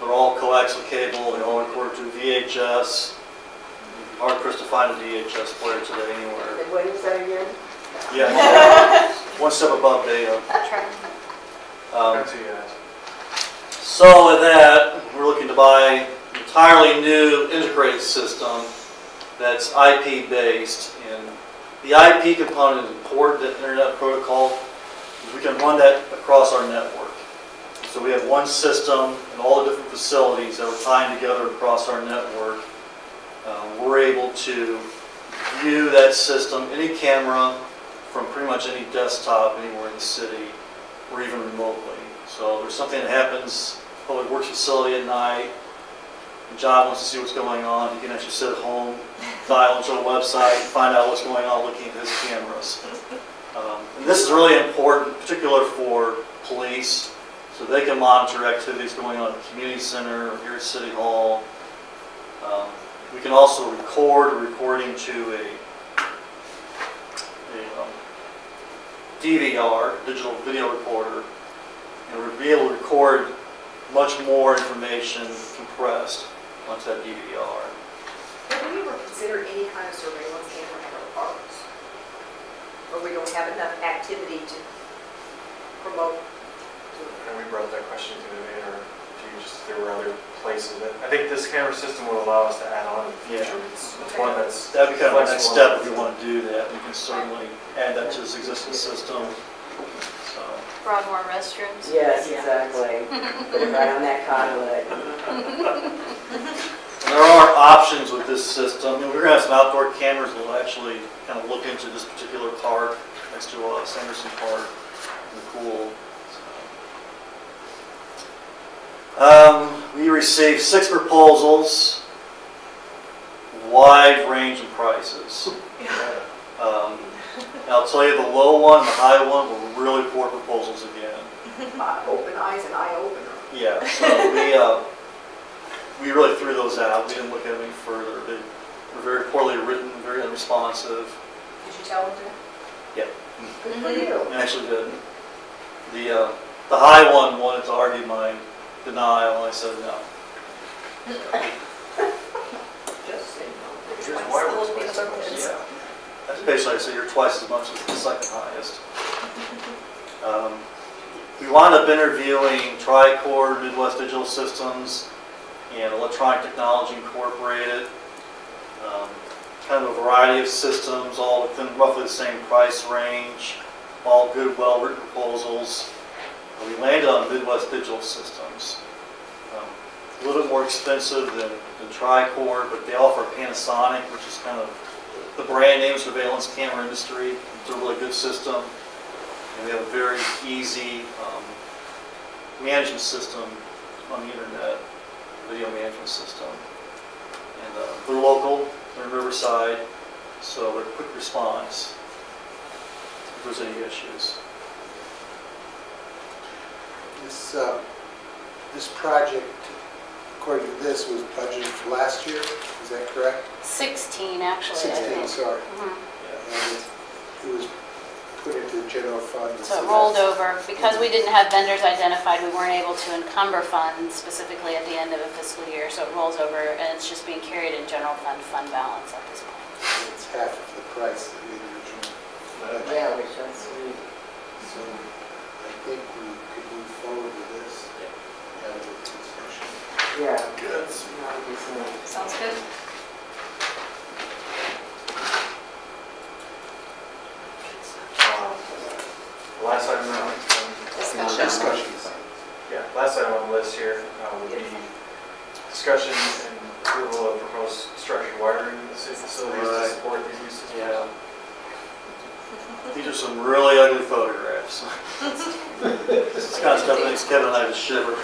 They're all coaxial cable. They all record through VHS. Hard pressed to find a VHS player today anywhere. And what is that again? Yeah, one step above data. So with that, we're looking to buy an entirely new integrated system that's IP based. And the IP component is important, that internet protocol. We can run that across our network. So we have one system and all the different facilities that we're tying together across our network. We're able to view that system, any camera, from pretty much any desktop anywhere in the city, or even remotely. So if there's something that happens, Public Works facility at night, and John wants to see what's going on, he can actually sit at home, dial into a website, and find out what's going on looking at his cameras. And this is really important, particularly for police, so they can monitor activities going on at the community center or here at City Hall. We can also record a recording to a DVR, digital video recorder, and we'll be able to record much more information compressed onto that DVR. Have we ever considered any kind of surveillance camera in our parks? Or we don't have enough activity to promote? And we brought that question you could have made, or if you just, there were other places that, I think this camera system will allow us to add on in the future. It's one that's That'd be kind of the next flexible. step if we want to do that. We can certainly add that to this existing system. So, Broadmoor restrooms. Yes, exactly. Put it right on that conduit. there are options with this system. We're going to have some outdoor cameras that will actually kind of look into this particular park next to Sanderson Park and the pool. We received 6 proposals, wide range of prices. I'll tell you, the low one and the high one were really poor proposals again. Open eyes and eye opener. Yeah, so we really threw those out. We didn't look at them any further. They were very poorly written, very unresponsive. Did you tell them to? Yeah. Good for you. I actually did. The high one wanted to argue my denial, and I said no. Just say no. Here's why we're twice. Yeah. That's basically, I said you're twice as much as the second highest. We wound up interviewing Tricord, Midwest Digital Systems, and Electronic Technology Incorporated. Kind of a variety of systems, all within roughly the same price range, all good, well-written proposals. We landed on Midwest Digital Systems. A little bit more expensive than Tricord, but they offer Panasonic, which is kind of the brand name surveillance camera industry. It's a really good system. And we have a very easy management system on the internet, video management system. And they're local, they're in Riverside, so they're quick response if there's any issues. This project, according to this, was budgeted for last year, is that correct? 16, actually, I 16, think. sorry. Mhm. And it was put into the general fund. So it rolled over. Because we didn't have vendors identified, we weren't able to encumber funds specifically at the end of a fiscal year, so it rolls over and it's just being carried in general fund balance at this point. It's half of the price of the original budget. Yeah, which is sweet. So I think we could move forward with this. Have a discussion. Yeah. Good. Sounds good. Last item on Discussion. Yeah, last item on the list here would be discussion and approval of proposed structured wiring in the city facilities to support these uses. Yeah. These are some really ugly photographs. This is the kind of stuff that makes Kevin and I just shiver.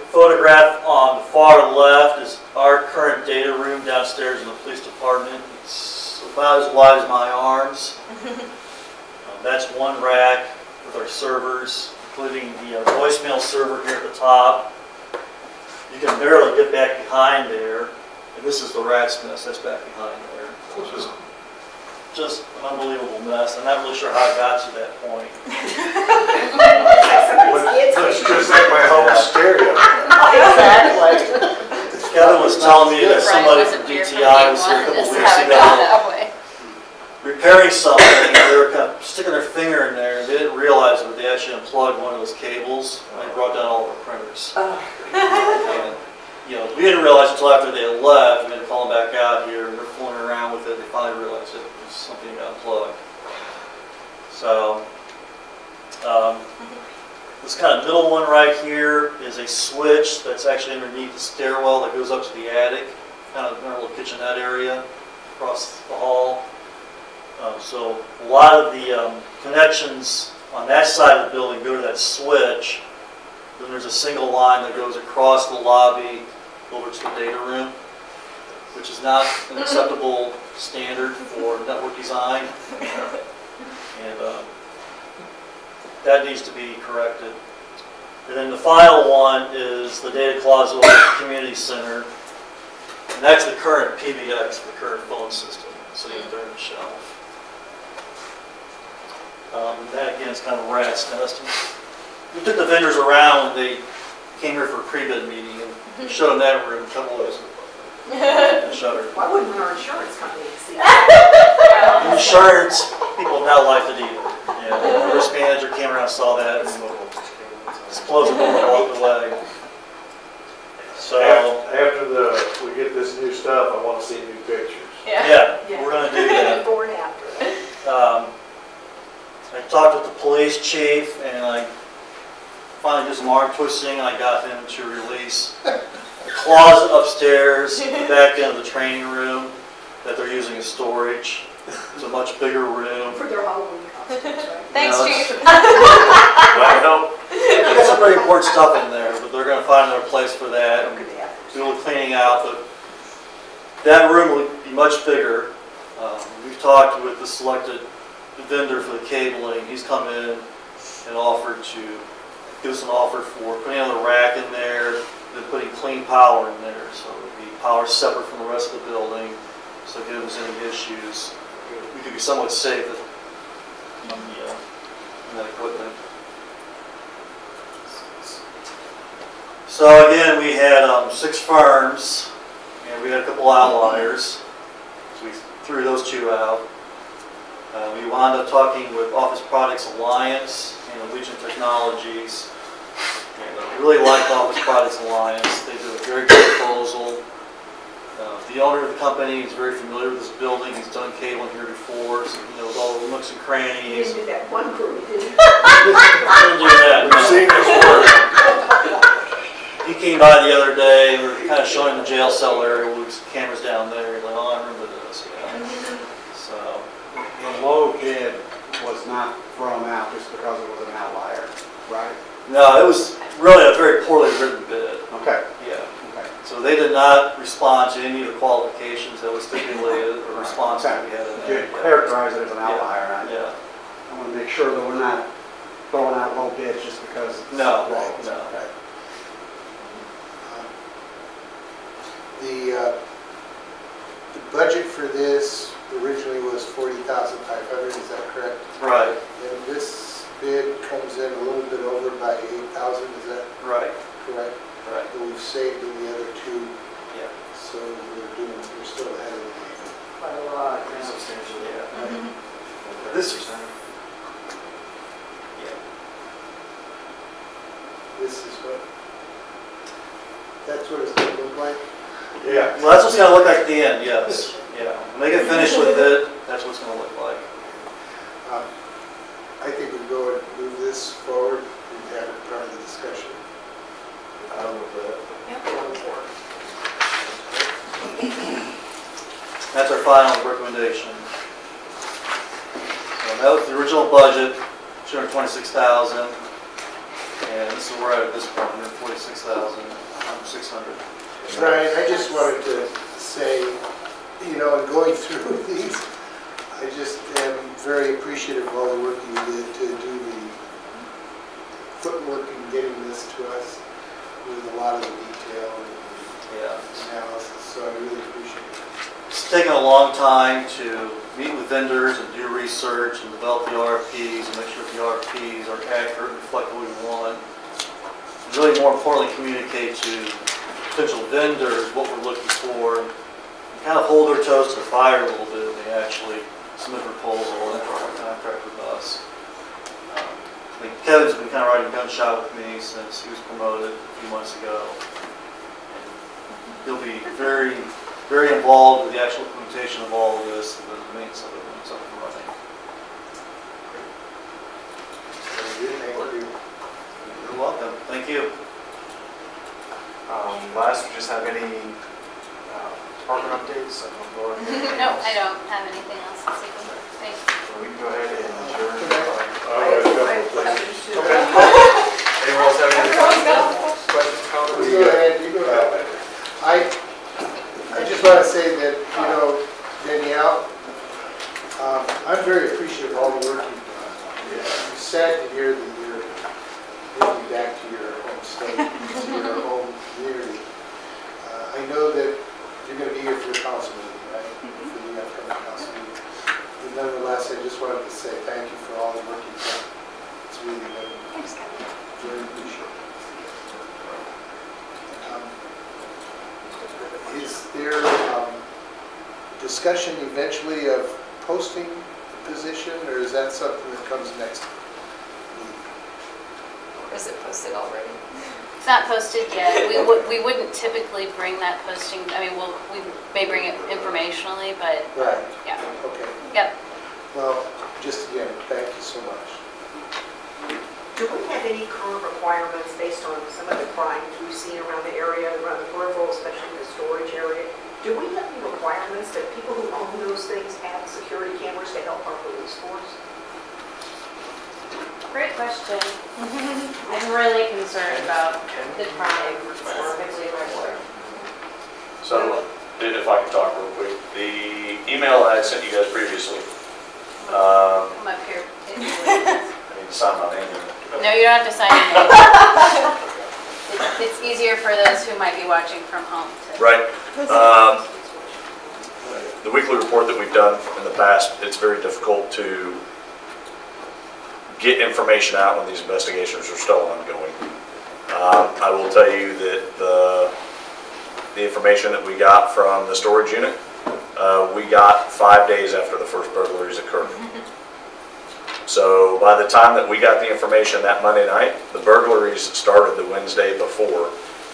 The photograph on the far left is our current data room downstairs in the police department. It's about as wide as my arms. That's one rack with our servers, including the voicemail server here at the top. You can barely get back behind there. And this is the rat's nest that's back behind there. Which is just an unbelievable mess. I'm not really sure how it got to that point. It's just like my home stereo. Exactly. Kevin was telling me that somebody from DTI was here a couple weeks ago repairing something, and they were kind of sticking their finger in there, and they didn't realize that they actually unplugged one of those cables, and they brought down all of our printers. And, you know, we didn't realize until after they had left, and they had to call them back out here, and they're fooling around with it, they finally realized it was something that got unplugged. So, this kind of middle one right here is a switch that's actually underneath the stairwell that goes up to the attic, kind of in our little kitchenette area across the hall. So a lot of the connections on that side of the building go to that switch. Then there's a single line that goes across the lobby over to the data room, which is not an acceptable standard for network design. And that needs to be corrected. And then the final one is the data closet over at the community center. And that's the current PBX, the current phone system, sitting there on the shelf. And that again is kind of a rat's nest. We took the vendors around when they came here for a pre-bid meeting and showed them that room, a couple of those. Shuttered. Why wouldn't our insurance company see that? Insurance, people have not liked it either. Yeah, manager came around, saw that, and just closed the door and walked away. So, After we get this new stuff, I want to see new pictures. yeah, we're gonna do that. Before and after. I talked with the police chief, and I finally did some arm twisting, and I got him to release the closet upstairs, the back end of the training room that they're using as storage. It's a much bigger room. For their Halloween costumes, right? Thanks, No, Chief. There's some pretty important stuff in there, but they're gonna find another place for that. And we'll be cleaning out, but that room will be much bigger. We've talked with the selected vendor for the cabling. He's come in and offered to give us an offer for putting another rack in there, then putting clean power in there. So it would be power separate from the rest of the building. So if there was any issues, we could be somewhat safe on that equipment. So again, we had 6 firms, and we had a couple outliers. So we threw those 2 out. We wound up talking with Office Products Alliance and Allegiant Technologies. And I really liked Office Products Alliance. They did a very good proposal. The owner of the company is very familiar with this building. He's done cabling here before, so he knows all the nooks and You crannies. didn't do that one group, did you? Didn't do that, no. We've seen this work. He came by the other day, and we were kind of showing the jail cell area with some cameras down there. He's like, oh, I remember this. Yeah. So, The low bid was not thrown out just because it was an outlier, right? no, it was really a very poorly written bid. Okay. Yeah. Okay. So they did not respond to any of the qualifications that was stipulated or response that we had in You there. could characterize it as an outlier, right? Yeah. I want to make sure that we're not throwing out low bids just because it's No, low. no. Okay. The budget for this originally was $40,500, is that correct? Right, And this bid comes in a little bit over by 8,000, is that right, correct? right. But we've saved in the other 2, Yeah. so we're still ahead of the game. Quite a lot. Pretty substantial. Yeah. This Yeah. This is that's what it's going to look like? Yeah. Well, that's what's going to look like at the end, yes. Yeah. When they get finished with it, that's what it's going to look like. I think we go and move this forward and have it part of the discussion. That's our final recommendation. So that was the original budget, $226,000. And this is where we're at this point, $146,600. Brian, I just wanted to say, in going through these, I just am very appreciative of all the work you did to do the footwork in getting this to us with a lot of the detail and analysis, so I really appreciate it. It's taken a long time to meet with vendors and do research and develop the RFPs and make sure the RFPs are accurate and reflect what we want. And really, more importantly, communicate to potential vendors what we're looking for and kind of hold their toes to the fire a little bit when they actually submit a proposal and enter a contract with us. I think Kevin's been kind of riding gunshot with me since he was promoted a few months ago. And he'll be very, very involved with the actual implementation of all of this and the maintenance of it when it's up and running. Thank you. You're welcome. Thank you. Last, we just have any department updates? No, I don't have anything else this evening. Thanks. So we can go ahead and adjourn. Okay. Anyone else have any questions, comments? You go ahead, you go ahead. I just want to say that, Danielle, I'm very appreciative of all the work you've done. It's sad to hear that you're moving back to your home state, to your home community. I know that you're going to be here for the council meeting, right? For the upcoming council meeting. But nonetheless, I just wanted to say thank you for all the work you've done. It's really been very appreciated. Is there discussion eventually of posting the position, or is that something that comes next? Or is it posted already? It's not posted yet. We wouldn't typically bring that posting, I mean, we may bring it informationally, but Right. yeah. Okay. Yep. Well, just again, thank you so much. Do we have any current requirements based on some of the crimes we've seen around the area, around the peripheral, especially the storage area? Do we have any requirements that people who own those things have security cameras to help our police force? Great question. I'm really concerned about the crime, specifically in my ward. So, if I can talk real quick, the email I had sent you guys previously, Come up here. I need to sign my name in it. No, you don't have to sign anything. It's easier for those who might be watching from home to. Right. The weekly report that we've done in the past, it's very difficult to get information out when these investigations are still ongoing. I will tell you that the information that we got from the storage unit, we got 5 days after the first burglaries occurred. So by the time that we got the information that Monday night, the burglaries started the Wednesday before.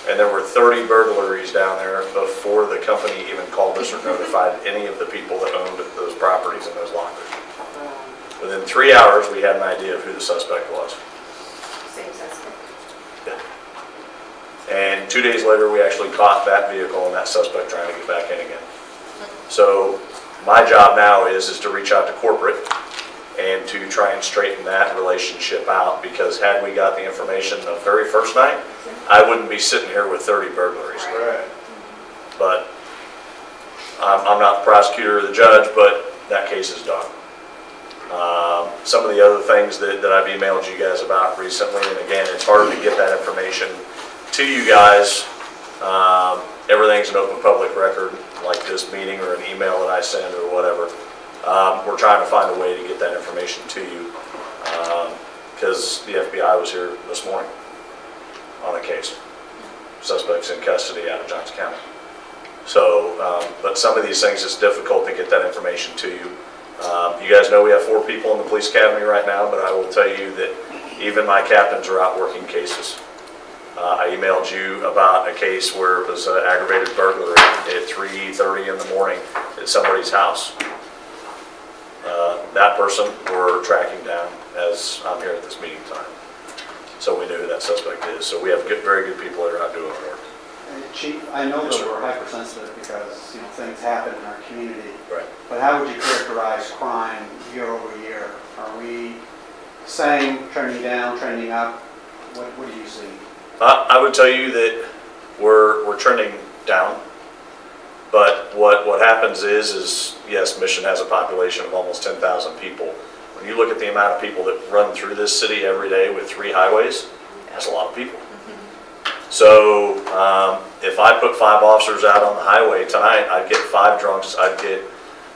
And there were 30 burglaries down there before the company even called us or notified any of the people that owned those properties and those lockers. Within 3 hours, we had an idea of who the suspect was. Same suspect. Yeah. And 2 days later, we actually caught that vehicle and that suspect trying to get back in again. So my job now is to reach out to corporate and to try and straighten that relationship out, because had we got the information the very first night, I wouldn't be sitting here with 30 burglaries. Right. But I'm not the prosecutor or the judge, but that case is done. Some of the other things that I've emailed you guys about recently, and again, it's hard to get that information to you guys. Everything's an open public record, like this meeting or an email that I send or whatever. We're trying to find a way to get that information to you, because the FBI was here this morning on a case. Suspects in custody out of Johnson County. So, but some of these things, it's difficult to get that information to you. You guys know we have 4 people in the police academy right now, but I will tell you that even my captains are out working cases. I emailed you about a case where it was an aggravated burglary at 3:30 in the morning at somebody's house. That person we're tracking down as I'm here at this meeting time. So we know who that suspect is. So we have very good people that are out doing the work. Chief, I know that we're hypersensitive because things happen in our community. Right. But how would you characterize crime year over year? Are we same, trending down, trending up? What do you see? I would tell you that we're trending down. But what happens is yes, Mission has a population of almost 10,000 people. When you look at the amount of people that run through this city every day with 3 highways, that's a lot of people. So if I put 5 officers out on the highway tonight, I'd get 5 drunks, I'd get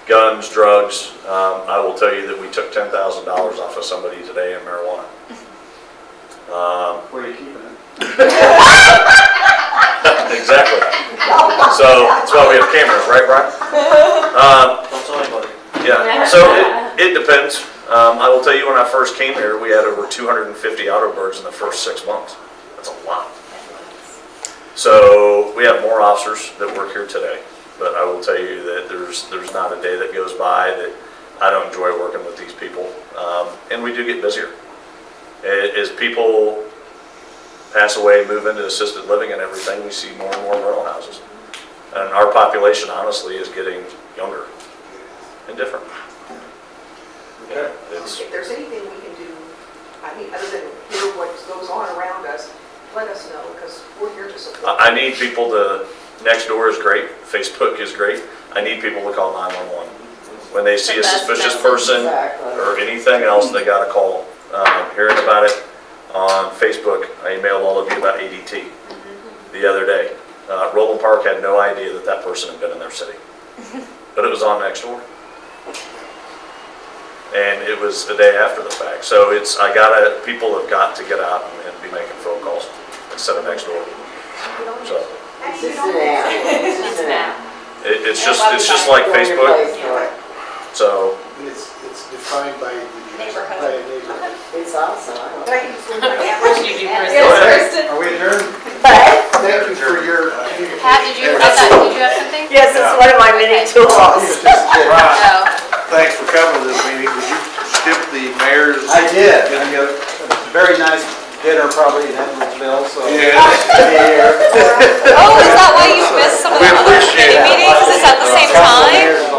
guns, drugs. I will tell you that we took $10,000 off of somebody today in marijuana. Where are you keeping it? Exactly. So that's why we have cameras, right, Brian? Don't tell anybody. Yeah. So it depends. I will tell you, when I first came here, we had over 250 auto birds in the first 6 months. That's a lot. So we have more officers that work here today. But I will tell you that there's not a day that goes by that I don't enjoy working with these people. And we do get busier. As people pass away, move into assisted living and everything, we see more and more rental houses. And our population, honestly, is getting younger and different. Yeah, If there's anything we can do, I mean, other than hear what goes on around us, let us know, because we're here to support. I need people to, Nextdoor is great, Facebook is great. I need people to call 911. When they see a suspicious person or anything else, they got to call. Hearing about it on Facebook, I emailed all of you about ADT the other day. Roland Park had no idea that that person had been in their city, but it was on Nextdoor. And it was the day after the fact. So people have got to get out and be making phone calls instead of Nextdoor. So it's just like Facebook. So It's defined by the neighborhood. It's it's awesome. I don't But I can just leave my What did you do, Kristen? Yes, Kristen. Are we adjourned? Thank you for your Pat, did you have something? Yes, it's one of my many tools. No. Thanks for coming to this meeting. Did you skip the mayor's? I did. I mean, it was a very nice dinner probably in Edwardsville, so. Yeah. Oh, is that why you missed some of the other committee meetings? Is it at the same time?